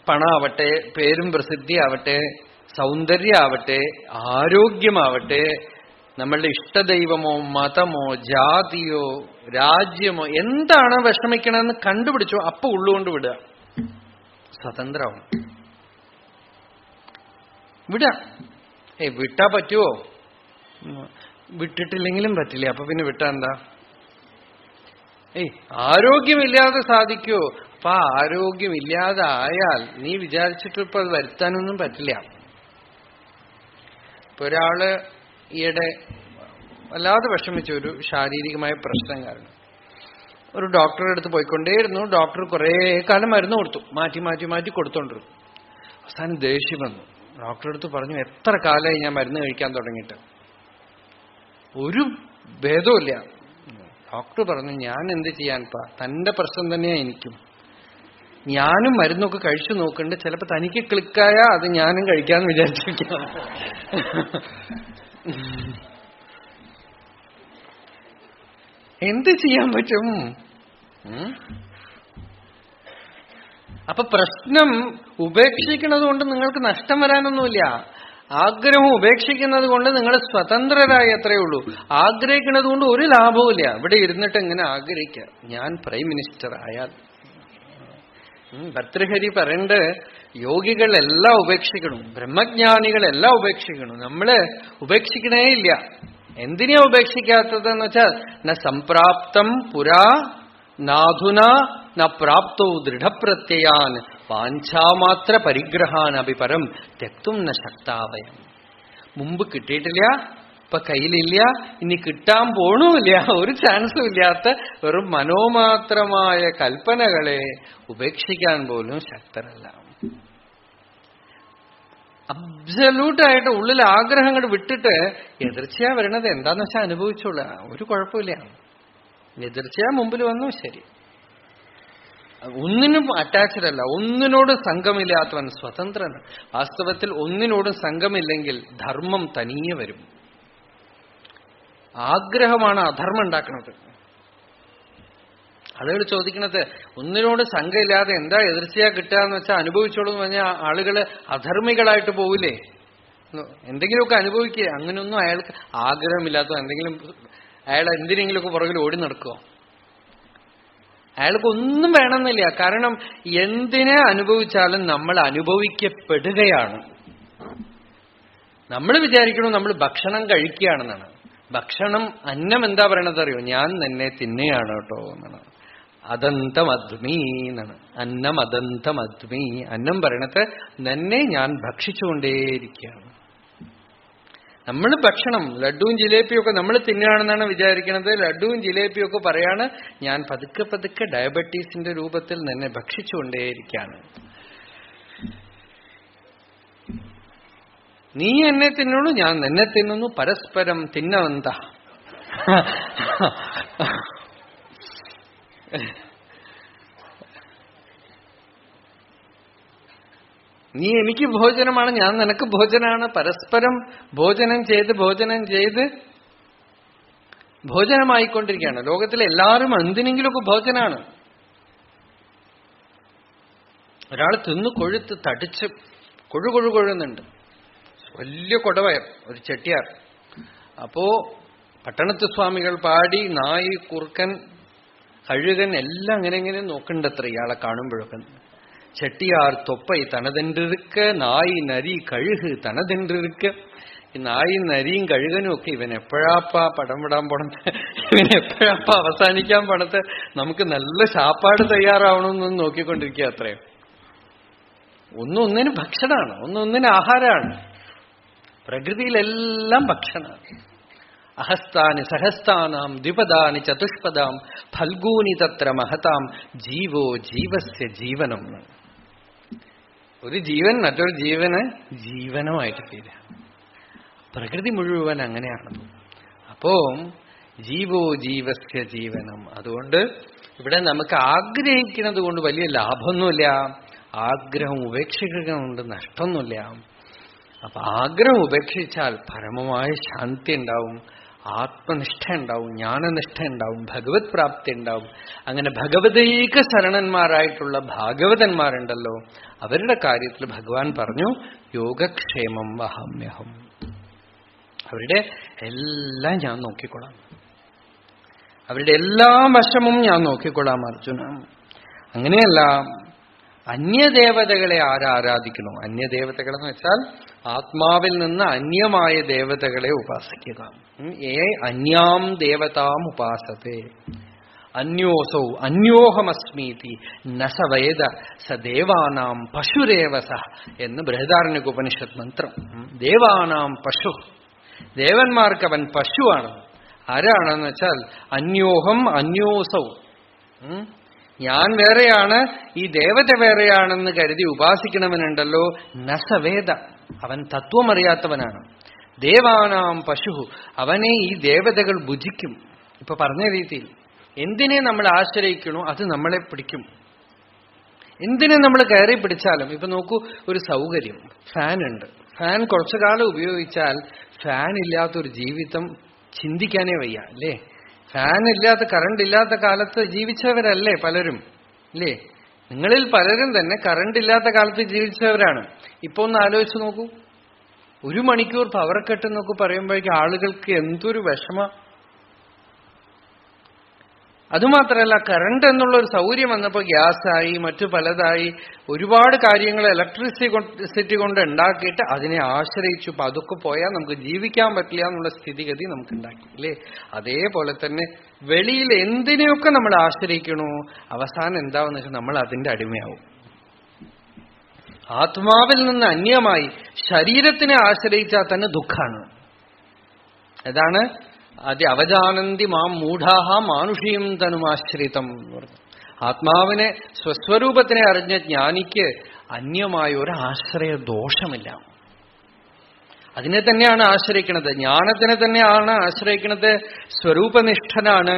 പണമാവട്ടെ, പേരും പ്രസിദ്ധിയാവട്ടെ, സൗന്ദര്യമാവട്ടെ, ആരോഗ്യമാവട്ടെ, നമ്മളുടെ ഇഷ്ടദൈവമോ മതമോ ജാതിയോ രാജ്യമോ എന്താണ് വിഷമിക്കണമെന്ന് കണ്ടുപിടിച്ചോ അപ്പൊ ഉള്ളുകൊണ്ട് വിടുക, സ്വതന്ത്രമാവും. വിടുക. വിട്ടാ പറ്റുമോ? വിട്ടിട്ടില്ലെങ്കിലും പറ്റില്ല. അപ്പൊ പിന്നെ വിട്ടാ എന്താ? ആരോഗ്യമില്ലാതെ സാധിക്കുമോ? അപ്പൊ ആ ആരോഗ്യമില്ലാതെ ആയാൽ നീ വിചാരിച്ചിട്ട് ഇപ്പൊ അത് വരുത്താനൊന്നും പറ്റില്ല. ഇപ്പൊ ഒരാള് ഈയിടെ വല്ലാതെ വിഷമിച്ച ഒരു ശാരീരികമായ പ്രശ്നം കാരണം ഒരു ഡോക്ടറുടെ അടുത്ത് പോയിക്കൊണ്ടേയിരുന്നു. ഡോക്ടർ കുറെ കാലം മരുന്ന് കൊടുത്തു, മാറ്റി മാറ്റി മാറ്റി കൊടുത്തോണ്ടിരുന്നു. അവസാനം ദേഷ്യം വന്നു. ഡോക്ടറുടെ അടുത്ത് പറഞ്ഞു, എത്ര കാലമായി ഞാൻ മരുന്ന് കഴിക്കാൻ തുടങ്ങിയിട്ട്, ഒരു ഭേദമില്ല. ഡോക്ടർ പറഞ്ഞു, ഞാൻ എന്ത് ചെയ്യാൻപ്പാ, തന്റെ പ്രശ്നം തന്നെയാ എനിക്കും. ഞാനും മരുന്നൊക്കെ കഴിച്ചു നോക്കുന്നുണ്ട്, ചിലപ്പോ തനിക്ക് ക്ലിക്കായ അത് ഞാനും കഴിക്കാന്ന് വിചാരിച്ചിരിക്കാം. എന്ത് ചെയ്യാൻ പറ്റും? അപ്പൊ പ്രശ്നം ഉപേക്ഷിക്കുന്നത് കൊണ്ട് നിങ്ങൾക്ക് നഷ്ടം വരാനൊന്നുമില്ല. ആഗ്രഹം ഉപേക്ഷിക്കുന്നത് കൊണ്ട് നിങ്ങൾ സ്വതന്ത്രരായി അത്രയേ ഉള്ളൂ. ആഗ്രഹിക്കുന്നത് കൊണ്ട് ഒരു ലാഭവുമില്ല. ഇവിടെ ഇരുന്നിട്ട് എങ്ങനെ ആഗ്രഹിക്കുക, ഞാൻ പ്രൈം മിനിസ്റ്റർ ആയാൽ. ഭർതൃഹരി പറയണ്ട്, യോഗികളെല്ലാം ഉപേക്ഷിക്കണം, ബ്രഹ്മജ്ഞാനികളെല്ലാം ഉപേക്ഷിക്കണം. നമ്മള് ഉപേക്ഷിക്കണേ ഇല്ല. എന്തിനാ ഉപേക്ഷിക്കാത്തതെന്ന് വെച്ചാൽ ന സംപ്രാപ്തം പുരാ നാധുന ന പ്രാപ്തോ ദൃഢപ്രത്യയാൻ വാഞ്ചാമാത്ര പരിഗ്രഹാൻ അഭിപരം തെക്തും ന ശക്താവയം. മുമ്പ് കിട്ടിയിട്ടില്ല, ഇപ്പൊ കയ്യിലില്ല, ഇനി കിട്ടാൻ പോണുമില്ല, ഒരു ചാൻസും ഇല്ലാത്ത വെറും മനോമാത്രമായ കൽപ്പനകളെ ഉപേക്ഷിക്കാൻ പോലും ശക്തരല്ല. അബ്സല്യൂട്ടായിട്ട് ഉള്ളിൽ ആഗ്രഹങ്ങൾ വിട്ടിട്ട് എതിർച്ചയാ വരണത് എന്താന്ന് വെച്ചാൽ അനുഭവിച്ചോളൂ, ഒരു കുഴപ്പമില്ല. എതിർച്ചയാ മുമ്പിൽ വന്നു, ശരി. ഒന്നിനും അറ്റാച്ച്ഡ് അല്ല, ഒന്നിനോടും സംഘമില്ലാത്തവൻ സ്വതന്ത്രനാണ്. വാസ്തവത്തിൽ ഒന്നിനോടും സംഘമില്ലെങ്കിൽ ധർമ്മം തനിയെ വരും. ആഗ്രഹമാണ് അധർമ്മം ഉണ്ടാക്കുന്നത്. അതുകൾ ചോദിക്കണത്, ഒന്നിനോട് സംഘമില്ലാതെ എന്താ എതിർച്ചയാ കിട്ടുക എന്ന് വെച്ചാൽ അനുഭവിച്ചോളൂ എന്ന് പറഞ്ഞാൽ ആളുകള് അധർമ്മികളായിട്ട് പോവില്ലേ? എന്തെങ്കിലുമൊക്കെ അനുഭവിക്കുക. അങ്ങനെയൊന്നും അയാൾക്ക് ആഗ്രഹമില്ലാത്ത എന്തെങ്കിലും അയാൾ എന്തിനെങ്കിലുമൊക്കെ പുറകിൽ ഓടി നടക്കുമോ? അയാൾക്ക് ഒന്നും വേണമെന്നില്ല. കാരണം എന്തിനെ അനുഭവിച്ചാലും നമ്മൾ അനുഭവിക്കപ്പെടുകയാണ്. നമ്മൾ വിചാരിക്കണം നമ്മൾ ഭക്ഷണം കഴിക്കുകയാണെന്നാണ്. ഭക്ഷണം, അന്നം എന്താ പറയണത് അറിയോ? ഞാൻ തന്നെ തിന്നെയാണ് കേട്ടോ എന്നാണ്. അദന്തമദ്മി എന്നാണ്. അന്നം അദന്തമദ്മി. അന്നം പറയണത് തന്നെ ഞാൻ ഭക്ഷിച്ചുകൊണ്ടേയിരിക്കുകയാണ്. നമ്മൾ ഭക്ഷണം, ലഡുവും ജിലേബിയും ഒക്കെ നമ്മൾ തിന്നുകയാണെന്നാണ് വിചാരിക്കുന്നത്. ലഡുവും ജിലേബിയും ഒക്കെ പറയാണ്, ഞാൻ പതുക്കെ പതുക്കെ ഡയബറ്റീസിന്റെ രൂപത്തിൽ തന്നെ ഭക്ഷിച്ചുകൊണ്ടേയിരിക്കുകയാണ്. നീ എന്നെ തിന്നുള്ളൂ, ഞാൻ നിന്നെ തിന്നുന്നു, പരസ്പരം തിന്നവന്ത. നീ എനിക്ക് ഭോജനമാണ്, ഞാൻ നിനക്ക് ഭോജനമാണ്. പരസ്പരം ഭോജനം ചെയ്ത് ഭോജനമായിക്കൊണ്ടിരിക്കുകയാണ്. ലോകത്തിലെ എല്ലാവരും എന്തിനെങ്കിലുമൊക്കെ ഭോജനാണ്. ഒരാൾ തിന്നു കൊഴുത്ത് തടിച്ച് കൊഴുകൊഴുകൊഴുന്നുണ്ട്, വലിയ കൊടവയർ, ഒരു ചെട്ടിയാർ. അപ്പോ പട്ടണത്ത് സ്വാമികൾ പാടി നായി കുറുക്കൻ കഴുകൻ എല്ലാം അങ്ങനെ ഇങ്ങനെ നോക്കണ്ടത്ര ഇയാളെ കാണുമ്പോഴൊക്കെ. ചെട്ടിയാർ തൊപ്പൈ തനതെണ്ടിരുക്ക് നായി നരി കഴുക് തനതെണ്ടിരുക്ക്. ഈ നായും നരിയും കഴുകനും ഒക്കെ ഇവൻ എപ്പോഴാപ്പാ പടം വിടാൻ പോണത്, ഇവൻ എപ്പോഴാപ്പാ അവസാനിക്കാൻ പോണത്, നമുക്ക് നല്ല ശാപ്പാട് തയ്യാറാവണമെന്നൊന്നും നോക്കിക്കൊണ്ടിരിക്കുക. അത്രയും ഒന്നൊന്നിന് ഭക്ഷണമാണ്, ഒന്നൊന്നിന് ആഹാരമാണ്. പ്രകൃതിയിലെല്ലാം ഭക്ഷണമാണ്. അഹസ്താനി സഹസ്താനാം ദ്വിപദാനി ചതുഷ്പദാം ഫൽഗൂനി തത്ര മഹതാം ജീവോ ജീവസ്യ ജീവനം. ഒരു ജീവൻ മറ്റൊരു ജീവന് ജീവനമായിട്ട് തീരുക. പ്രകൃതി മുഴുവൻ അങ്ങനെയാണ്. അപ്പോ ജീവോ ജീവസ്യ ജീവനം. അതുകൊണ്ട് ഇവിടെ നമുക്ക് ആഗ്രഹിക്കുന്നത് കൊണ്ട് വലിയ ലാഭമൊന്നുമില്ല, ആഗ്രഹം ഉപേക്ഷിക്കുന്നുണ്ട് നഷ്ടമൊന്നുമില്ല. അപ്പൊ ആഗ്രഹം ഉപേക്ഷിച്ചാൽ പരമമായ ശാന്തി ഉണ്ടാവും, ആത്മനിഷ്ഠ ഉണ്ടാവും, ജ്ഞാനനിഷ്ഠ ഉണ്ടാവും, ഭഗവത് പ്രാപ്തി ഉണ്ടാവും. അങ്ങനെ ഭഗവതൈക ശരണന്മാരായിട്ടുള്ള ഭാഗവതന്മാരുണ്ടല്ലോ, അവരുടെ കാര്യത്തിൽ ഭഗവാൻ പറഞ്ഞു യോഗക്ഷേമം വഹാമ്യഹം. അവരുടെ എല്ലാം ഞാൻ നോക്കിക്കൊള്ളാം, അവരുടെ എല്ലാ വശവും ഞാൻ നോക്കിക്കൊള്ളാം അർജുന. അങ്ങനെയല്ല, അന്യദേവതകളെ ആരാധിക്കണോ? അന്യദേവതകളെന്ന് വെച്ചാൽ ആത്മാവിൽ നിന്ന് അന്യമായ ദേവതകളെ ഉപാസിക്കുക. അന്യാം ദേവതാം ഉപാസത്തെ അന്യോസൗ അന്യോഹമസ്മീതി നസ വേദ സ ദേവാനാം പശുരേവസ എന്ന് ബൃഹദാരണ്യക ഉപനിഷത്ത് മന്ത്രം. ദേവാനാം പശു, ദേവന്മാർക്ക് അവൻ പശുവാണ്. ആരാണെന്ന് വെച്ചാൽ അന്യോഹം അന്യോസൗ, ഞാൻ വേറെയാണ് ഈ ദേവത വേറെയാണെന്ന് കരുതി ഉപാസിക്കണവനുണ്ടല്ലോ, നസവേദ, അവൻ തത്വമറിയാത്തവനാണ്. ദേവാനാം പശു, അവനെ ഈ ദേവതകൾ ഭുജിക്കും. ഇപ്പൊ പറഞ്ഞ രീതിയിൽ എന്തിനെ നമ്മൾ ആശ്രയിക്കണോ അത് നമ്മളെ പിടിക്കും. എന്തിനെ നമ്മൾ കയറി പിടിച്ചാലും, ഇപ്പൊ നോക്കൂ, ഒരു സൗകര്യം, ഫാൻ ഉണ്ട്. ഫാൻ കുറച്ചു കാലം ഉപയോഗിച്ചാൽ ഫാൻ ഇല്ലാത്തൊരു ജീവിതം ചിന്തിക്കാനേ വയ്യ അല്ലേ? ഫാൻ ഇല്ലാത്ത, കറണ്ട് ഇല്ലാത്ത കാലത്ത് ജീവിച്ചവരല്ലേ പലരും, അല്ലേ? നിങ്ങളിൽ പലരും തന്നെ കറണ്ട് ഇല്ലാത്ത കാലത്ത് ജീവിച്ചവരാണ്. ഇപ്പൊ ഒന്ന് ആലോചിച്ച് നോക്കൂ, 1 മണിക്കൂർ പവർ കട്ട് എന്നൊക്കെ പറയുമ്പോഴേക്കും ആളുകൾക്ക് എന്തൊരു വിഷമ. അതുമാത്രമല്ല, കറണ്ട് എന്നുള്ള ഒരു സൗകര്യം വന്നപ്പോൾ ഗ്യാസായി, മറ്റു പലതായി, ഒരുപാട് കാര്യങ്ങൾ ഇലക്ട്രിസിറ്റി കൊണ്ട് ഉണ്ടാക്കിയിട്ട് അതിനെ ആശ്രയിച്ചു. അപ്പൊ അതൊക്കെ പോയാൽ നമുക്ക് ജീവിക്കാൻ പറ്റില്ല എന്നുള്ള സ്ഥിതിഗതി നമുക്ക് ഉണ്ടാക്കി, അല്ലേ? അതേപോലെ തന്നെ വെളിയിൽ എന്തിനെയൊക്കെ നമ്മൾ ആശ്രയിക്കണോ, അവസാനം എന്താവെന്ന് വെച്ചാൽ നമ്മൾ അതിന്റെ അടിമയാവും. ആത്മാവിൽ നിന്ന് അന്യമായി ശരീരത്തിനെ ആശ്രയിച്ചാൽ തന്നെ ദുഃഖാണ്. അതാണ് അവജാനന്തി മാം മൂഢാഹ മാനുഷിയും തനുമാശ്രിതം എന്ന് പറഞ്ഞു. ആത്മാവിനെ, സ്വസ്വരൂപത്തിനെ അറിഞ്ഞ ജ്ഞാനിക്ക് അന്യമായ ഒരു ആശ്രയ ദോഷമില്ല. അതിനെ തന്നെയാണ് ആശ്രയിക്കുന്നത്, ജ്ഞാനത്തിനെ തന്നെയാണ് ആശ്രയിക്കുന്നത്. സ്വരൂപനിഷ്ഠനാണ്,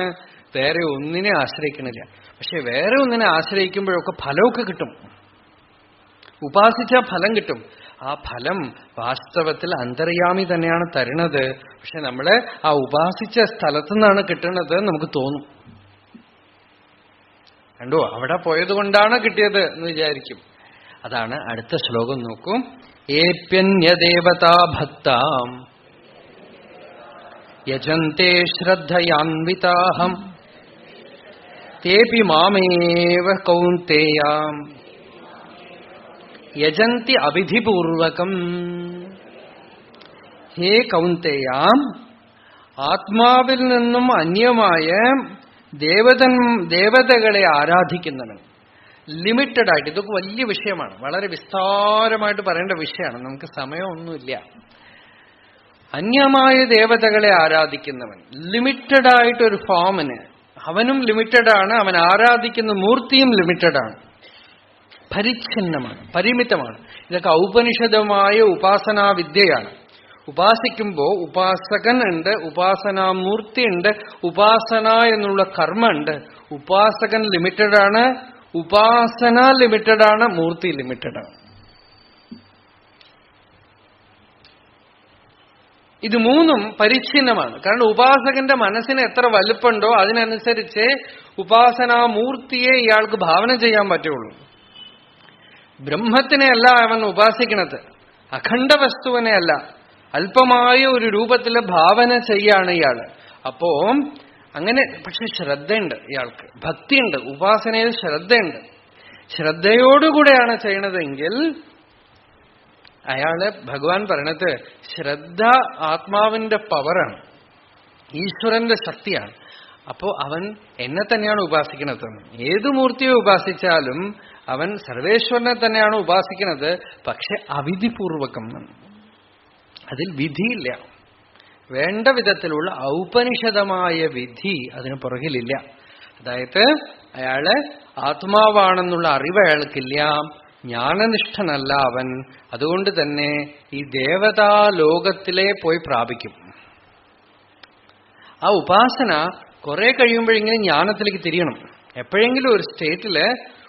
വേറെ ഒന്നിനെ ആശ്രയിക്കണില്ല. പക്ഷെ വേറെ ഒന്നിനെ ആശ്രയിക്കുമ്പോഴൊക്കെ ഫലമൊക്കെ കിട്ടും, ഉപാസിച്ച ഫലം കിട്ടും. ആ ഫലം വാസ്തവത്തിൽ അന്തര്യാമി തന്നെയാണ് തരുന്നത്. പക്ഷെ നമ്മള് ആ ഉപാസിച്ച സ്ഥലത്തു നിന്നാണ് കിട്ടുന്നത് നമുക്ക് തോന്നും. കണ്ടോ, അവിടെ പോയത് കൊണ്ടാണ് കിട്ടിയത് എന്ന് വിചാരിക്കും. അതാണ് അടുത്ത ശ്ലോകം നോക്കൂ. ഏപ്യന്യദേവതാ ഭക്താം യജന്തേ ശ്രദ്ധയാൻവിതാഹം തേപി മാമേവ കൗന്തേയാം യജന്തി അവിധിപൂർവകം. ഹേ കൗന്തേയാം, ആത്മാവിൽ നിന്നും അന്യമായ ദേവതകളെ ആരാധിക്കുന്നവൻ. ലിമിറ്റഡ് ആയിട്ട്, ഇതൊക്കെ വലിയ വിഷയമാണ്, വളരെ വിസ്താരമായിട്ട് പറയേണ്ട വിഷയമാണ്, നമുക്ക് സമയമൊന്നുമില്ല. അന്യമായ ദേവതകളെ ആരാധിക്കുന്നവൻ ലിമിറ്റഡായിട്ടൊരു ഫോമിന്, അവനും ലിമിറ്റഡാണ്, അവൻ ആരാധിക്കുന്ന മൂർത്തിയും ലിമിറ്റഡാണ്, പരിച്ഛിന്നമാണ്, പരിമിതമാണ്. ഇതൊക്കെ ഔപനിഷദമായ ഉപാസനാവിദ്യയാണ്. ഉപാസിക്കുമ്പോ ഉപാസകൻ ഉണ്ട്, ഉപാസനാമൂർത്തി ഉണ്ട്, ഉപാസന എന്നുള്ള കർമ്മ ഉണ്ട്. ഉപാസകൻ ലിമിറ്റഡാണ്, ഉപാസന ലിമിറ്റഡാണ്, മൂർത്തി ലിമിറ്റഡാണ്. ഇത് മൂന്നും പരിച്ഛിന്നമാണ്. കാരണം ഉപാസകന്റെ മനസ്സിന് എത്ര വലുപ്പമുണ്ടോ അതിനനുസരിച്ച് ഉപാസനാമൂർത്തിയെ ഇയാൾക്ക് ഭാവന ചെയ്യാൻ പറ്റുള്ളൂ. ബ്രഹ്മത്തിനെയല്ല അവൻ ഉപാസിക്കുന്നത്, അഖണ്ഡ വസ്തുവിനെയല്ല, അല്പമായ ഒരു രൂപത്തിൽ ഭാവന ചെയ്യാണ് ഇയാള്. അപ്പോ അങ്ങനെ, പക്ഷെ ശ്രദ്ധയുണ്ട് ഇയാൾക്ക്, ഭക്തിയുണ്ട്, ഉപാസനയിൽ ശ്രദ്ധയുണ്ട്. ശ്രദ്ധയോടുകൂടെയാണ് ചെയ്യണതെങ്കിൽ അയാള്, ഭഗവാൻ പറയണത്, ശ്രദ്ധ ആത്മാവിന്റെ പവറാണ്, ഈശ്വരന്റെ ശക്തിയാണ്. അപ്പോ അവൻ എന്നെ തന്നെയാണ് ഉപാസിക്കുന്നത്. ഏത് മൂർത്തിയെ ഉപാസിച്ചാലും അവൻ സർവേശ്വരനെ തന്നെയാണ് ഉപാസിക്കുന്നത്. പക്ഷെ അവിധിപൂർവകം, അതിൽ വിധിയില്ല. വേണ്ട വിധത്തിലുള്ള ഔപനിഷദമായ വിധി അതിന് പുറകിലില്ല. അതായത് അയാള് ആത്മാവാണെന്നുള്ള അറിവ് അയാൾക്കില്ല, ജ്ഞാനനിഷ്ഠനല്ല അവൻ. അതുകൊണ്ട് തന്നെ ഈ ദേവതാ ലോകത്തിലെ പോയി പ്രാപിക്കും. ആ ഉപാസന കുറെ കഴിയുമ്പോഴിങ്ങനെ ജ്ഞാനത്തിലേക്ക് തിരിയണം. എപ്പോഴെങ്കിലും ഒരു സ്റ്റേറ്റില്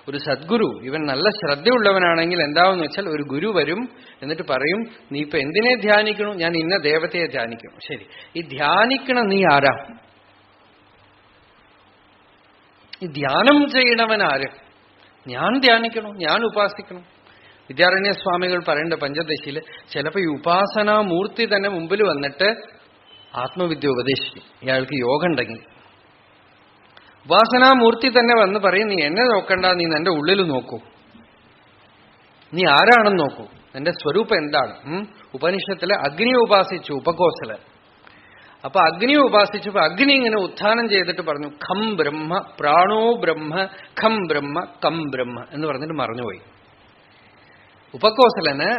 ഒരു സദ്ഗുരു, ഇവൻ നല്ല ശ്രദ്ധയുള്ളവനാണെങ്കിൽ എന്താവെന്ന് വെച്ചാൽ ഒരു ഗുരു വരും, എന്നിട്ട് പറയും, നീ ഇപ്പൊ എന്തിനെ ധ്യാനിക്കണു? ഞാൻ ഇന്ന ദേവതയെ ധ്യാനിക്കണം. ശരി, ഈ ധ്യാനിക്കണം നീ ആരാ? ഈ ധ്യാനം ചെയ്യണവൻ ആര്? ഞാൻ ധ്യാനിക്കണം, ഞാൻ ഉപാസിക്കണം. വിദ്യാരണ്യ സ്വാമികൾ പറയേണ്ട പഞ്ചദശിയില് ചിലപ്പോ ഈ ഉപാസനാമൂർത്തി തന്നെ മുമ്പിൽ വന്നിട്ട് ആത്മവിദ്യ ഉപദേശിക്കും. ഇയാൾക്ക് യോഗം ഉണ്ടെങ്കിൽ ഉപാസനാമൂർത്തി തന്നെ വന്ന് പറയും, നീ എന്നെ നോക്കണ്ട, നീ നിന്റെ ഉള്ളിൽ നോക്കൂ, നീ ആരാണെന്ന് നോക്കൂ, നിന്റെ സ്വരൂപം എന്താണ്. ഉപനിഷത്തില് അഗ്നി ഉപാസിച്ചു ഉപകോസലൻ. അപ്പൊ അഗ്നി ഉപാസിച്ചപ്പോ അഗ്നി ഇങ്ങനെ ഉത്ഥാനം ചെയ്തിട്ട് പറഞ്ഞു, ഖം ബ്രഹ്മ പ്രാണോ ബ്രഹ്മ ഖം ബ്രഹ്മ കം ബ്രഹ്മ എന്ന് പറഞ്ഞിട്ട് മറന്നുപോയി. ഉപകോസലന്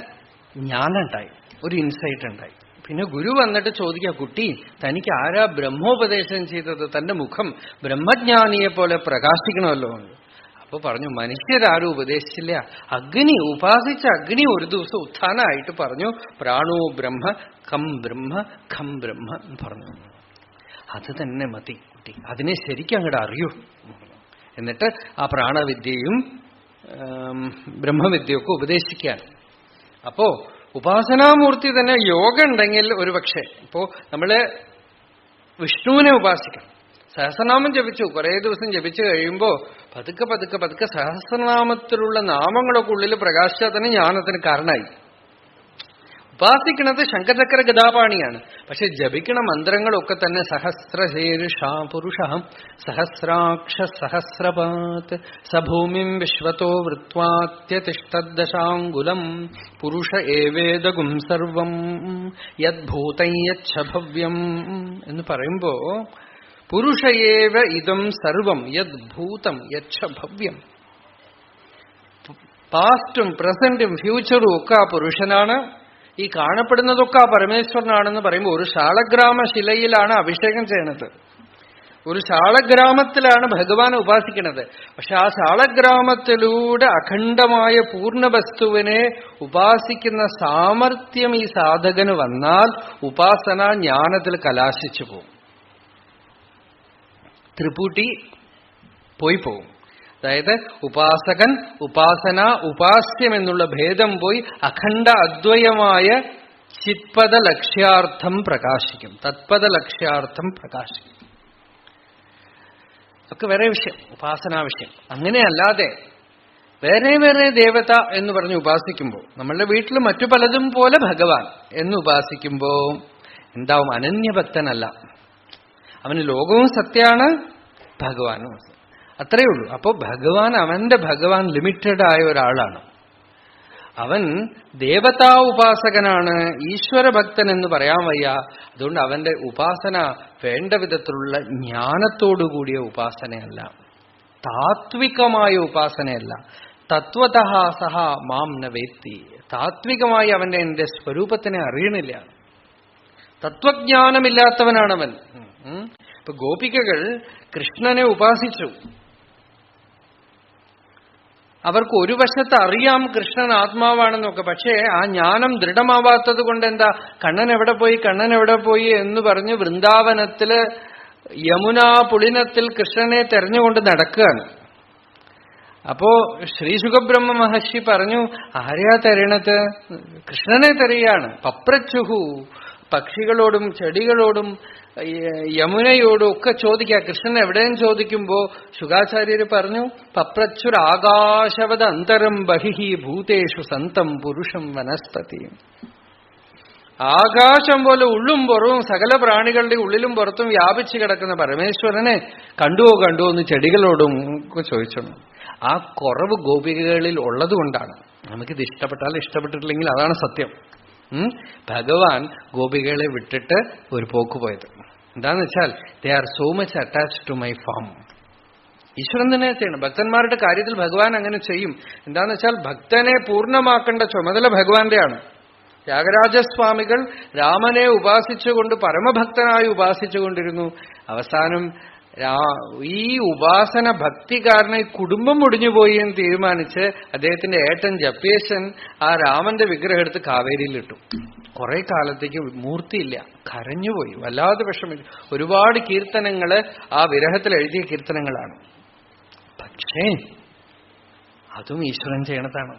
ജ്ഞാനുണ്ടായി, ഒരു ഇൻസൈറ്റ് ഉണ്ടായി. പിന്നെ ഗുരു വന്നിട്ട് ചോദിക്കുക, കുട്ടി തനിക്ക് ആരാ ബ്രഹ്മോപദേശം ചെയ്തത്? തന്റെ മുഖം ബ്രഹ്മജ്ഞാനിയെ പോലെ പ്രകാശിക്കണമല്ലോ. അപ്പൊ പറഞ്ഞു, മനുഷ്യരാരും ഉപദേശിച്ചില്ല, അഗ്നി ഉപാസിച്ച അഗ്നി ഒരു ദിവസം ഉത്ഥാനമായിട്ട് പറഞ്ഞു, പ്രാണോ ബ്രഹ്മ കം ബ്രഹ്മ ഖം ബ്രഹ്മ എന്ന് പറഞ്ഞു. അത് തന്നെ മതി കുട്ടി, അതിനെ ശരിക്കും അങ്ങോട്ട് അറിയൂ. എന്നിട്ട് ആ പ്രാണവിദ്യയും ബ്രഹ്മവിദ്യയൊക്കെ ഉപദേശിക്കാൻ. അപ്പോ ഉപാസനാമൂർത്തി തന്നെ യോഗം ഉണ്ടെങ്കിൽ ഒരുപക്ഷെ ഇപ്പോ നമ്മള് വിഷ്ണുവിനെ ഉപാസിക്കണം. സഹസ്രനാമം ജപിച്ചു, കുറെ ദിവസം ജപിച്ചു കഴിയുമ്പോ പതുക്കെ പതുക്കെ പതുക്കെ സഹസ്രനാമത്തിലുള്ള നാമങ്ങളൊക്കെ ഉള്ളിൽ പ്രകാശിച്ചാൽ തന്നെ ജ്ഞാനത്തിന് കാരണമായി. ഉപാസിക്കുന്നത് ശംഖചക്ര ഗദാപാണിയാണ്. പക്ഷെ ജപിക്കണ മന്ത്രങ്ങളൊക്കെ തന്നെ സഹസ്രശീർഷ പുരുഷ സഹസ്രാക്ഷ സഹസ്രപാത് സഭൂമിം വിശ്വതോ വൃത്വാത്യതിഷ്ഠദ്ദശാങ്കുലം പുരുഷ ഏവേദഗും സർവം യദ്ഭൂതം യച്ഛഭവ്യം എന്ന് പറയുമ്പോ പുരുഷ ഏവ ഇദം സർവം യദ്ഭൂതം യച്ഛഭവ്യം. പാസ്റ്റും പ്രസന്റും ഫ്യൂച്ചറും ഒക്കെ ആ പുരുഷനാണ്, ഈ കാണപ്പെടുന്നതൊക്കെ ആ പരമേശ്വരനാണെന്ന് പറയുമ്പോൾ ഒരു ശാളഗ്രാമ ശിലയിലാണ് അഭിഷേകം ചെയ്യണത്, ഒരു ശാളഗ്രാമത്തിലാണ് ഭഗവാനെ ഉപാസിക്കുന്നത്. പക്ഷെ ആ ശാളഗ്രാമത്തിലൂടെ അഖണ്ഡമായ പൂർണ്ണ വസ്തുവിനെ ഉപാസിക്കുന്ന സാമർത്ഥ്യം ഈ സാധകന് വന്നാൽ ഉപാസന ജ്ഞാനത്തിൽ കലാശിച്ചു പോകും, ത്രിപുടി പോയി പോകും. അതായത് ഉപാസകൻ, ഉപാസന, ഉപാസ്യം എന്നുള്ള ഭേദം പോയി അഖണ്ഡ അദ്വയമായ ചിത്പദ ലക്ഷ്യാർത്ഥം പ്രകാശിക്കും, തത്പദ ലക്ഷ്യാർത്ഥം പ്രകാശിക്കും. ഒക്കെ വേറെ വിഷയം, ഉപാസനാ വിഷയം. അങ്ങനെയല്ലാതെ വേറെ വേറെ ദേവത എന്ന് പറഞ്ഞ് ഉപാസിക്കുമ്പോൾ, നമ്മളുടെ വീട്ടിൽ മറ്റു പലതും പോലെ ഭഗവാൻ എന്ന് ഉപാസിക്കുമ്പോ എന്താവും? അനന്യഭക്തനല്ല, അവന് ലോകവും സത്യമാണ്, ഭഗവാനും അത്രയേ ഉള്ളൂ. അപ്പോ ഭഗവാൻ, അവന്റെ ഭഗവാൻ ലിമിറ്റഡ് ആയ ഒരാളാണ്. അവൻ ദേവതാ ഉപാസകനാണ്, ഈശ്വരഭക്തൻ എന്ന് പറയാൻ വയ്യ. അതുകൊണ്ട് അവന്റെ ഉപാസന വേണ്ട വിധത്തിലുള്ള ജ്ഞാനത്തോടുകൂടിയ ഉപാസനയല്ല, താത്വികമായ ഉപാസനയല്ല. തത്വതഃ സഹ മാം ന വേത്തി. താത്വികമായി അവന്റെ എന്റെ സ്വരൂപത്തിനെ അറിയണില്ല, തത്വജ്ഞാനമില്ലാത്തവനാണവൻ. ഇപ്പൊ ഗോപികകൾ കൃഷ്ണനെ ഉപാസിച്ചു. അവർക്ക് ഒരു വശത്ത് അറിയാം കൃഷ്ണൻ ആത്മാവാണെന്നൊക്കെ, പക്ഷേ ആ ജ്ഞാനം ദൃഢമാവാത്തത് കൊണ്ട് എന്താ, കണ്ണൻ എവിടെ പോയി, കണ്ണൻ എവിടെ പോയി എന്ന് പറഞ്ഞ് വൃന്ദാവനത്തില് യമുനാ പുളിനത്തിൽ കൃഷ്ണനെ തെരഞ്ഞുകൊണ്ട് നടക്കുകയാണ്. അപ്പോ ശ്രീ സുഖബ്രഹ്മ മഹർഷി പറഞ്ഞു, ആരെയാ തെരയണത്? കൃഷ്ണനെ തെരയാണ്. പപ്രച്ചുഹു, പക്ഷികളോടും ചെടികളോടും യമുനയോടും ഒക്കെ ചോദിക്കുക, കൃഷ്ണൻ എവിടെയും ചോദിക്കുമ്പോ ശുകാചാര്യര് പറഞ്ഞു, പപ്രച്ചുർ ആകാശവത് അന്തരം ബഹിഹി ഭൂതേഷു സന്തം പുരുഷം വനസ്പതി. ആകാശം പോലെ ഉള്ളും പുറവും സകല പ്രാണികളുടെ ഉള്ളിലും പുറത്തും വ്യാപിച്ചു കിടക്കുന്ന പരമേശ്വരനെ കണ്ടുവോ എന്ന് ചെടികളോടും ഒക്കെ ചോദിച്ചു. ആ കുറവ് ഗോപികകളിൽ ഉള്ളതുകൊണ്ടാണ്. നമുക്കിത് ഇഷ്ടപ്പെട്ടാൽ ഇഷ്ടപ്പെട്ടിട്ടില്ലെങ്കിൽ അതാണ് സത്യം. ഭഗവാൻ ഗോപികളെ വിട്ടിട്ട് ഒരു പോക്ക് പോയത് എന്താന്ന് വെച്ചാൽ, they are so much attached to my form. ഈശ്വരൻ തന്നെ ചെയ്യണം. ഭക്തന്മാരുടെ കാര്യത്തിൽ ഭഗവാൻ അങ്ങനെ ചെയ്യും. എന്താന്ന് വെച്ചാൽ ഭക്തനെ പൂർണ്ണമാക്കേണ്ട ചുമതല ഭഗവാന്റെയാണ്. ത്യാഗരാജസ്വാമികൾ രാമനെ ഉപാസിച്ചുകൊണ്ട് പരമഭക്തനായി ഉപാസിച്ചുകൊണ്ടിരുന്നു. അവസാനം ഈ ഉപാസന ഭക്തി കാരണം കുടുംബം മുടിഞ്ഞുപോയി എന്ന് തീരുമാനിച്ച് അദ്ദേഹത്തിന്റെ ഏട്ടൻ ജപ്പേശൻ ആ രാമന്റെ വിഗ്രഹം എടുത്ത് കാവേരിയിലിട്ടു. കുറെ കാലത്തേക്ക് മൂർത്തിയില്ല, കരഞ്ഞുപോയി, വല്ലാതെ വിഷമിച്ചു. ഒരുപാട് കീർത്തനങ്ങള് ആ വിരഹത്തിൽ എഴുതിയ കീർത്തനങ്ങളാണ്. പക്ഷേ അതും ഈശ്വരൻ ചെയ്യണതാണ്.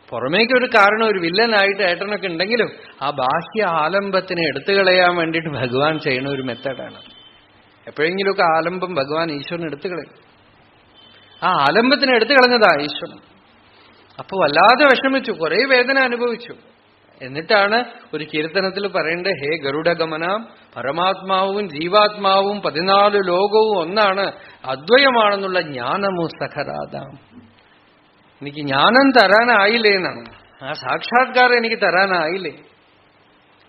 പുറമേക്കൊരു കാരണം, ഒരു വില്ലനായിട്ട് ഏട്ടനൊക്കെ ഉണ്ടെങ്കിലും ആ ബാഹ്യ ആലംബത്തിനെ എടുത്തു കളയാൻ വേണ്ടിയിട്ട് ഭഗവാൻ ചെയ്യുന്ന ഒരു മെത്തേഡാണ്. എപ്പോഴെങ്കിലുമൊക്കെ ആലംബം ഭഗവാൻ ഈശ്വരൻ എടുത്തു കളയും. ആ ആലംബത്തിനെ എടുത്തു കളഞ്ഞതാ ഈശ്വരൻ. അപ്പൊ വല്ലാതെ വിഷമിച്ചു, കുറെ വേദന അനുഭവിച്ചു. എന്നിട്ടാണ് ഒരു കീർത്തനത്തിൽ പറയേണ്ടത്, ഹേ ഗരുഡഗമന, പരമാത്മാവും ജീവാത്മാവും 14 ലോകവും ഒന്നാണ്, അദ്വയമാണെന്നുള്ള ജ്ഞാനമു സഖരാധാം. എനിക്ക് ജ്ഞാനം തരാനായില്ലേ എന്നാണ്, ആ സാക്ഷാത്കാരം എനിക്ക് തരാനായില്ലേ,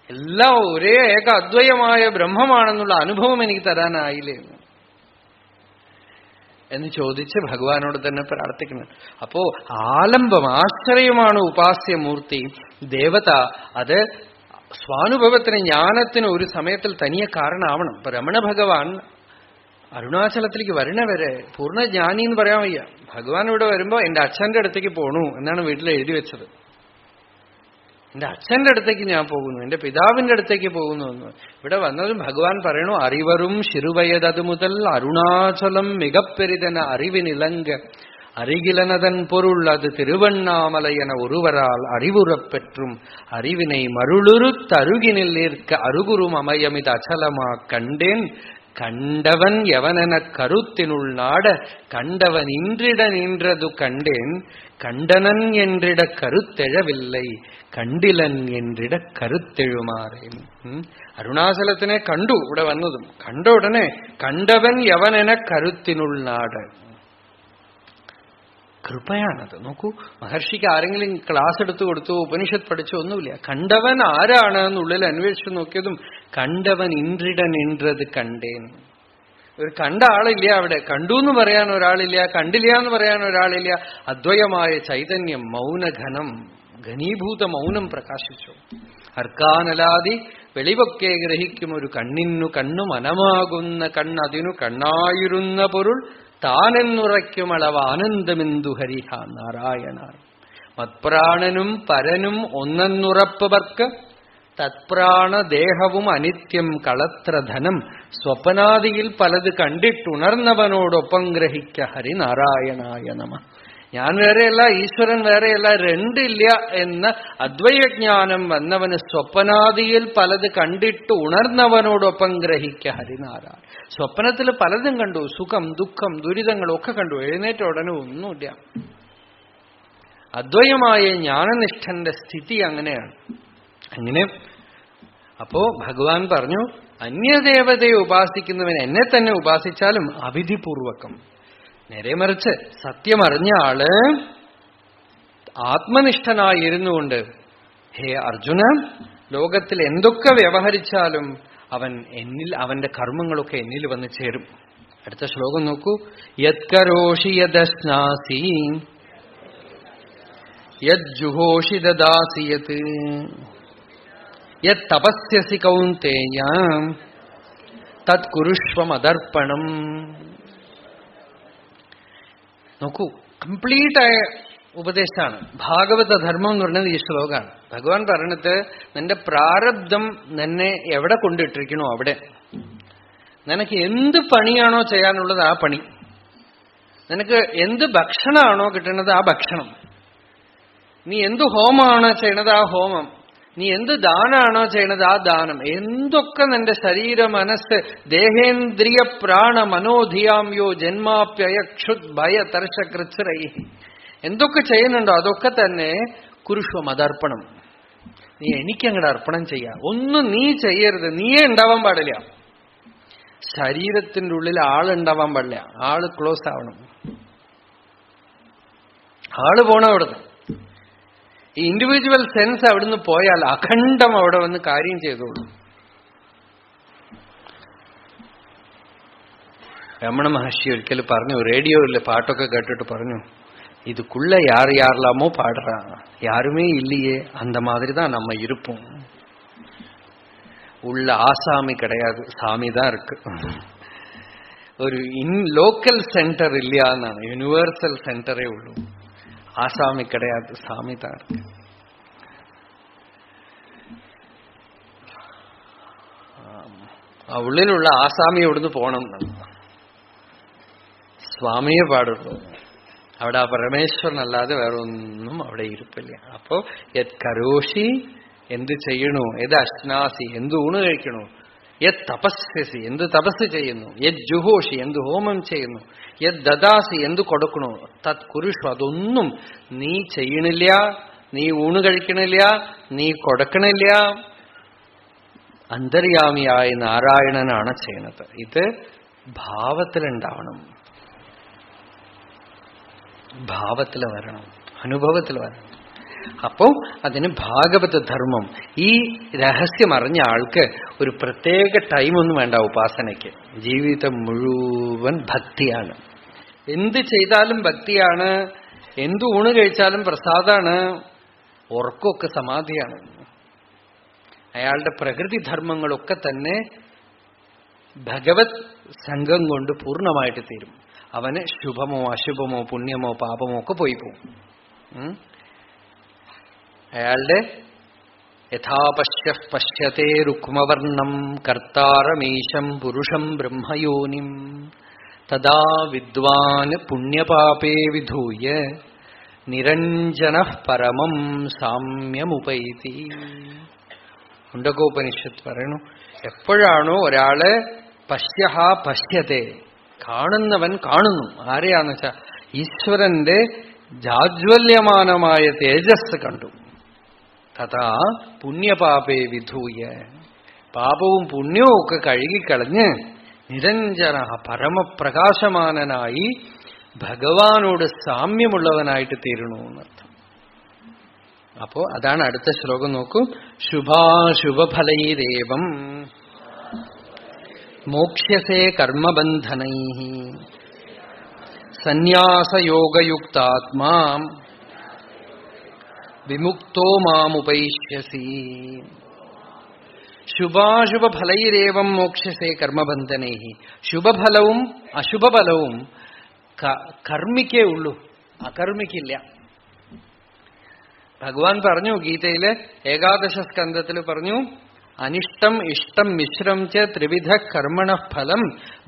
എല്ലാം ഒരേ ഏക അദ്വയമായ ബ്രഹ്മമാണെന്നുള്ള അനുഭവം എനിക്ക് തരാനായില്ലേ എന്ന് ചോദിച്ച് ഭഗവാനോട് തന്നെ പ്രാർത്ഥിക്കുന്നത്. അപ്പോ ആലംബം, ആശ്രയമാണ് ഉപാസ്യമൂർത്തി. ദേവത അത് സ്വാനുഭവത്തിന്, ജ്ഞാനത്തിന് ഒരു സമയത്തിൽ തനിയെ കാരണമാവണം. ഇപ്പൊ രമണ ഭഗവാൻ അരുണാചലത്തിലേക്ക് വരണവരെ പൂർണ്ണജ്ഞാനി എന്ന് പറയാൻ വയ്യ. ഭഗവാൻ ഇവിടെ വരുമ്പോ എന്റെ അച്ഛന്റെ അടുത്തേക്ക് പോണു എന്നാണ് വീട്ടിൽ എഴുതി വെച്ചത്. എന്റെ അച്ഛന്റെ അടുത്തേക്ക് ഞാൻ പോകുന്നു, എന്റെ പിതാവിന്റെ അടുത്തേക്ക് പോകുന്നു എന്ന്. ഇവിടെ വന്നതും ഭഗവാൻ പറയണു, അറിവറും ശിറുവയതത് മുതൽ അരുണാചലം മികപ്പെരിതന അറിവിനിലങ്ക അരികിലനതൻ പൊരുൾ അത് തിരുവണ്ണാമലയന ഒരുവരാൽ അറിവുറപ്പെற்றும் அறிவினை மருளுரு தருகினில் ஏற்க அருகுரும் அமயமிது அச்சலமா கண்டேன் கண்டவன் எவனென கருத்தினுள் நாட கண்டவன் இன்றிட நின்றது கண்டேன் கண்டனன் என்றிட கருத்தெழவில்லை കണ്ടിലൻ എന്നിട കരുത്തെഴുമാറേൻ. അരുണാചലത്തിനെ കണ്ടു, ഇവിടെ വന്നതും കണ്ട ഉടനെ കണ്ടവൻ യവനെന കരുത്തിനുൾനാട്. കൃപയാണത്. നോക്കൂ, മഹർഷിക്ക് ആരെങ്കിലും ക്ലാസ് എടുത്തു കൊടുത്തു, ഉപനിഷത്ത് പഠിച്ചോ, ഒന്നുമില്ല. കണ്ടവൻ ആരാണ് എന്നുള്ളിൽ അന്വേഷിച്ചു നോക്കിയതും കണ്ടവൻ ഇന്ദ്രിട നിன்றது കണ്ടേൻ. ഒരു കണ്ട ആളില്ല അവിടെ, കണ്ടു എന്ന് പറയാൻ ഒരാളില്ല, കണ്ടില്ല എന്ന് പറയാൻ ഒരാളില്ല. അദ്വയമായ ചൈതന്യം, മൗനഘനം, ഘനീഭൂത മൗനം പ്രകാശിച്ചു. അർക്കാനലാതി വെളിവൊക്കെ ഗ്രഹിക്കും ഒരു കണ്ണിനു കണ്ണു മനമാകുന്ന കണ്ണതിനു കണ്ണായിരുന്ന പൊരുൾ താനെന്നുറയ്ക്കുമളവ് ആനന്ദമെന്തു ഹരിഹ നാരായണ. മത്പ്രാണനും പരനും ഒന്നെന്നുറപ്പവർക്ക് തത്പ്രാണദേഹവും അനിത്യം കളത്രധനം സ്വപ്നാദിയിൽ പലത് കണ്ടിട്ടുണർന്നവനോടൊപ്പം ഗ്രഹിക്ക ഹരിനാരായണായ നമ. ഞാൻ വേറെയല്ല, ഈശ്വരൻ വേറെയല്ല, രണ്ടില്ല എന്ന അദ്വൈതജ്ഞാനം വന്നവന് സ്വപ്നാദിയിൽ പലത് കണ്ടിട്ട് ഉണർന്നവനോടൊപ്പം ഗ്രഹിക്ക ഹരിനാരായണ. സ്വപ്നത്തിൽ പലതും കണ്ടു, സുഖം ദുഃഖം ദുരിതങ്ങളൊക്കെ കണ്ടു, എഴുന്നേറ്റ ഉടനെ ഒന്നുമില്ല. അദ്വയമായ ജ്ഞാനനിഷ്ഠന്റെ സ്ഥിതി അങ്ങനെയാണ്. അങ്ങനെ അപ്പോ ഭഗവാൻ പറഞ്ഞു, അന്യദേവതയെ ഉപാസിക്കുന്നവൻ എന്നെ തന്നെ ഉപാസിച്ചാലും അവിധിപൂർവകം. നേരെ മറിച്ച് സത്യമറിഞ്ഞ ആള് ആത്മനിഷ്ഠനായിരുന്നുകൊണ്ട്, ഹേ അർജുന, ലോകത്തിൽ എന്തൊക്കെ വ്യവഹരിച്ചാലും അവൻ എന്നിൽ, അവന്റെ കർമ്മങ്ങളൊക്കെ എന്നിൽ വന്ന് ചേരും. അടുത്ത ശ്ലോകം നോക്കൂ. യത്കരോഷി യദശ്നാസി യജ്ജുഹോഷി ദദാസി യത് യത്തപസ്യസി കൗന്തേയ തത് കുരുഷ്വമദർപ്പണം. നോക്കൂ, കംപ്ലീറ്റായ ഉപദേശമാണ്. ഭാഗവത ധർമ്മം എന്ന് പറയുന്നത് ഈ ശ്ലോകമാണ്. ഭഗവാൻ പറഞ്ഞത്, നിന്റെ പ്രാരബ്ധം നിന്നെ എവിടെ കൊണ്ടിട്ടിരിക്കണോ അവിടെ. നിനക്ക് എന്ത് പണിയാണോ ചെയ്യാനുള്ളത് ആ പണി, നിനക്ക് എന്ത് ഭക്ഷണമാണോ കിട്ടുന്നത് ആ ഭക്ഷണം, നീ എന്ത് ഹോമമാണോ ചെയ്യണത് ആ ഹോമം, നീ എന്ത് ദാനാണോ ചെയ്യണത് ആ ദാനം, എന്തൊക്കെ നിന്റെ ശരീര മനസ്സ് ദേഹേന്ദ്രിയ പ്രാണ മനോധിയാമ്യോ ജന്മാപ്യയക്ഷുത് ഭയ തർശകൃച്ഛരൈ, എന്തൊക്കെ ചെയ്യുന്നുണ്ടോ അതൊക്കെ തന്നെ കുരുഷ്വം അതർപ്പണം. നീ എനിക്കങ്ങടെ അർപ്പണം ചെയ്യാം. ഒന്നും നീ ചെയ്യരുത്, നീയേ ഉണ്ടാവാൻ പാടില്ല. ശരീരത്തിന്റെ ഉള്ളിൽ ആളുണ്ടാവാൻ പാടില്ല, ആള് ക്ലോസ് ആവണം. ആള് പോണം അവിടുന്ന്. ഈ ഇൻഡിവിജ്വൽ സെൻസ് അവിടുന്ന് പോയാൽ അഖണ്ഡം അവിടെ വന്ന് കാര്യം ചെയ്തോളൂ. രമണ മഹർഷി ഒരിക്കൽ പറഞ്ഞു, റേഡിയോയിലെ പാട്ടൊക്കെ കേട്ടിട്ട് പറഞ്ഞു, இதுக்குள்ள யார் யாரெல்லாமோ பாடுறா, யாருமே இல்லையே, அந்த மாதிரி தான் நம்ம இருப்போம். உள்ள ஆசாமி கிடையாது, சாமி தான் இருக்கு. ഒരു ലോക്കൽ സെന്റർ ഇല്ല എന്നാണ്, യൂണിവേഴ്സൽ സെന്ററേ ഉള്ളൂ. ആസാമി കിടയാത്, സ്വാമി താൻ. ആ ഉള്ളിലുള്ള ആസാമി എവിടുന്ന് പോണം എന്നാണ്. സ്വാമിയെ പാടുള്ളൂ. അവിടെ ആ പരമേശ്വരനല്ലാതെ വേറെ ഒന്നും അവിടെ ഇരിപ്പില്ല. അപ്പോ യത് കരോഷി, എന്ത് ചെയ്യണു, ഏത് അശ്നാസി, എന്ത് ഊണ് കഴിക്കണു, യത് തപസ്യസി, എന്ത് തപസ് ചെയ്യുന്നു, യത് ജുഹോഷി, എന്ത് ഹോമം ചെയ്യുന്നു, യത് ദദാസി, എന്ത് കൊടുക്കണു, തത് കുരുഷു, അതൊന്നും നീ ചെയ്യണില്ല, നീ ഊണ് കഴിക്കണില്ല, നീ കൊടുക്കണില്ല. അന്തര്യാമിയായ നാരായണനാണ് ചെയ്യണത്. ഇത് ഭാവത്തിലുണ്ടാവണം, ഭാവത്തിൽ വരണം, അനുഭവത്തിൽ വരണം. അപ്പോ അതിന് ഭാഗവത ധർമ്മം. ഈ രഹസ്യം അറിഞ്ഞ ആൾക്ക് ഒരു പ്രത്യേക ടൈമൊന്നും വേണ്ട ഉപാസനയ്ക്ക്. ജീവിതം മുഴുവൻ ഭക്തിയാണ്. എന്ത് ചെയ്താലും ഭക്തിയാണ്, എന്ത് ഊണ് കഴിച്ചാലും പ്രസാദാണ്, ഉറക്കമൊക്കെ സമാധിയാണ്. അയാളുടെ പ്രകൃതി ധർമ്മങ്ങളൊക്കെ തന്നെ ഭഗവത് സംഘം കൊണ്ട് പൂർണ്ണമായിട്ട് തീരും. അവന് ശുഭമോ അശുഭമോ പുണ്യമോ പാപമോ ഒക്കെ പോയി പോകും. അയാളുടെ യഥാപശ്യ പശ്യത്തെ രുക്മവർണം കർത്താരമീശം പുരുഷം ബ്രഹ്മയോനിം തദാ വിദ്വാൻ പുണ്യപാപേ വിധൂയ നിരഞ്ജനഃ പരമം സാമ്യമുപൈതി. മുണ്ടകോപനിഷത്ത് പറയണു, എപ്പോഴാണോ ഒരാള് പശ്യഹ പശ്യത്തെ, കാണുന്നവൻ കാണുന്നു, ആരെയാന്ന് വെച്ചാൽ ഈശ്വരന്റെ ജാജ്വല്യമാനമായ തേജസ് കണ്ടു. തഥാ പുണ്യപാപേ വിധൂയ, പാപവും പുണ്യവും ഒക്കെ കഴുകിക്കളഞ്ഞ് നിരഞ്ജന പരമപ്രകാശമാനനായി ഭഗവാനോട് സാമ്യമുള്ളവനായിട്ട് തീരണു എന്നർത്ഥം. അപ്പോ അതാണ് അടുത്ത ശ്ലോകം. നോക്കൂ. ശുഭാശുഭഫലൈരേവം മോക്ഷ്യസേ കർമ്മബന്ധനൈഃ സന്യാസയോഗയുക്താത്മാ വിമുക്തോ മാമുപൈഷ്യസി. ശുഭാശുഭഫലൈരേവം മോക്ഷ്യസേ കർമ്മബന്ധനൈഃ. ശുഭഫലവും അശുഭഫലവും കർമ്മിക്കേ ഉള്ളൂ, അകർമ്മിക്കില്ല. ഭഗവാൻ പറഞ്ഞു ഗീതയില് ഏകാദശ സ്കന്ധത്തിൽ പറഞ്ഞു, അനിഷ്ടം ഇഷ്ടം മിശ്രം ച ത്രിവിധ കർമ്മണ ഫലം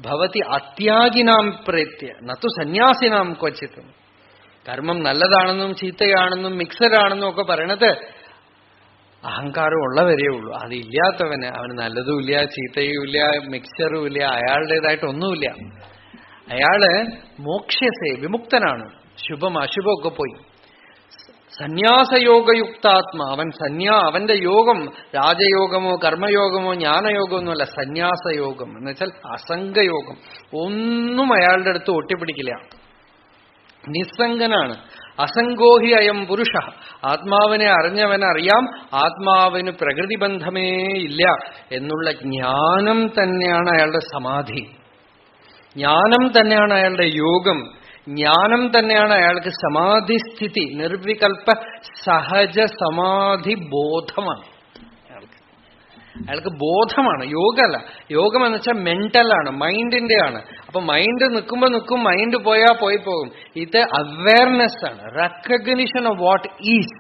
ഭവതി അത്യാഗിനാം പ്രേത്യ നതു സന്യാസിനാം ക്വചിത്. കർമ്മം നല്ലതാണെന്നും ചീത്തയാണെന്നും മിക്സഡാണെന്നും ഒക്കെ പറയണത് അഹങ്കാരം ഉള്ളവരേ ഉള്ളൂ. അതില്ലാത്തവന്, അവന് നല്ലതുമില്ല ചീത്തയുമില്ല മിക്സറുമില്ല, അയാളുടേതായിട്ടൊന്നുമില്ല. അയാള് മോക്ഷ്യസേ വിമുക്തനാണ്. ശുഭം അശുഭമൊക്കെ പോയി. സന്യാസയോഗയുക്താത്മാ, അവന്റെ യോഗം രാജയോഗമോ കർമ്മയോഗമോ ജ്ഞാനയോഗമൊന്നുമല്ല, സന്യാസയോഗം എന്ന് വെച്ചാൽ അസംഗയോഗം. ഒന്നും അയാളുടെ അടുത്ത് ഒട്ടിപ്പിടിക്കില്ല, നിസ്സംഗനാണ്. അസംഗോഹി അയം പുരുഷ, ആത്മാവിനെ അറിഞ്ഞവനറിയാം ആത്മാവിന് പ്രകൃതിബന്ധമേ ഇല്ല എന്നുള്ള ജ്ഞാനം തന്നെയാണ് അയാളുടെ സമാധി, ജ്ഞാനം തന്നെയാണ് അയാളുടെ യോഗം, ജ്ഞാനം തന്നെയാണ് അയാൾക്ക് സമാധിസ്ഥിതി. നിർവികൽപ്പ സഹജ സമാധി ബോധമാണ് അയാൾക്ക് ബോധമാണ്, യോഗമല്ല. യോഗം എന്ന് വെച്ചാൽ മെന്റലാണ്, മൈൻഡിന്റെ ആണ്. അപ്പൊ മൈൻഡ് നിൽക്കുമ്പോ നിൽക്കും, മൈൻഡ് പോയാ പോയി പോകും. ഇത് അവയർനെസ് ആണ്, റെക്കഗ്നിഷൻ ഓഫ് വാട്ട് ഈസ്.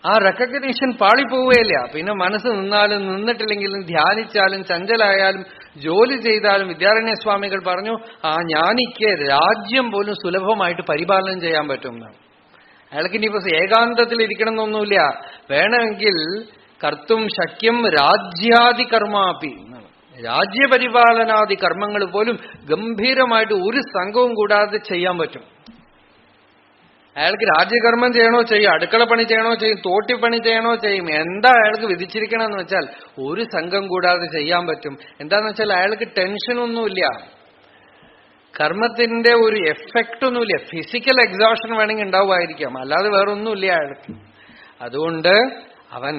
ആ റെക്കഗ്നിഷൻ പാളിപ്പോവുകയില്ല. പിന്നെ മനസ്സ് നിന്നാലും നിന്നിട്ടില്ലെങ്കിലും ധ്യാനിച്ചാലും ചഞ്ചലായാലും ജോലി ചെയ്താലും. വിദ്യാരണ്യസ്വാമികൾ പറഞ്ഞു, ആ ജ്ഞാനിക്ക് രാജ്യം പോലും സുലഭമായിട്ട് പരിപാലനം ചെയ്യാൻ പറ്റും എന്നാണ്. അയാൾക്ക് ഇനിയിപ്പോ ഏകാന്തത്തിൽ ഇരിക്കണം എന്നൊന്നുമില്ല, വേണമെങ്കിൽ കർത്തും ശക്യം രാജ്യാദി കർമാപി എന്നാണ്. രാജ്യപരിപാലനാദി കർമ്മങ്ങൾ പോലും ഗംഭീരമായിട്ട് ഒരു സംഘവും കൂടാതെ ചെയ്യാൻ പറ്റും. അയാൾക്ക് രാജ്യകർമ്മം ചെയ്യണോ ചെയ്യും, അടുക്കള പണി ചെയ്യണോ ചെയ്യും, തോട്ടിപ്പണി ചെയ്യണോ ചെയ്യും. എന്താ അയാൾക്ക് വിധിച്ചിരിക്കണമെന്ന് വെച്ചാൽ ഒരു സംഘം കൂടാതെ ചെയ്യാൻ പറ്റും. എന്താന്ന് വെച്ചാൽ അയാൾക്ക് ടെൻഷനൊന്നുമില്ല, കർമ്മത്തിന്റെ ഒരു എഫക്റ്റ് ഒന്നുമില്ല. ഫിസിക്കൽ എക്സോഷൻ വേണമെങ്കിൽ ഉണ്ടാവുമായിരിക്കാം, അല്ലാതെ വേറൊന്നുമില്ല അയാൾക്ക്. അതുകൊണ്ട് അവൻ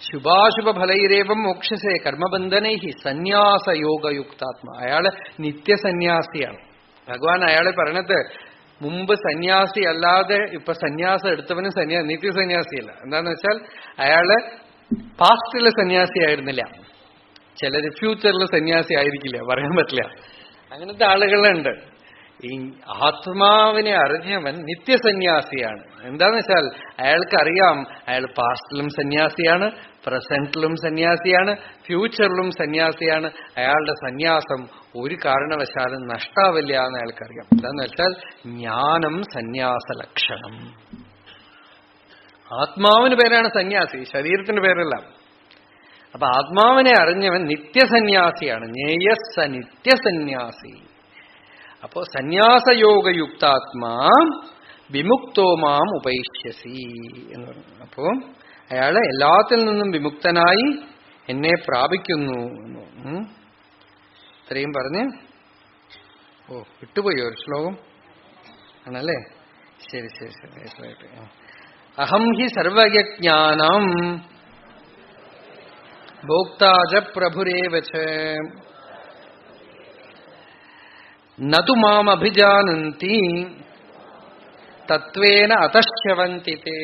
ശുഭാശുഭഫലൈരേവം മോക്ഷസേ കർമ്മബന്ധനൈഹി സന്യാസയോഗയുക്താത്മ. അയാള് നിത്യസന്യാസിയാണ്. ഭഗവാൻ അയാളെ പറഞ്ഞത് മുമ്പ് സന്യാസി അല്ലാതെ ഇപ്പൊ സന്യാസം എടുത്തവനും നിത്യസന്യാസിയല്ല. എന്താന്ന് വെച്ചാൽ അയാള് പാസ്റ്റിലെ സന്യാസി ആയിരുന്നില്ല, ചിലര് ഫ്യൂച്ചറിൽ സന്യാസി ആയിരിക്കില്ല, പറയാൻ പറ്റില്ല. അങ്ങനത്തെ ആളുകളുണ്ട്. ഈ ആത്മാവിനെ അറിഞ്ഞവൻ നിത്യസന്യാസിയാണ്. എന്താന്ന് വെച്ചാൽ അയാൾക്കറിയാം അയാൾ പാസ്റ്റിലും സന്യാസിയാണ്, പ്രസന്റിലും സന്യാസിയാണ്, ഫ്യൂച്ചറിലും സന്യാസിയാണ്. അയാളുടെ സന്യാസം ഒരു കാരണവശാലും നഷ്ടാവില്ല എന്ന് അയാൾക്കറിയാം. എന്താന്ന് വെച്ചാൽ ജ്ഞാനം സന്യാസ ലക്ഷണം. ആത്മാവിന് പേരാണ് സന്യാസി, ശരീരത്തിന് പേരല്ല. അപ്പൊ ആത്മാവിനെ അറിഞ്ഞവൻ നിത്യസന്യാസിയാണ്. ജ്ഞേയസ്സ നിത്യസന്യാസി. അപ്പോ സന്യാസയോഗയുക്താത്മാ വിമുക്തോ മാം ഉപൈഷ്യസി എന്ന് പറഞ്ഞു. അപ്പോ അയാള് എല്ലാത്തിൽ നിന്നും വിമുക്തനായി എന്നെ പ്രാപിക്കുന്നു. ഇത്രയും പറഞ്ഞ് വിട്ടുപോയി ഒരു ശ്ലോകം ആണല്ലേ. ശരി ശരി ശരി. അഹം ഹി സർവജ്ഞാനം ഭോക്താജ പ്രഭുരേവച നതു മാം അഭിജാനന്തി തത്വേന അതശ്യവന്തി തേ.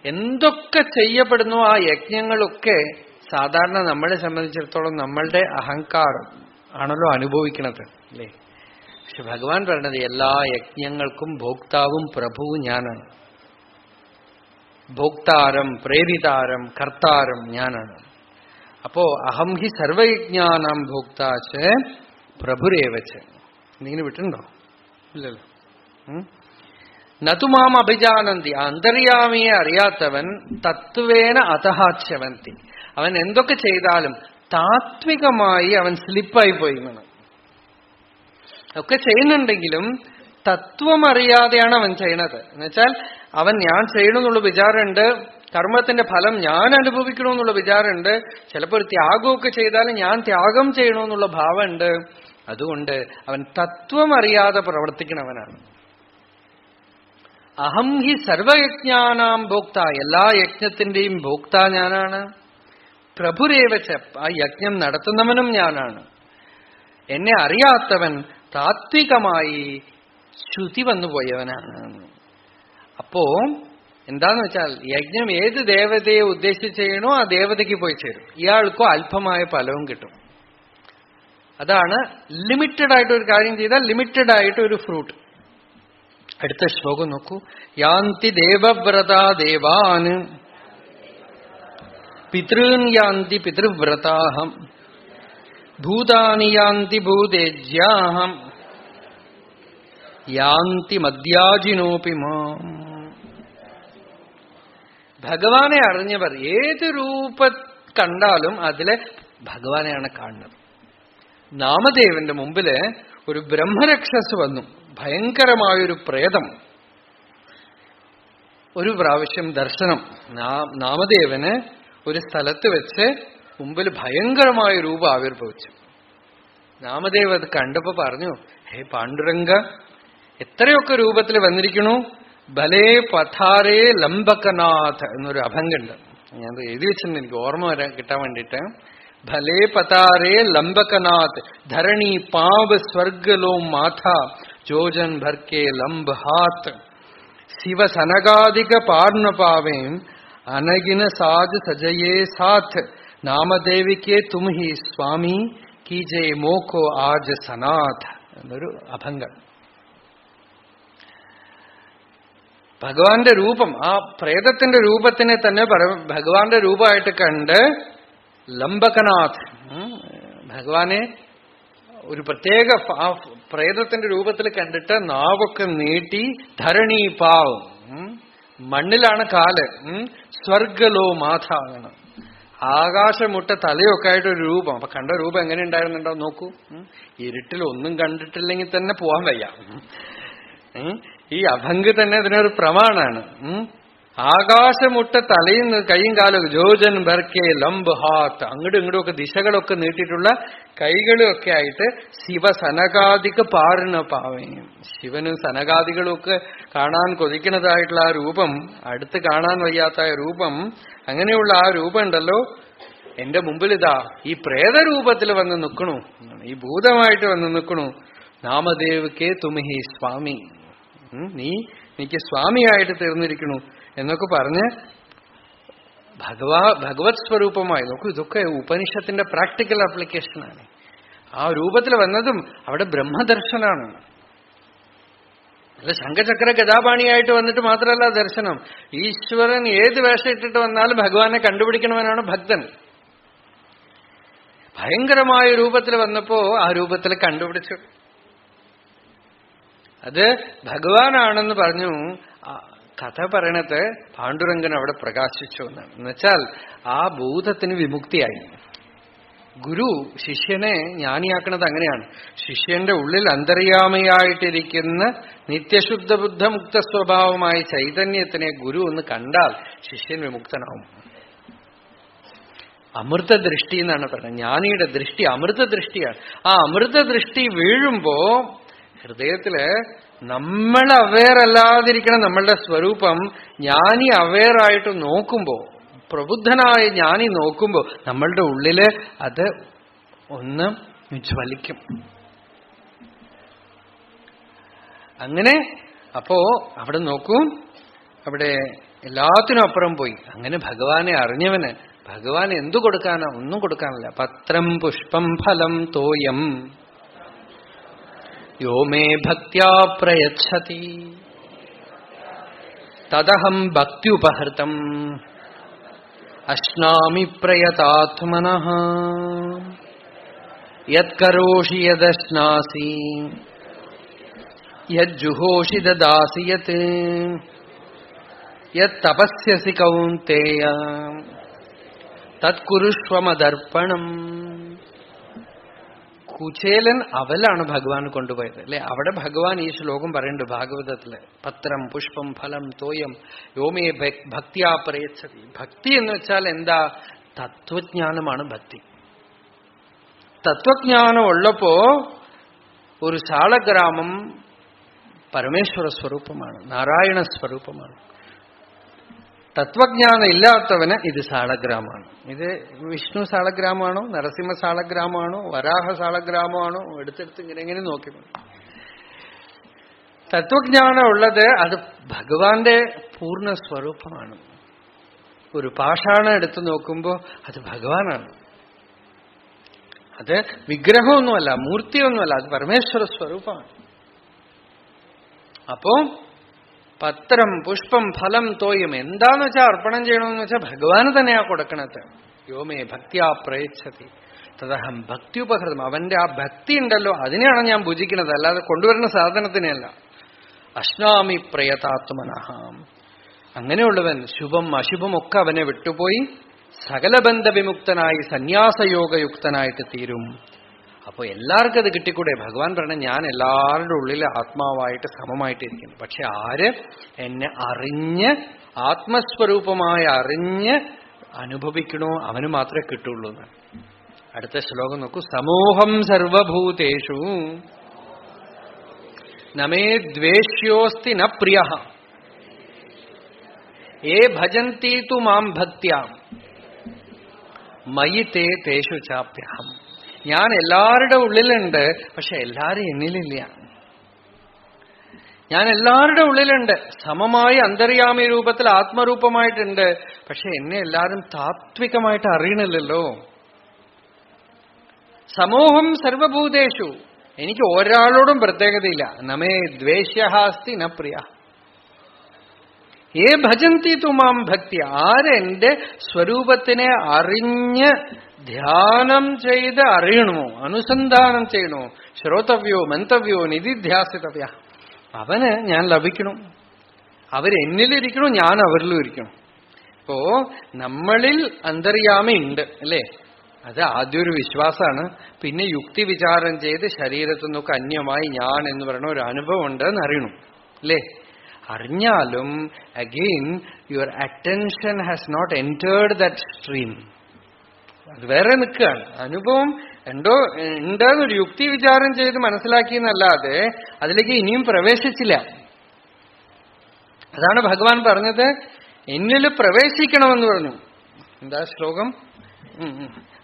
എന്തൊക്കെ ചെയ്യപ്പെടുന്നു ആ യജ്ഞങ്ങളൊക്കെ സാധാരണ നമ്മളെ സംബന്ധിച്ചിടത്തോളം നമ്മളുടെ അഹങ്കാരം ആണല്ലോ അനുഭവിക്കുന്നത്, അല്ലേ? പക്ഷെ ഭഗവാൻ പറഞ്ഞത് എല്ലാ യജ്ഞങ്ങൾക്കും ഭോക്താവും പ്രഭുവും ഞാനാണ്. ഭോക്താരം, പ്രേരിതാരം, കർത്താരം ഞാനാണ്. അപ്പോ അഹം ഹി സർവയജ്ഞാനം ഭോക്താച്ച് പ്രഭുരേവച്ച്. എന്തെങ്കിലും വിട്ടുണ്ടോ? ഇല്ലല്ലോ. നതുമാം അഭിജാനന്തി. അന്തര്യാമിയെ അറിയാത്തവൻ തത്വേന അതഹാച്യവന്തി. അവൻ എന്തൊക്കെ ചെയ്താലും താത്വികമായി അവൻ സ്ലിപ്പായി പോയി. ഒക്കെ ചെയ്യുന്നുണ്ടെങ്കിലും തത്വം അറിയാതെയാണ് അവൻ ചെയ്യണത്. എന്നുവെച്ചാൽ അവൻ ഞാൻ ചെയ്യണമെന്നുള്ള വിചാരമുണ്ട്, കർമ്മത്തിന്റെ ഫലം ഞാൻ അനുഭവിക്കണമെന്നുള്ള വിചാരമുണ്ട്, ചിലപ്പോൾ ഒരു ത്യാഗമൊക്കെ ചെയ്താലും ഞാൻ ത്യാഗം ചെയ്യണമെന്നുള്ള ഭാവമുണ്ട്. അതുകൊണ്ട് അവൻ തത്വം അറിയാതെ പ്രവർത്തിക്കണവനാണ്. അഹം ഹി സർവയജ്ഞാനാം ഭോക്ത. എല്ലാ യജ്ഞത്തിന്റെയും ഭോക്ത ഞാനാണ്. പ്രഭുരേവച്ച. ആ യജ്ഞം നടത്തുന്നവനും ഞാനാണ്. എന്നെ അറിയാത്തവൻ താത്വികമായി ശ്രുതി വന്നുപോയവനാണ്. അപ്പോ എന്താന്ന് വെച്ചാൽ യജ്ഞം ഏത് ദേവതയെ ഉദ്ദേശിച്ച് ചെയ്യണോ ആ ദേവതയ്ക്ക് പോയി ചേരും. ഇയാൾക്കോ അല്പമായ ഫലവും കിട്ടും. അതാണ് ലിമിറ്റഡ് ആയിട്ട് ഒരു കാര്യം ചെയ്താൽ ലിമിറ്റഡ് ആയിട്ട് ഒരു ഫ്രൂട്ട്. അടുത്ത ശ്ലോകം നോക്കൂ. യാന്തി ദേവവ്രതാ ദേവാൻ പിതൃൻ യാന്തി പിതൃവ്രതാഹം ഭൂതാനി യാന്തി ഭൂതേജ്യാഹം യാന്തി മദ്യാജിനോപി മാം. ഭഗവാനെ അറിഞ്ഞവർ ഏത് രൂപ കണ്ടാലും അതിലെ ഭഗവാനെയാണ് കാണുന്നത്. നാമദേവന്റെ മുമ്പില് ഒരു ബ്രഹ്മരക്ഷസ് വന്നു, ഭയങ്കരമായൊരു പ്രേതം. ഒരു പ്രാവശ്യം ദർശനം. നാമദേവന് ഒരു സ്ഥലത്ത് വെച്ച് മുമ്പിൽ ഭയങ്കരമായ രൂപം ആവിർഭവിച്ചു. നാമദേവ് അത് കണ്ടപ്പോ പറഞ്ഞു, ഹേ പാണ്ഡുരംഗ, എത്രയൊക്കെ രൂപത്തിൽ വന്നിരിക്കണു. ബലേ പഥാരേ ലംബകനാഥ് എന്നൊരു അഭംഗുണ്ട്. ഞാൻ എഴുതി വെച്ചിട്ടുണ്ട്, എനിക്ക് ഓർമ്മ കിട്ടാൻ വേണ്ടിയിട്ട്. ഭലേ പതാരേ ലംബകനാഥ് ധരണി പാവ് സ്വർഗലോ മാഥ ജോജൻ ഭർക്കെ ലംബ ഹാത്ത് ശിവ സനകാദിക പാർണ പാവേം അനഗിന സാജ് സജയേ സാഥ് നാമദേവിക്കെ തും ഹി സ്വാമി കീജേ മോക്കോ ആജ് സനാഥ് എന്നൊരു അഭംഗം. ഭഗവാന്റെ രൂപം, ആ പ്രേതത്തിന്റെ രൂപത്തിനെ തന്നെ ഭഗവാന്റെ രൂപമായിട്ട് കണ്ട് ലംബകനാഥ് ഭഗവാനെ ഒരു പ്രത്യേക ആ പ്രേതത്തിന്റെ രൂപത്തിൽ കണ്ടിട്ട് നാവൊക്കെ നീട്ടി ധരണി പാവ്, മണ്ണിലാണ് കാല്, സ്വർഗലോ മാഥാണ്, ആകാശമുട്ട തലയൊക്കെ ആയിട്ടൊരു രൂപം. അപ്പൊ കണ്ട രൂപം എങ്ങനെ ഉണ്ടായിരുന്നുണ്ടോ നോക്കൂ. ഇരുട്ടിൽ ഒന്നും കണ്ടിട്ടില്ലെങ്കിൽ തന്നെ പോവാൻ വയ്യ. ഈ അഭംഗ് തന്നെ അതിനൊരു പ്രമാണാണ്. ആകാശമുട്ട തലയും കൈയും കാലും ജോജൻ ബർക്കെ ലംബ് ഹാത്ത്, അങ്ങോട്ടും ഇങ്ങോട്ടും ഒക്കെ ദിശകളൊക്കെ നീട്ടിയിട്ടുള്ള കൈകളൊക്കെ ആയിട്ട് ശിവ സനകാദിക പാരണ പാവയും, ശിവനും സനകാദികളും ഒക്കെ കാണാൻ കൊതിക്കുന്നതായിട്ടുള്ള ആ രൂപം, അടുത്ത് കാണാൻ വയ്യാത്ത രൂപം, അങ്ങനെയുള്ള ആ രൂപം ഉണ്ടല്ലോ എന്റെ മുമ്പിൽ ഇതാ ഈ പ്രേതരൂപത്തിൽ വന്ന് നിൽക്കണു, ഈ ഭൂതമായിട്ട് വന്ന് നിൽക്കണു. നാമദേവ് കെ തുമഹി സ്വാമി, നീ എനിക്ക് സ്വാമിയായിട്ട് തീർന്നിരിക്കണു എന്നൊക്കെ പറഞ്ഞ് ഭഗവത് സ്വരൂപമായി നോക്കൂ. ഇതൊക്കെ ഉപനിഷത്തിന്റെ പ്രാക്ടിക്കൽ ആപ്ലിക്കേഷനാണ്. ആ രൂപത്തിൽ വന്നതും അവിടെ ബ്രഹ്മദർശനാണ്. അല്ല ശംഖചക്ര ഗദാപാണിയായിട്ട് വന്നിട്ട് മാത്രമല്ല ദർശനം. ഈശ്വരൻ ഏത് വേഷം ഇട്ടിട്ട് വന്നാലും ഭഗവാനെ കണ്ടുപിടിക്കണവനാണ് ഭക്തൻ. ഭയങ്കരമായ രൂപത്തിൽ വന്നപ്പോ ആ രൂപത്തിൽ കണ്ടുപിടിച്ചു. അത് ഭഗവാനാണെന്ന് പറഞ്ഞു. കഥ പറയണത് പാണ്ഡുരംഗൻ അവിടെ പ്രകാശിച്ചു എന്നാണ്. എന്നുവെച്ചാൽ ആ ഭൂതത്തിന് വിമുക്തിയായി. ഗുരു ശിഷ്യനെ ജ്ഞാനിയാക്കണത് അങ്ങനെയാണ്. ശിഷ്യന്റെ ഉള്ളിൽ അന്തര്യാമിയായിട്ടിരിക്കുന്ന നിത്യശുദ്ധ ബുദ്ധ മുക്ത സ്വഭാവമായ ചൈതന്യത്തിനെ ഗുരു ഒന്ന് കണ്ടാൽ ശിഷ്യൻ വിമുക്തനാവും. അമൃതദൃഷ്ടി എന്നാണ് പറയുന്നത്. ജ്ഞാനിയുടെ ദൃഷ്ടി അമൃതദൃഷ്ടിയാണ്. ആ അമൃതദൃഷ്ടി വീഴുമ്പോ ഹൃദയത്തില് നമ്മൾ അവെയർ അല്ലാതിരിക്കണം നമ്മളുടെ സ്വരൂപം. ജ്ഞാനി അവെയറായിട്ട് നോക്കുമ്പോ, പ്രബുദ്ധനായ ജ്ഞാനി നോക്കുമ്പോ നമ്മളുടെ ഉള്ളില് അത് ഒന്ന് ജ്വലിക്കും. അങ്ങനെ അപ്പോ അവിടെ നോക്കൂ, അവിടെ എല്ലാത്തിനും അപ്പുറം പോയി. അങ്ങനെ ഭഗവാനെ അറിഞ്ഞവന് ഭഗവാൻ എന്തു കൊടുക്കാനാ? ഒന്നും കൊടുക്കാനല്ല. പത്രം പുഷ്പം ഫലം തോയം യോ മേ ഭക്ത്യാ പ്രയച്ഛതി തദഹം ഭക്ത്യുപഹൃതം അശ്നാമി പ്രയതാത്മനഃ യത്കരോഷി യദശ്നാസി യജ്ജുഹോഷി ദദാസി യത് യത്തപസ്യസി കൗന്തേയ തത്കുരുഷ്വമദർപ്പണം. കുചേലൻ അവലാണ് ഭഗവാൻ കൊണ്ടുപോയത് അല്ലെ. അവിടെ ഭഗവാൻ ഈ ശ്ലോകം പറയുന്നുണ്ട് ഭാഗവതത്തില്. പത്രം പുഷ്പം ഫലം തോയം യോമേ ഭക്തിയാ പ്രയച്ഛതി. ഭക്തി എന്ന് വെച്ചാൽ എന്താ? തത്വജ്ഞാനമാണ് ഭക്തി. തത്വജ്ഞാനം ഉള്ളപ്പോ ഒരു ശാളഗ്രാമം പരമേശ്വര സ്വരൂപമാണ്, നാരായണ സ്വരൂപമാണ്. തത്വജ്ഞാനം ഇല്ലാത്തവന് ഇത് ശാളഗ്രാമമാണ്. ഇത് വിഷ്ണു ശാളഗ്രാമമാണോ, നരസിംഹ ശാളഗ്രാമമാണോ, വരാഹ ശാളഗ്രാമമാണോ, എടുത്തെടുത്ത് ഇങ്ങനെ നോക്കി. തത്വജ്ഞാനം ഉള്ളത് അത് ഭഗവാന്റെ പൂർണ്ണ സ്വരൂപമാണ്. ഒരു പാഷാണം എടുത്തു നോക്കുമ്പോ അത് ഭഗവാനാണ്. അത് വിഗ്രഹമൊന്നുമല്ല, മൂർത്തിയൊന്നുമല്ല, അത് പരമേശ്വര സ്വരൂപമാണ്. അപ്പോ പത്രം പുഷ്പം ഫലം തോയം എന്താന്ന് വെച്ചാൽ അർപ്പണം ചെയ്യണമെന്ന് വെച്ചാൽ ഭഗവാന് തന്നെയാ കൊടുക്കണത്. യോമേ ഭക്തിയാ പ്രയച്ഛതി തദഹം ഭക്തിയുപഹൃതം. അവന്റെ ആ ഭക്തി ഉണ്ടല്ലോ അതിനെയാണ് ഞാൻ ഭുജിക്കുന്നത്, അല്ലാതെ കൊണ്ടുവരുന്ന സാധനത്തിനെയല്ല. അശ്നാമി പ്രയതാത്മനഃ. അങ്ങനെയുള്ളവൻ ശുഭം അശുഭം ഒക്കെ അവനെ വിട്ടുപോയി സകലബന്ധ വിമുക്തനായി സന്യാസയോഗയുക്തനായിട്ട് തീരും. അപ്പൊ എല്ലാവർക്കും അത് കിട്ടിക്കൂടെ? ഭഗവാൻ പറഞ്ഞ ഞാൻ എല്ലാവരുടെ ഉള്ളിൽ ആത്മാവായിട്ട് സമമായിട്ടിരിക്കുന്നു. പക്ഷെ ആര് എന്നെ അറിഞ്ഞ് ആത്മസ്വരൂപമായി അറിഞ്ഞ് അനുഭവിക്കണോ അവന് മാത്രമേ കിട്ടുള്ളൂ എന്ന്. അടുത്ത ശ്ലോകം നോക്കൂ. സമൂഹം സർവഭൂതേഷു നമേ ദ്വേഷ്യോസ്തി ന പ്രിയഃ യേ ഭജന്തി തു മാം ഭക്ത്യാ മയി തേ തേഷു ചാപ്യഹം. ഞാൻ എല്ലാവരുടെ ഉള്ളിലുണ്ട്, പക്ഷെ എല്ലാരും എന്നിലില്ല. ഞാൻ എല്ലാവരുടെ ഉള്ളിലുണ്ട്, സമമായി അന്തര്യാമി രൂപത്തിൽ ആത്മരൂപമായിട്ടുണ്ട്, പക്ഷെ എന്നെ എല്ലാവരും താത്വികമായിട്ട് അറിയണില്ലല്ലോ. സമൂഹം സർവഭൂതേഷു. എനിക്ക് ഒരാളോടും പ്രത്യേകതയില്ല. നമേ ദ്വേഷ്യാസ്തി ന പ്രിയ ഏ ഭജന്തി തു മാം ഭക്തി. ആരെന്റെ സ്വരൂപത്തിനെ അറിഞ്ഞ് ധ്യാനം ചെയ്ത് അറിയണമോ, അനുസന്ധാനം ചെയ്യണമോ, ശ്രോതവ്യോ മന്തവ്യോ നിധിധ്യാസിതവ്യ, അവന് ഞാൻ ലഭിക്കണം. അവരെന്നിലിരിക്കണം, ഞാൻ അവരിലും ഇരിക്കണം. ഇപ്പോ നമ്മളിൽ അന്തര്യാമി ഉണ്ട് അല്ലേ? അത് ആദ്യം ഒരു വിശ്വാസമാണ്. പിന്നെ യുക്തി വിചാരം ചെയ്ത് ശരീരത്തിൽ നിന്നൊക്കെ അന്യമായി ഞാൻ എന്ന് പറയുന്ന ഒരു അനുഭവം ഉണ്ട് എന്ന് അറിയണം അല്ലേ? അറിഞ്ഞാലും again your attention has not entered that stream. അത് വേറെ നിൽക്കുകയാണ്. അനുഭവം ഉണ്ടെന്നൊരു യുക്തി വിചാരം ചെയ്ത് മനസ്സിലാക്കിയെന്നല്ലാതെ അതിലേക്ക് ഇനിയും പ്രവേശിച്ചില്ല. അതാണ് ഭഗവാൻ പറഞ്ഞത് എന്നിൽ പ്രവേശിക്കണമെന്ന് പറഞ്ഞു. എന്താ ശ്ലോകം?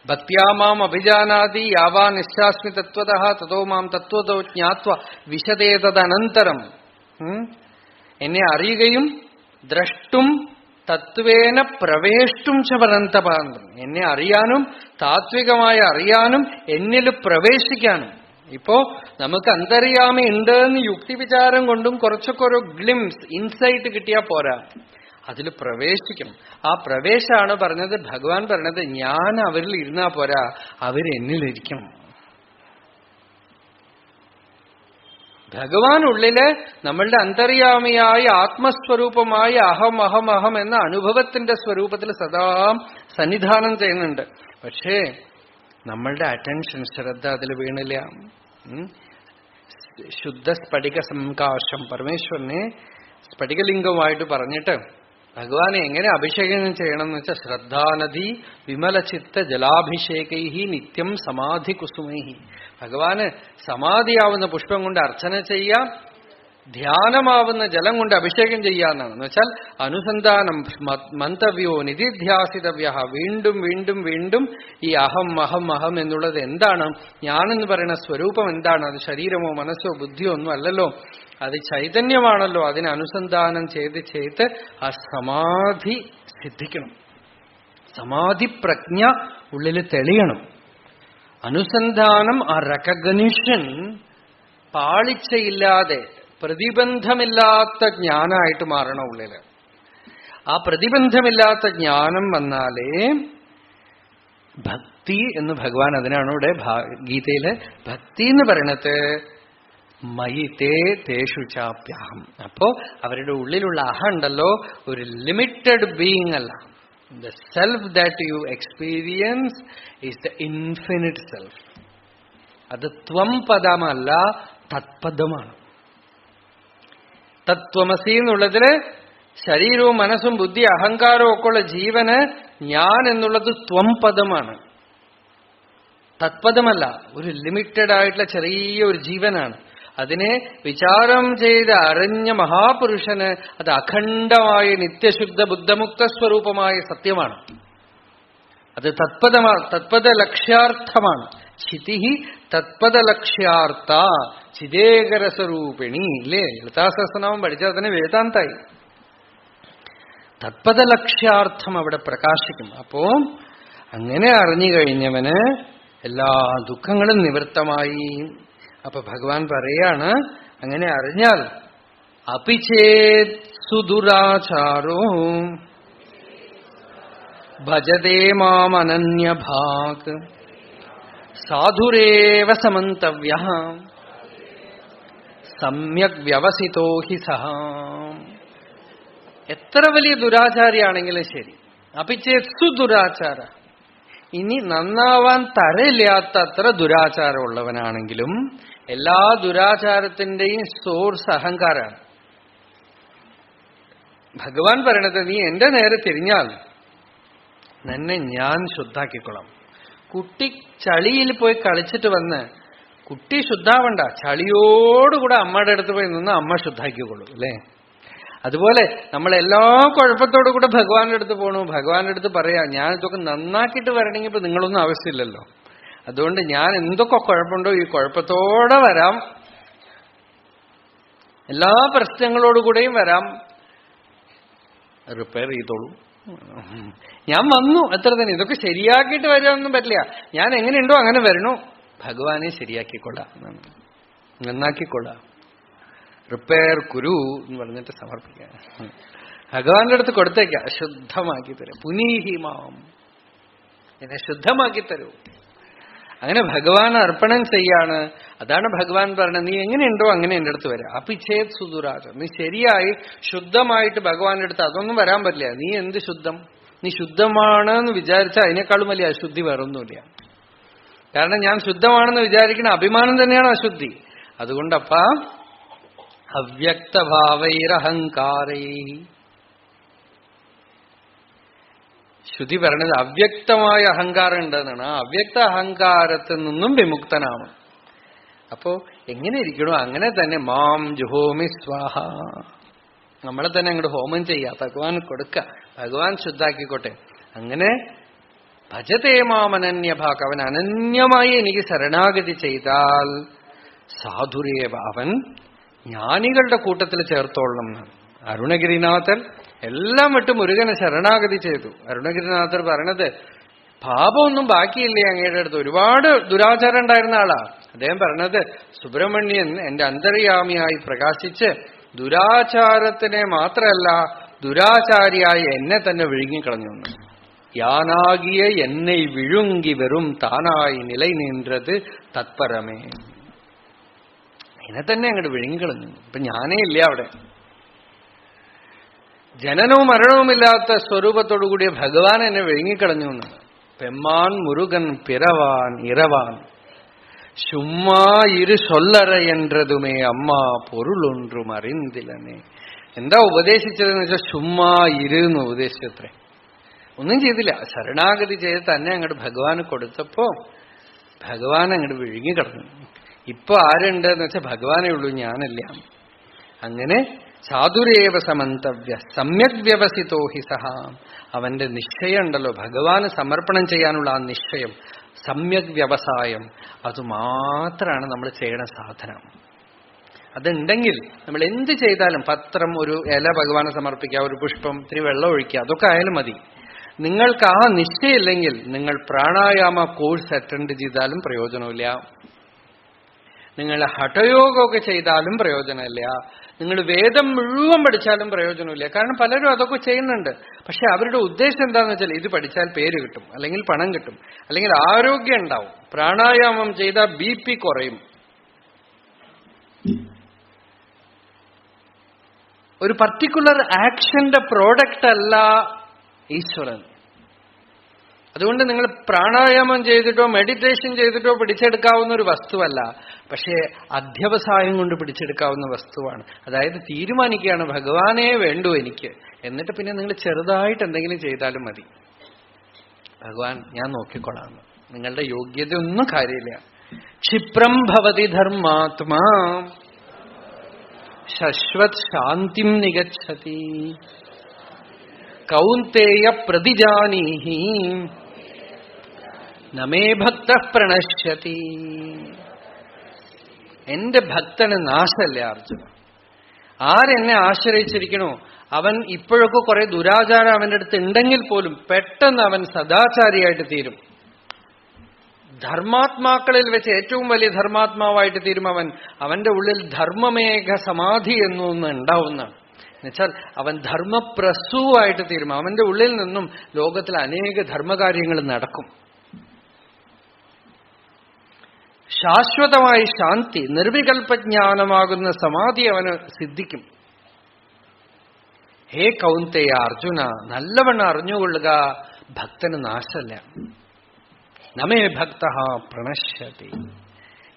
ഭക്യാമാം അഭിജാനാതി യാവാ നിശ്ചാസ്മി തത്വതഃ തതോ മാം തത്വതോ ജ്ഞാത്വ വിശദേതദനന്തരം. എന്നെ അറിയുകയും ദ്രഷ്ടും തത്വേന പ്രവേഷ്ടും ച പരന്തപാന്തം. എന്നെ അറിയാനും താത്വികമായി അറിയാനും എന്നിൽ പ്രവേശിക്കാനും. ഇപ്പോ നമുക്ക് അന്തര്യാമി ഉണ്ട് എന്ന് യുക്തിവിചാരം കൊണ്ടും കുറച്ചൊക്കെ ഒരു ഗ്ലിംസ് ഇൻസൈറ്റ് കിട്ടിയാൽ പോരാ, അതിൽ പ്രവേശിക്കണം. ആ പ്രവേശമാണ് പറഞ്ഞത്, ഭഗവാൻ പറഞ്ഞത് ഞാൻ അവരിൽ ഇരുന്നാ പോരാ, അവരെന്നിലിരിക്കണം. ഭഗവാൻ ഉള്ളില് നമ്മളുടെ അന്തര്യാമിയായ ആത്മസ്വരൂപമായ അഹം അഹം അഹം എന്ന അനുഭവത്തിന്റെ സ്വരൂപത്തിൽ സദാ സന്നിധാനം ചെയ്യുന്നുണ്ട്. പക്ഷേ നമ്മളുടെ അറ്റൻഷൻ, ശ്രദ്ധ അതിൽ വീണില്ല. ശുദ്ധ സ്ഫടിക സംകാശം, പരമേശ്വരനെ സ്ഫടികലിംഗമായിട്ട് പറഞ്ഞിട്ട് ഭഗവാനെ എങ്ങനെ അഭിഷേകം ചെയ്യണം എന്ന് വെച്ചാൽ ശ്രദ്ധാനദി വിമലചിത്ത ജലാഭിഷേകൈഹി നിത്യം സമാധി കുസുമൈഹി. ഭഗവാന് സമാധിയാവുന്ന പുഷ്പം കൊണ്ട് അർച്ചന ചെയ്യാം, ധ്യാനമാവുന്ന ജലം കൊണ്ട് അഭിഷേകം ചെയ്യാന്നാണ്. എന്ന് വെച്ചാൽ അനുസന്ധാനം മന്തവ്യോ നിധിധ്യാസിതവ്യ. വീണ്ടും വീണ്ടും വീണ്ടും ഈ അഹം അഹം അഹം എന്നുള്ളത് എന്താണ്, ഞാനെന്ന് പറയുന്ന സ്വരൂപം എന്താണ്, അത് ശരീരമോ മനസ്സോ ബുദ്ധിയോ ഒന്നും അല്ലല്ലോ, അത് ചൈതന്യമാണല്ലോ. അതിനെ അനുസന്ധാനം ചെയ്ത് ചെയ്ത് ആ സമാധി സിദ്ധിക്കണം. സമാധി പ്രജ്ഞ ഉള്ളിൽ തെളിയണം. അനുസന്ധാനം, ആ റെക്കഗ്നിഷൻ പാളിച്ചയില്ലാതെ പ്രതിബന്ധമില്ലാത്ത ജ്ഞാനമായിട്ട് മാറണം ഉള്ളില്. ആ പ്രതിബന്ധമില്ലാത്ത ജ്ഞാനം വന്നാലേ ഭക്തി എന്ന് ഭഗവാൻ, അതിനാണ് ഇവിടെ ഗീതയില് ഭക്തി എന്ന് പറയണത് മയി തേ തേഷു ചാപ്യഹം. അപ്പോ അവരുടെ ഉള്ളിലുള്ള അഹം ഉണ്ടല്ലോ, ഒരു ലിമിറ്റഡ് ബീയിങ് അല്ല. The self that you experience is the infinite self. അത് ത്വം പദമല്ല, തത്പദമാണ്. തത്വമസി എന്നുള്ളതില് ശരീരവും മനസ്സും ബുദ്ധി അഹങ്കാരവും ഒക്കെ ഉള്ള ജീവന് ഞാൻ എന്നുള്ളത് ത്വം പദമാണ്, തത്പദമല്ല. ഒരു ലിമിറ്റഡ് ആയിട്ടുള്ള ചെറിയ ഒരു ജീവനാണ്. അതിനെ വിചാരം ചെയ്ത് അറിഞ്ഞ മഹാപുരുഷന് അത് അഖണ്ഡമായ നിത്യശുദ്ധ ബുദ്ധമുക്ത സ്വരൂപമായ സത്യമാണ്. അത് തത്പദ ലക്ഷ്യാർത്ഥമാണ്. ചിതി തത്പദലക്ഷ്യാർത്ഥ ചിദേകരസ്വരൂപിണി. ഇല്ലേ, ലളിതാസഹസ്രനാമം പഠിച്ചാൽ തന്നെ വേദാന്തായി. തത്പദലക്ഷ്യാർത്ഥം അവിടെ പ്രകാശിക്കും. അപ്പോ അങ്ങനെ അറിഞ്ഞു കഴിഞ്ഞവന് എല്ലാ ദുഃഖങ്ങളും നിവൃത്തമായി. അപ്പൊ ഭഗവാൻ പറയാണ്, അങ്ങനെ അറിഞ്ഞാൽ അപിചേത് സുദുരാചാരോ ഭജതേ മാമനന്യഭാഗ് സാധുരേവ സമന്തവ്യഃ സമ്യക് വ്യവസിതോ ഹി സഹ. എത്ര വലിയ ദുരാചാരിയാണെങ്കിലും ശരി, അപിചേത് സുദുരാചാര, ഇനി നന്നാവാൻ തരയില്ലാത്ത അത്ര ദുരാചാരമുള്ളവനാണെങ്കിലും, എല്ലാ ദുരാചാരത്തിന്റെയും സോഴ്സ് അഹങ്കാരാണ്. ഭഗവാൻ പറയണത്, നീ എന്റെ നേരെ തിരിഞ്ഞാൽ നിന്നെ ഞാൻ ശുദ്ധാക്കിക്കൊള്ളാം. കുട്ടി ചളിയിൽ പോയി കളിച്ചിട്ട് വന്ന് കുട്ടി ശുദ്ധാവണ്ട, ചളിയോടുകൂടെ അമ്മയുടെ അടുത്ത് പോയി നിന്ന് അമ്മ ശുദ്ധാക്കിക്കൊള്ളൂ. അല്ലേ? അതുപോലെ നമ്മളെല്ലാ കുഴപ്പത്തോടു കൂടെ ഭഗവാന്റെ അടുത്ത് പോകണു. ഭഗവാന്റെ അടുത്ത് പറയാ, ഞാൻ ഇതൊക്കെ നന്നാക്കിയിട്ട് വരണമെങ്കിൽ ഇപ്പൊ നിങ്ങളൊന്നും ആവശ്യമില്ലല്ലോ, അതുകൊണ്ട് ഞാൻ എന്തൊക്കെ കുഴപ്പമുണ്ടോ ഈ കുഴപ്പത്തോടെ വരാം, എല്ലാ പ്രശ്നങ്ങളോടുകൂടെയും വരാം, റിപ്പയർ ചെയ്തോളൂ. ഞാൻ വന്നു, അത്ര തന്നെ. ഇതൊക്കെ ശരിയാക്കിയിട്ട് വരാനൊന്നും പറ്റില്ല. ഞാൻ എങ്ങനെയുണ്ടോ അങ്ങനെ വരണോ, ഭഗവാനെ ശരിയാക്കിക്കൊള്ളാം, നന്നാക്കിക്കൊള്ളാം. റിപ്പയർ കുരു എന്ന് പറഞ്ഞിട്ട് സമർപ്പിക്കാം. ഭഗവാന്റെ അടുത്ത് കൊടുത്തേക്ക, ശുദ്ധമാക്കി തരും. പുനീഹിമാം, എന്നെ ശുദ്ധമാക്കി തരൂ. അങ്ങനെ ഭഗവാൻ അർപ്പണം ചെയ്യാണ്. അതാണ് ഭഗവാൻ പറഞ്ഞത്, നീ എങ്ങനെയുണ്ടോ അങ്ങനെ എന്റെ അടുത്ത് വരാം. അപിചേത് സുദുരാചാരം, നീ ശരിയായി ശുദ്ധമായിട്ട് ഭഗവാന്റെ അടുത്ത് അതൊന്നും വരാൻ പറ്റില്ല. നീ എന്ത് ശുദ്ധം? നീ ശുദ്ധമാണെന്ന് വിചാരിച്ചാൽ അതിനേക്കാളും വലിയ അശുദ്ധി വേറൊന്നുമില്ല. കാരണം ഞാൻ ശുദ്ധമാണെന്ന് വിചാരിക്കുന്ന അഭിമാനം തന്നെയാണ് അശുദ്ധി. അതുകൊണ്ടപ്പ അവ്യക്തഭാവൈരഹങ്കാരൈ, ശ്രുതി പറയണത് അവ്യക്തമായ അഹങ്കാരം ഉണ്ടെന്നാണ്. ആ അവ്യക്ത അഹങ്കാരത്തിൽ നിന്നും വിമുക്തനാവും. അപ്പോ എങ്ങനെ ഇരിക്കണോ അങ്ങനെ തന്നെ മാം ജുഹോമി സ്വാഹ, നമ്മളെ തന്നെ അങ്ങോട്ട് ഹോമം ചെയ്യുക, ഭഗവാൻ കൊടുക്ക, ഭഗവാൻ ശുദ്ധാക്കിക്കോട്ടെ. അങ്ങനെ ഭജതേ മാമനന്യഭാഗ്, അവൻ അനന്യമായി എനിക്ക് ശരണാഗതി ചെയ്താൽ സാധുരേവ, അവൻ ജ്ഞാനികളുടെ കൂട്ടത്തിൽ ചേർത്തോളണം എന്നാണ്. അരുണഗിരിനാഥൻ എല്ലാം വിട്ട് മുരുകനെ ശരണാഗതി ചെയ്തു. അരുണഗിരിനാഥർ പറയണത് പാപമൊന്നും ബാക്കിയില്ലേ അങ്ങയുടെ അടുത്ത്, ഒരുപാട് ദുരാചാരം ഉണ്ടായിരുന്ന ആളാ. അദ്ദേഹം പറഞ്ഞത് സുബ്രഹ്മണ്യൻ എന്റെ അന്തര്യാമിയായി പ്രകാശിച്ച് ദുരാചാരത്തിനെ മാത്രമല്ല ദുരാചാരിയായി എന്നെ തന്നെ വിഴുങ്ങിക്കളഞ്ഞു. യാനാകിയ എന്നെ വിഴുങ്ങി വെറും താനായി നില നിന്നത് തത്പരമേ, എന്നെ തന്നെ അങ്ങോട്ട് വിഴുങ്ങിക്കളഞ്ഞു. ഇപ്പൊ ഞാനേ ഇല്ല അവിടെ. ജനനവും മരണവുമില്ലാത്ത സ്വരൂപത്തോടുകൂടിയ ഭഗവാൻ എന്നെ വിഴുങ്ങിക്കളഞ്ഞു എന്ന്. പെമ്മാൻ മുരുകൻ പിറവാൻ ഇറവാൻ ചുമ്മാ ഇരു ചൊല്ലറ என்றதுமே അമ്മ പൊരുളൊന്നും അറിന്തില്ലനെ. എന്താ ഉപദേശിച്ചതെന്ന് വെച്ചാൽ ചുമ്മാ ഇരുന്ന് ഉപദേശിച്ചത്രേ. ഒന്നും ചെയ്തില്ല, ശരണാഗതി ചെയ്ത് തന്നെ അങ്ങോട്ട് ഭഗവാന് കൊടുത്തപ്പോ ഭഗവാൻ അങ്ങോട്ട് വിഴുങ്ങിക്കിടന്നു. ഇപ്പൊ ആരുണ്ടെന്ന് വെച്ചാൽ ഭഗവാനേ ഉള്ളൂ, ഞാനല്ല. അങ്ങനെ സാധുരേവ സമന്തവ്യ സമ്യക് വ്യവസിതോ ഹി സഹ, അവന്റെ നിശ്ചയം ഉണ്ടല്ലോ, ഭഗവാന് സമർപ്പണം ചെയ്യാനുള്ള ആ നിശ്ചയം, സമ്യക് വ്യവസായം, അതുമാത്രമാണ് നമ്മൾ ചെയ്യണ സാധന. അതുണ്ടെങ്കിൽ നമ്മൾ എന്ത് ചെയ്താലും, പത്രം, ഒരു ഇല ഭഗവാനെ സമർപ്പിക്കുക, ഒരു പുഷ്പം, ഇത്തിരി വെള്ളം ഒഴിക്കുക, അതൊക്കെ ആയാലും മതി. നിങ്ങൾക്ക് ആ നിശ്ചയമില്ലെങ്കിൽ നിങ്ങൾ പ്രാണായാമ കോഴ്സ് അറ്റൻഡ് ചെയ്താലും പ്രയോജനമില്ല, നിങ്ങൾ ഹഠയോഗമൊക്കെ ചെയ്താലും പ്രയോജനമില്ല, നിങ്ങൾ വേദം മുഴുവൻ പഠിച്ചാലും പ്രയോജനമില്ല. കാരണം പലരും അതൊക്കെ ചെയ്യുന്നുണ്ട്. പക്ഷെ അവരുടെ ഉദ്ദേശം എന്താണെന്ന് വെച്ചാൽ ഇത് പഠിച്ചാൽ പേര് കിട്ടും, അല്ലെങ്കിൽ പണം കിട്ടും, അല്ലെങ്കിൽ ആരോഗ്യം ഉണ്ടാവും, പ്രാണായാമം ചെയ്താൽ BP കുറയും. ഒരു പർട്ടിക്കുലർ ആക്ഷന്റെ പ്രോഡക്റ്റ് അല്ല ഈശ്വരൻ. അതുകൊണ്ട് നിങ്ങൾ പ്രാണായാമം ചെയ്തിട്ടോ മെഡിറ്റേഷൻ ചെയ്തിട്ടോ പിടിച്ചെടുക്കാവുന്ന ഒരു വസ്തുവല്ല, പക്ഷേ അധ്യവസായം കൊണ്ട് പിടിച്ചെടുക്കാവുന്ന വസ്തുവാണ്. അതായത് തീരുമാനിക്കുകയാണ് ഭഗവാനേ വേണ്ടു എനിക്ക്, എന്നിട്ട് പിന്നെ നിങ്ങൾ ചെറുതായിട്ട് എന്തെങ്കിലും ചെയ്താലും മതി, ഭഗവാൻ ഞാൻ നോക്കിക്കൊള്ളാം. നിങ്ങളുടെ യോഗ്യത ഒന്നും കാര്യമില്ല. ക്ഷിപ്രം ഭവതി ധർമാത്മാ ശശ്വത് ശാന്തിം നിഗച്ഛതി കൗന്തേയ പ്രതിജാനീഹി നമേ ഭക്ത പ്രണശ്യതി. എന്റെ ഭക്തന് നാശമല്ല അർജുന. ആരെന്നെ ആശ്രയിച്ചിരിക്കണോ അവൻ ഇപ്പോഴൊക്കെ കുറെ ദുരാചാരം അവന്റെ അടുത്ത് ഉണ്ടെങ്കിൽ പോലും പെട്ടെന്ന് അവൻ സദാചാരിയായിട്ട് തീരും. ധർമാത്മാക്കളിൽ വെച്ച് ഏറ്റവും വലിയ ധർമാത്മാവായിട്ട് തീരും അവൻ. അവന്റെ ഉള്ളിൽ ധർമ്മമേഘ സമാധി എന്നൊന്ന് ഉണ്ടാവുന്നതാണ്. എന്നുവെച്ചാൽ അവൻ ധർമ്മപ്രസൂവായിട്ട് തീരും. അവന്റെ ഉള്ളിൽ നിന്നും ലോകത്തിൽ അനേക ധർമ്മകാര്യങ്ങൾ നടക്കും. ശാശ്വതമായി ശാന്തി, നിർവികൽപജ്ഞാനമാകുന്ന സമാധി അവന് സിദ്ധിക്കും. ഹേ കൗന്തേയ അർജുന, നല്ലവണ്ണം അറിഞ്ഞുകൊള്ളുക, ഭക്തന് നാശമല്ല. നമേ ഭക്ത പ്രണശ്യതി.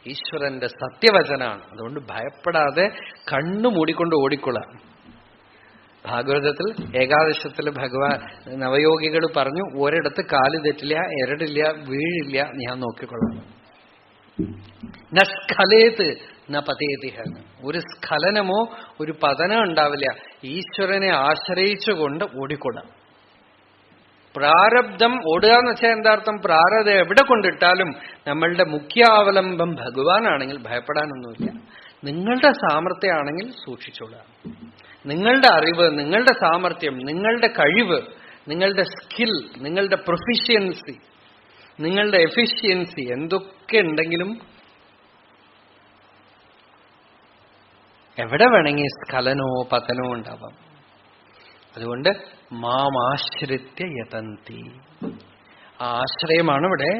ഈശ്വരന്റെ സത്യവചനാണ്. അതുകൊണ്ട് ഭയപ്പെടാതെ കണ്ണു മൂടിക്കൊണ്ട് ഓടിക്കൊള്ളാം. ഭാഗവതത്തിൽ ഏകാദശത്തിൽ ഭഗവാൻ നവയോഗികൾ പറഞ്ഞു, ഒരിടത്ത് കാല് തെറ്റില്ല, എരടില്ല, വീഴില്ല, ഞാൻ നോക്കിക്കൊള്ളാം. ന സ്ഖലേത് ന പതേതിഹ. ഒരു സ്ഖലനമോ ഒരു പതനോ ഉണ്ടാവില്ല. ഈശ്വരനെ ആശ്രയിച്ചുകൊണ്ട് ഓടിക്കൊള്ളാം. പ്രാരബ്ധം ഓടുക എന്ന് വെച്ചാൽ എന്താർത്ഥം? പ്രാരബ്ധം എവിടെ കൊണ്ടിട്ടാലും നമ്മളുടെ മുഖ്യാവലംബം ഭഗവാനാണെങ്കിൽ ഭയപ്പെടാനൊന്നുമില്ല. നിങ്ങളുടെ സാമർത്ഥ്യമാണെങ്കിൽ സൂക്ഷിച്ചോളാം. നിങ്ങളുടെ അറിവ്, നിങ്ങളുടെ സാമർത്ഥ്യം, നിങ്ങളുടെ കഴിവ്, നിങ്ങളുടെ സ്കിൽ, നിങ്ങളുടെ പ്രൊഫിഷ്യൻസി, നിങ്ങളുടെ എഫിഷ്യൻസി എന്തൊക്കെ ഉണ്ടെങ്കിലും എവിടെ വേണമെങ്കിൽ സ്ഖലനോ പതനോ ഉണ്ടാവാം. അതുകൊണ്ട് മാമാശ്രിത്യ യതന്തി. ആ ആശ്രയമാണ് ഇവിടെ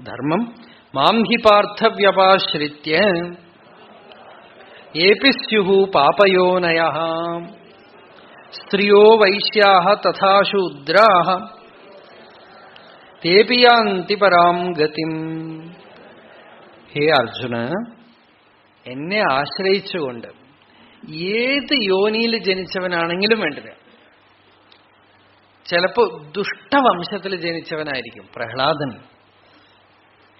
ധർമ്മം. മാം ഹി പാർത്ഥവ്യപാശ്രിത്യ ഏപി സ്യുഹു പാപയോനയഃ സ്ത്രിയോ വൈശ്യാഃ തഥാ ശൂദ്രാഃ തേപി യാന്തി പരാം ഗതിം. ഹേ അർജുന, എന്നെ ആശ്രയിച്ചുകൊണ്ട് ഏത് യോനിയിൽ ജനിച്ചവനാണെങ്കിലും വേണ്ടില്ല. ചിലപ്പോ ദുഷ്ടവംശത്തിൽ ജനിച്ചവനായിരിക്കും പ്രഹ്ലാദൻ,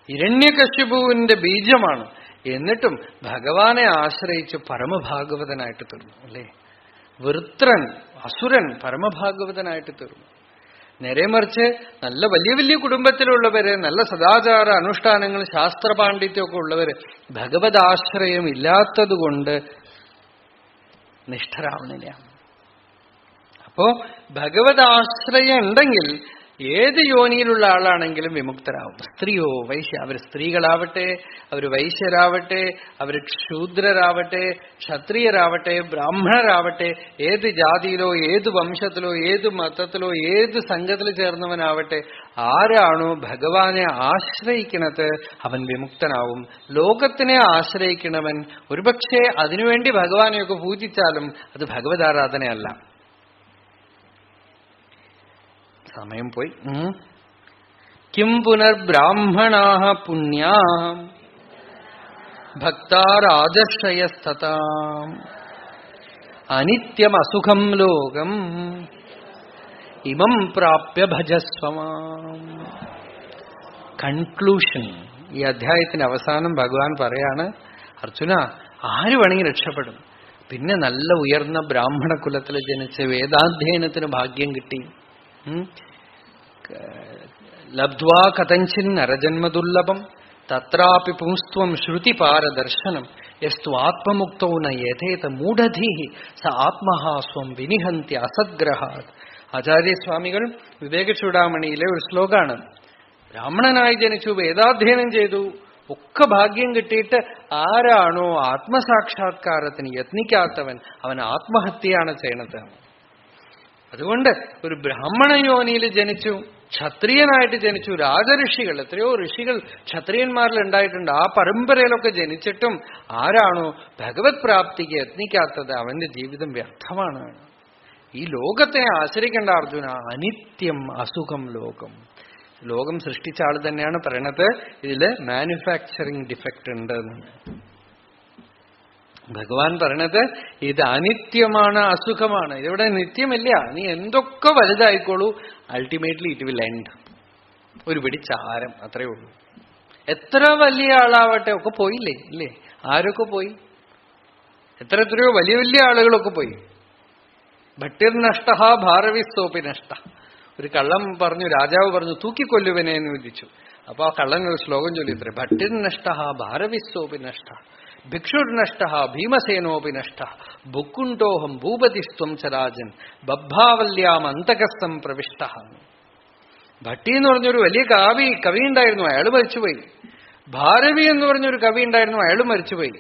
ഹിരണ്യകശിപുവിന്റെ ബീജമാണ്. എന്നിട്ടും ഭഗവാനെ ആശ്രയിച്ച് പരമഭാഗവതനായിട്ട് തീർന്നു, അല്ലേ? വൃത്രൻ, അസുരൻ പരമഭാഗവതനായിട്ട് തീർന്നു. നേരെ മറിച്ച് നല്ല വലിയ വലിയ കുടുംബത്തിലുള്ളവര്, നല്ല സദാചാര അനുഷ്ഠാനങ്ങൾ ശാസ്ത്ര പാണ്ഡിത്യമൊക്കെ ഉള്ളവര് ഭഗവതാശ്രയം ഇല്ലാത്തതുകൊണ്ട് നിഷ്ഠരാവണില്ല. അപ്പോ ഭഗവതാശ്രയം ഉണ്ടെങ്കിൽ ഏത് യോനിയിലുള്ള ആളാണെങ്കിലും വിമുക്തരാകും. സ്ത്രീയോ വൈശ്യ, അവർ സ്ത്രീകളാവട്ടെ, അവർ വൈശ്യരാവട്ടെ, അവർ ശൂദ്രരാവട്ടെ, ക്ഷത്രിയരാവട്ടെ, ബ്രാഹ്മണരാവട്ടെ, ഏത് ജാതിയിലോ ഏത് വംശത്തിലോ ഏത് മതത്തിലോ ഏത് സംഘത്തിൽ ചേർന്നവനാവട്ടെ, ആരാണോ ഭഗവാനെ ആശ്രയിക്കുന്നത് അവൻ വിമുക്തനാവും. ലോകത്തിനെ ആശ്രയിക്കണവൻ ഒരുപക്ഷെ അതിനുവേണ്ടി ഭഗവാനെയൊക്കെ പൂജിച്ചാലും അത് ഭഗവതാരാധനയല്ല. സമയം പോയി. കിം പുനർബ്രാഹ്മണാഃ പുണ്യാഃ ഭക്താ രാജർഷയസ്തതാം അനിത്യമസുഖം ലോകം ഇമം പ്രാപ്യ ഭജസ്വ മാം. കൺക്ലൂഷൻ. ഈ അധ്യായത്തിന്റെ അവസാനം ഭഗവാൻ പറയാണ്, അർജുന, ആര് വേണമെങ്കിൽ രക്ഷപ്പെടും. പിന്നെ നല്ല ഉയർന്ന ബ്രാഹ്മണ കുലത്തിൽ ജനിച്ച് വേദാധ്യയനത്തിന് ഭാഗ്യം കിട്ടി, ലബ്ധ്വാ കഥഞ്ചിൻ നരജന്മദുർലഭം തത്രാപി പുംസ്ത്വം ശ്രുതിപാരദർശനം യസ്തു ആത്മമുക്തോ ന യഥേത മൂഢധീഃ സ ആത്മഹാ സ്വം വിനിഹന്തി അസദ്ഗ്രഹാത്. ആചാര്യസ്വാമികൾ വിവേകചൂടാമണിയിലെ ഒരു ശ്ലോകാണ്. ബ്രാഹ്മണനായി ജനിച്ചു, വേദാധ്യയനം ചെയ്തു, ഒക്കെ ഭാഗ്യം കിട്ടിയിട്ട് ആരാണോ ആത്മസാക്ഷാത്കാരത്തിന് യത്നിക്കാത്തവൻ അവൻ ആത്മഹത്യയാണ് ചെയ്യണത്. അതുകൊണ്ട് ഒരു ബ്രാഹ്മണ യോനിയിൽ ജനിച്ചു, ക്ഷത്രിയനായിട്ട് ജനിച്ചു, രാജഋഷികൾ, എത്രയോ ഋഷികൾ ക്ഷത്രിയന്മാരിൽ ഉണ്ടായിട്ടുണ്ട്. ആ പരമ്പരയിലൊക്കെ ജനിച്ചിട്ടും ആരാണോ ഭഗവത് പ്രാപ്തിക്ക് യത്നിക്കാത്തത് അവന്റെ ജീവിതം വ്യർത്ഥമാണ്. ഈ ലോകത്തെ ആശ്രയിക്കേണ്ട അർജുന. അനിത്യം അസുഖം ലോകം. ലോകം സൃഷ്ടിച്ച ആൾ തന്നെയാണ് പറയണത് ഇതില് മാനുഫാക്ചറിങ് ഡിഫക്റ്റ് ഉണ്ട് എന്ന്. ഭഗവാൻ പറയണത് ഇത് അനിത്യമാണ്, അസുഖമാണ്. ഇതിവിടെ നിത്യമില്ല. നീ എന്തൊക്കെ വലുതായിക്കോളൂ, അൾട്ടിമേറ്റ്ലി ഇറ്റ് വിൽ എൻഡ്. ഒരു പിടിച്ചാരം, അത്രയേ ഉള്ളൂ. എത്ര വലിയ ആളാവട്ടെ ഒക്കെ പോയില്ലേ, ഇല്ലേ? ആരൊക്കെ പോയി? എത്രയോ വലിയ വലിയ ആളുകളൊക്കെ പോയി. ഭട്ടിർ നഷ്ട ഭാരവിസ്തോപി നഷ്ട. ഒരു കള്ളം പറഞ്ഞു, രാജാവ് പറഞ്ഞു തൂക്കിക്കൊല്ലുവനെ എന്ന് വിധിച്ചു. അപ്പൊ ആ കള്ളൻ ഒരു ശ്ലോകം ചൊല്ലിത്രേ, ഭട്ടിർ നഷ്ട ഭാരവിസ്തോപി നഷ്ട ഭിക്ഷുർനഷ്ട ഭീമസേനോപി നഷ്ട ഭുക്കുണ്ടോഹം ഭൂപതിസ്ത്വം ചരാജൻ ബദ്ധാവല്യാം അന്തകസ്ഥം പ്രവിഷ്ട. ഭട്ടി എന്ന് പറഞ്ഞൊരു വലിയ കവി ഉണ്ടായിരുന്നു, അയാൾ മരിച്ചുപോയി. ഭാരവി എന്ന് പറഞ്ഞൊരു കവി ഉണ്ടായിരുന്നു, അയാളും മരിച്ചുപോയി.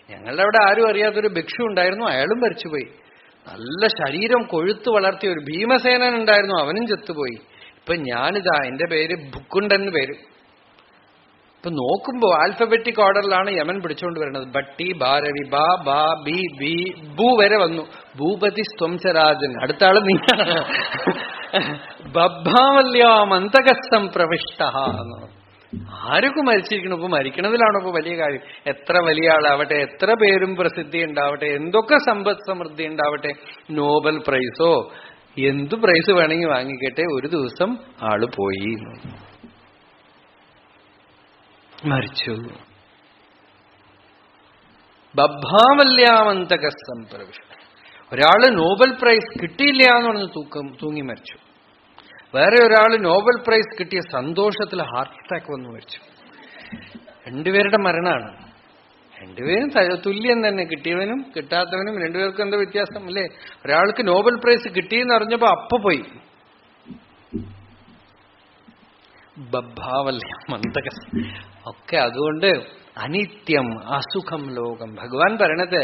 ഞങ്ങളുടെ അവിടെ ആരും അറിയാത്തൊരു ഭിക്ഷു ഉണ്ടായിരുന്നു, അയാളും മരിച്ചുപോയി. നല്ല ശരീരം കൊഴുത്തു വളർത്തിയ ഒരു ഭീമസേനൻ ഉണ്ടായിരുന്നു, അവനും ചത്തുപോയി. ഇപ്പൊ ഞാനിതാ, എന്റെ പേര് ഭുക്കുണ്ടെന്ന് പേര്. ഇപ്പൊ നോക്കുമ്പോ ആൽഫബറ്റിക് ഓർഡറിലാണ് യമൻ പിടിച്ചുകൊണ്ട് വരുന്നത്. ഭട്ടി, ഭാരവി, ബാ, ബാ, ബി, ബി, ഭൂ വരെ വന്നു. ഭൂപതി സ്വംസരാജൻ, അടുത്ത ആള് നീ. ബദ്ധാവല്യാം അന്തകസ്ഥം പ്രവിഷ്ട. ആരൊക്കെ മരിച്ചിരിക്കണം? ഇപ്പൊ മരിക്കണതിലാണോ ഇപ്പൊ വലിയ കാര്യം? എത്ര വലിയ ആളാവട്ടെ, എത്ര പേരും പ്രസിദ്ധി ഉണ്ടാവട്ടെ, എന്തൊക്കെ സമ്പദ് സമൃദ്ധി ഉണ്ടാവട്ടെ, നോബൽ പ്രൈസോ എന്തു പ്രൈസ് വേണമെങ്കിൽ വാങ്ങിക്കട്ടെ, ഒരു ദിവസം ആള് പോയി, മരിച്ചു. ബദ്ധാവല്യാമന്തകസ്ഥം പ്രവിഷ്ട. ഒരാള് നോബൽ പ്രൈസ് കിട്ടിയില്ല എന്ന് പറഞ്ഞ് തൂങ്ങി മരിച്ചു. വേറെ ഒരാള് നോബൽ പ്രൈസ് കിട്ടിയ സന്തോഷത്തിൽ ഹാർട്ട് അറ്റാക്ക് വന്നു മരിച്ചു. രണ്ടുപേരുടെ മരണമാണ്. രണ്ടുപേരും തുല്യം തന്നെ, കിട്ടിയവനും കിട്ടാത്തവനും രണ്ടുപേർക്കും എന്താ വ്യത്യാസം അല്ലേ? ഒരാൾക്ക് നോബൽ പ്രൈസ് കിട്ടിയെന്ന് അറിഞ്ഞപ്പോ അപ്പൊ പോയി. ബദ്ധാവല്യം അന്തകസ്ഥം ഒക്കെ. അതുകൊണ്ട് അനിത്യം അസുഖം ലോകം. ഭഗവാൻ പറയണത്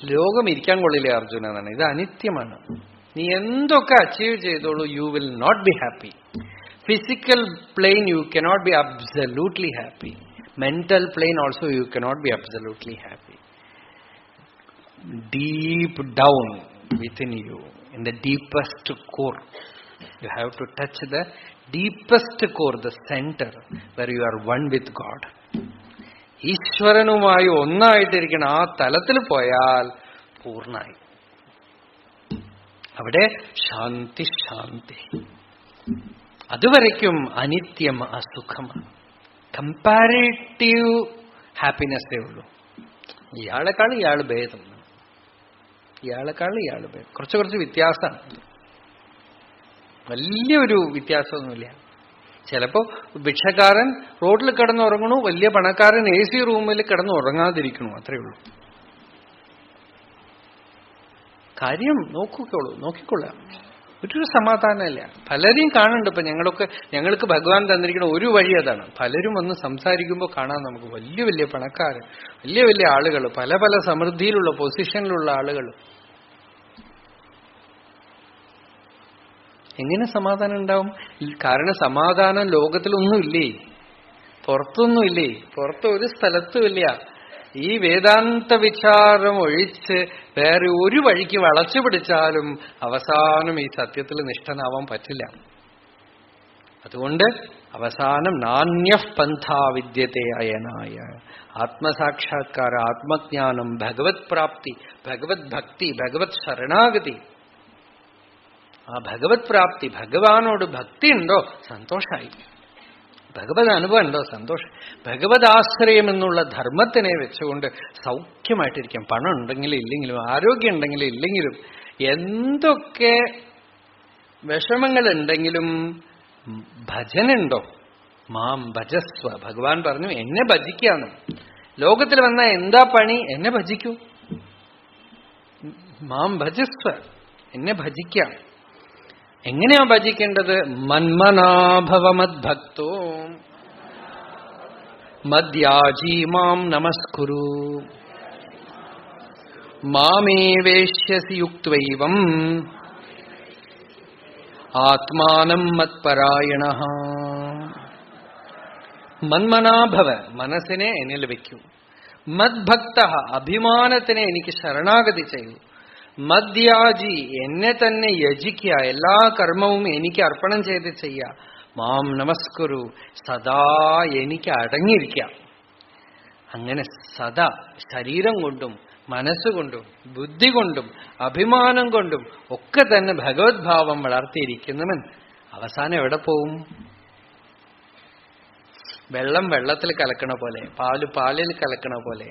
ലോകം ഇരിക്കാൻ കൊള്ളില്ല അർജുന എന്നാണ്. ഇത് അനിത്യമാണ്. നീ എന്തൊക്കെ അച്ചീവ് ചെയ്തോളൂ, you will not be happy. Physical plane you cannot be absolutely happy. Mental plane also you cannot be absolutely happy. Deep down within you, in the deepest core, you have to touch the deepest core, the center where you are one with God. ഈശ്വരനുമായി ഒന്നായിട്ടിരിക്കണം. ആ തലത്തിൽ പോയാൽ പൂർണ്ണായി. അവിടെ ശാന്തി ശാന്തി. അതുവരയ്ക്കും അനിത്യം അസുഖമാണ്. Comparative ഹാപ്പിനെസ്സേ ഉള്ളൂ. ഇയാളെക്കാൾ ഇയാൾ ഭേദം, ഇയാളെക്കാൾ ഇയാൾ ഭേദം, കുറച്ച് വ്യത്യാസമാണ്. വലിയൊരു വ്യത്യാസമൊന്നുമില്ല. ചിലപ്പോ ഭിക്ഷക്കാരൻ റോഡിൽ കിടന്നുറങ്ങണു, വലിയ പണക്കാരൻ AC റൂമിൽ കിടന്ന് ഉറങ്ങാതിരിക്കണു, അത്രയേ ഉള്ളൂ. കാര്യം നോക്കിക്കൊള്ളാം. ഒരു സമാധാനമില്ല. പലരെയും കാണുന്നുണ്ട്. ഇപ്പൊ ഞങ്ങൾക്ക് ഭഗവാൻ തന്നിരിക്കുന്ന ഒരു വഴി അതാണ്. പലരും വന്ന് സംസാരിക്കുമ്പോൾ കാണാൻ നമുക്ക് വലിയ വലിയ പണക്കാര്, വലിയ വലിയ ആളുകൾ, പല പല സമൃദ്ധിയിലുള്ള പൊസിഷനിലുള്ള ആളുകൾ. എങ്ങനെ സമാധാനം ഉണ്ടാവും? കാരണം സമാധാനം ലോകത്തിലൊന്നുമില്ലേ, പുറത്തൊന്നുമില്ലേ, പുറത്ത് ഒരു സ്ഥലത്തുമില്ല. ഈ വേദാന്ത വിചാരം ഒഴിച്ച് വേറെ ഒരു വഴിക്ക് വളച്ചു പിടിച്ചാലും അവസാനം ഈ സത്യത്തിൽ നിഷ്ഠനാവാൻ പറ്റില്ല. അതുകൊണ്ട് അവസാനം നാന്യഃ പന്ഥാ വിദ്യത്തെ അയനായ. ആത്മസാക്ഷാത്കാര, ആത്മജ്ഞാനം, ഭഗവത് പ്രാപ്തി, ഭഗവത് ഭക്തി, ഭഗവത് ശരണാഗതി. ആ ഭഗവത് പ്രാപ്തി, ഭഗവാനോട് ഭക്തി ഉണ്ടോ, സന്തോഷമായി. ഭഗവത് അനുഭവം ഉണ്ടോ, സന്തോഷം. ഭഗവത് ആശ്രയം എന്നുള്ള ധർമ്മത്തിനെ വെച്ചുകൊണ്ട് സൗഖ്യമായിട്ടിരിക്കാം. പണം ഉണ്ടെങ്കിലും ഇല്ലെങ്കിലും, ആരോഗ്യം ഉണ്ടെങ്കിലും ഇല്ലെങ്കിലും, എന്തൊക്കെ വിഷമങ്ങളുണ്ടെങ്കിലും ഭജനുണ്ടോ, മാം ഭജസ്വ. ഭഗവാൻ പറഞ്ഞു എന്നെ ഭജിക്കാന്ന്. ലോകത്തിൽ വന്ന എന്താ പണി? എന്നെ ഭജിക്കൂ. മാം ഭജസ്വ, എന്നെ ഭജിക്കാം. എങ്ങനെയാ ഭജിക്കേണ്ടത്? മന്മനാഭവ മദ്ഭക്തോ മദ്യാജീ മാം നമസ്കുരു മാമേ വേശ്യസി യുക്ത്വൈവം ആത്മാനം മത്പരായണഃ. മന്മനാഭവ, മനസ്സിനെ എന്നിൽ വയ്ക്കൂ. മദ്ഭക്തഃ, അഭിമാനത്തിനെ എനിക്ക് ശരണാഗതി ചെയ്യൂ. മദ്യാജി, എന്നെ തന്നെ യജിക്കുക, എല്ലാ കർമ്മവും എനിക്ക് അർപ്പണം ചെയ്ത് ചെയ്യുക. മാം നമസ്കുരു, സദാ എനിക്ക് അടങ്ങിയിരിക്കാം. അങ്ങനെ സദാ ശരീരം കൊണ്ടും മനസ്സുകൊണ്ടും ബുദ്ധി കൊണ്ടും അഭിമാനം കൊണ്ടും ഒക്കെ തന്നെ ഭഗവത് ഭാവം വളർത്തിയിരിക്കുന്നവൻ അവസാനം എവിടെ പോവും? വെള്ളം വെള്ളത്തിൽ കലക്കണ പോലെ, പാല് പാലിൽ കലക്കണ പോലെ,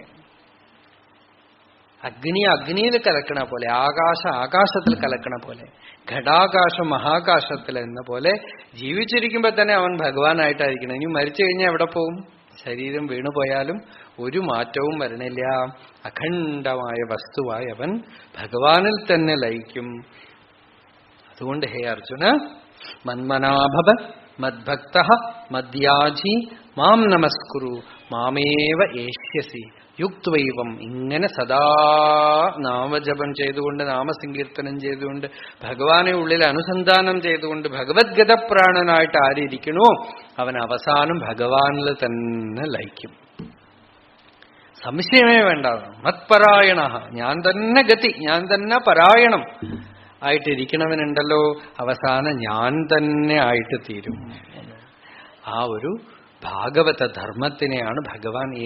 അഗ്നി അഗ്നിയിൽ കലക്കണ പോലെ, ആകാശം ആകാശത്തിൽ കലക്കണ പോലെ, ഘടാകാശം മഹാകാശത്തിൽ എന്ന പോലെ ജീവിച്ചിരിക്കുമ്പോ തന്നെ അവൻ ഭഗവാനായിട്ടായിരിക്കണം. ഇനി മരിച്ചു കഴിഞ്ഞാൽ എവിടെ പോവും? ശരീരം വീണുപോയാലും ഒരു മാറ്റവും വരണില്ല. അഖണ്ഡമായ വസ്തുവായി അവൻ ഭഗവാനിൽ തന്നെ ലയിക്കും. അതുകൊണ്ട് ഹേ അർജുന, മന്മനാഭവ മദ്ഭക്തഃ മദ്യാജി മാം നമസ്കുരു മാമേവ ഏഷ്യസി യുക്ത്വൈവം. ഇങ്ങനെ സദാ നാമജപം ചെയ്തുകൊണ്ട്, നാമസങ്കീർത്തനം ചെയ്തുകൊണ്ട്, ഭഗവാനെ ഉള്ളിൽ അനുസന്ധാനം ചെയ്തുകൊണ്ട് ഭഗവത്ഗതപ്രാണനായിട്ട് ആരിയ്ക്കണോ അവൻ അവസാനം ഭഗവാനിൽ തന്നെ ലയിക്കും. സംശയമേ വേണ്ട. മത്പരായണ, ഞാൻ തന്നെ ഗതി, ഞാൻ തന്നെ പരായണം ആയിട്ടിരിക്കണവനുണ്ടല്ലോ, അവസാനം ഞാൻ തന്നെ ആയിട്ട് തീരും. ആ ഒരു ഭാഗവത ധർമ്മത്തിനെയാണ് ഭഗവാൻ ഈ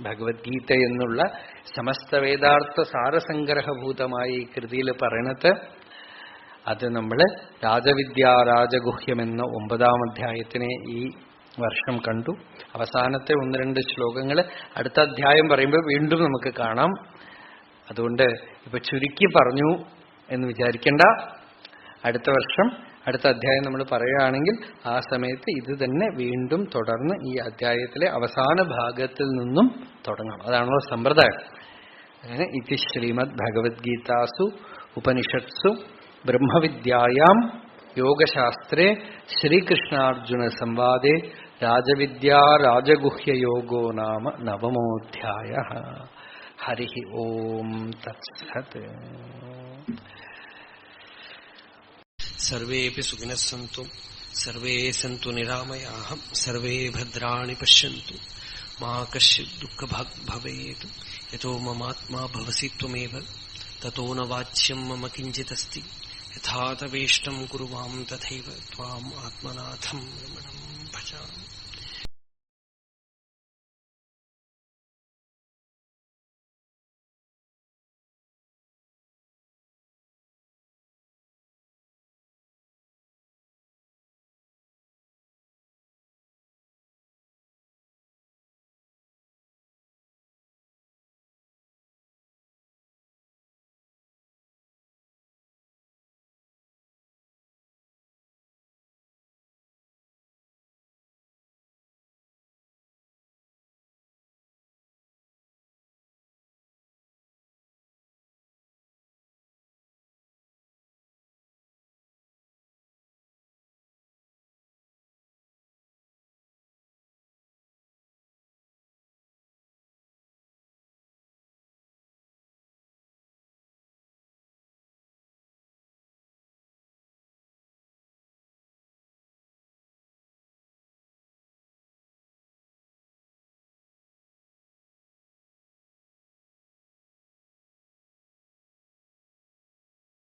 ഭഗവത്ഗീത എന്നുള്ള സമസ്ത വേദാർത്ഥ സാരസംഗ്രഹഭൂതമായ ഈ കൃതിയിൽ പറയണത്. അത് നമ്മൾ രാജവിദ്യാ രാജഗുഹ്യം എന്ന 9-ാം അധ്യായത്തിനെ ഈ വർഷം കണ്ടു. അവസാനത്തെ 1-2 ശ്ലോകങ്ങൾ അടുത്ത അധ്യായം പറയുമ്പോൾ വീണ്ടും നമുക്ക് കാണാം. അതുകൊണ്ട് ഇപ്പൊ ചുരുക്കി പറഞ്ഞു എന്ന് വിചാരിക്കേണ്ട. അടുത്ത വർഷം അടുത്ത അധ്യായം നമ്മൾ പറയുകയാണെങ്കിൽ ആ സമയത്ത് ഇത് തന്നെ വീണ്ടും തുടർന്ന് ഈ അധ്യായത്തിലെ അവസാന ഭാഗത്തിൽ നിന്നും തുടങ്ങാം. അതാണല്ലോ സമ്പ്രദായം. അങ്ങനെ ഇതി ശ്രീമദ് ഭഗവത്ഗീതാസു ഉപനിഷത്സു ബ്രഹ്മവിദ്യായാം യോഗശാസ്ത്രേ ശ്രീകൃഷ്ണാർജുന സംവാദേ രാജവിദ്യാ രാജഗുഹ്യയോഗോ നാമ 9-മോऽധ്യായഃ. ഹരി ഓം തത്സത്. സർവേപി സുഖിനഃ സന്തു സർവേ സന്തു നിരാമയാഃ സർവേ ഭദ്രാണി പശ്യന്തു മാ കശ്ചിത് ദുഃഖഭാഗ് ഭവേത്. യതോ മമാത്മാ ഭവസി ത്വമേവ തതോ ന വാച്യം മമ കിഞ്ചിദസ്തി. യഥാ തവേഷ്ടം കുരു മാം തഥൈവ ത്വാം ആത്മനാഥം രമണം ഭജാമി.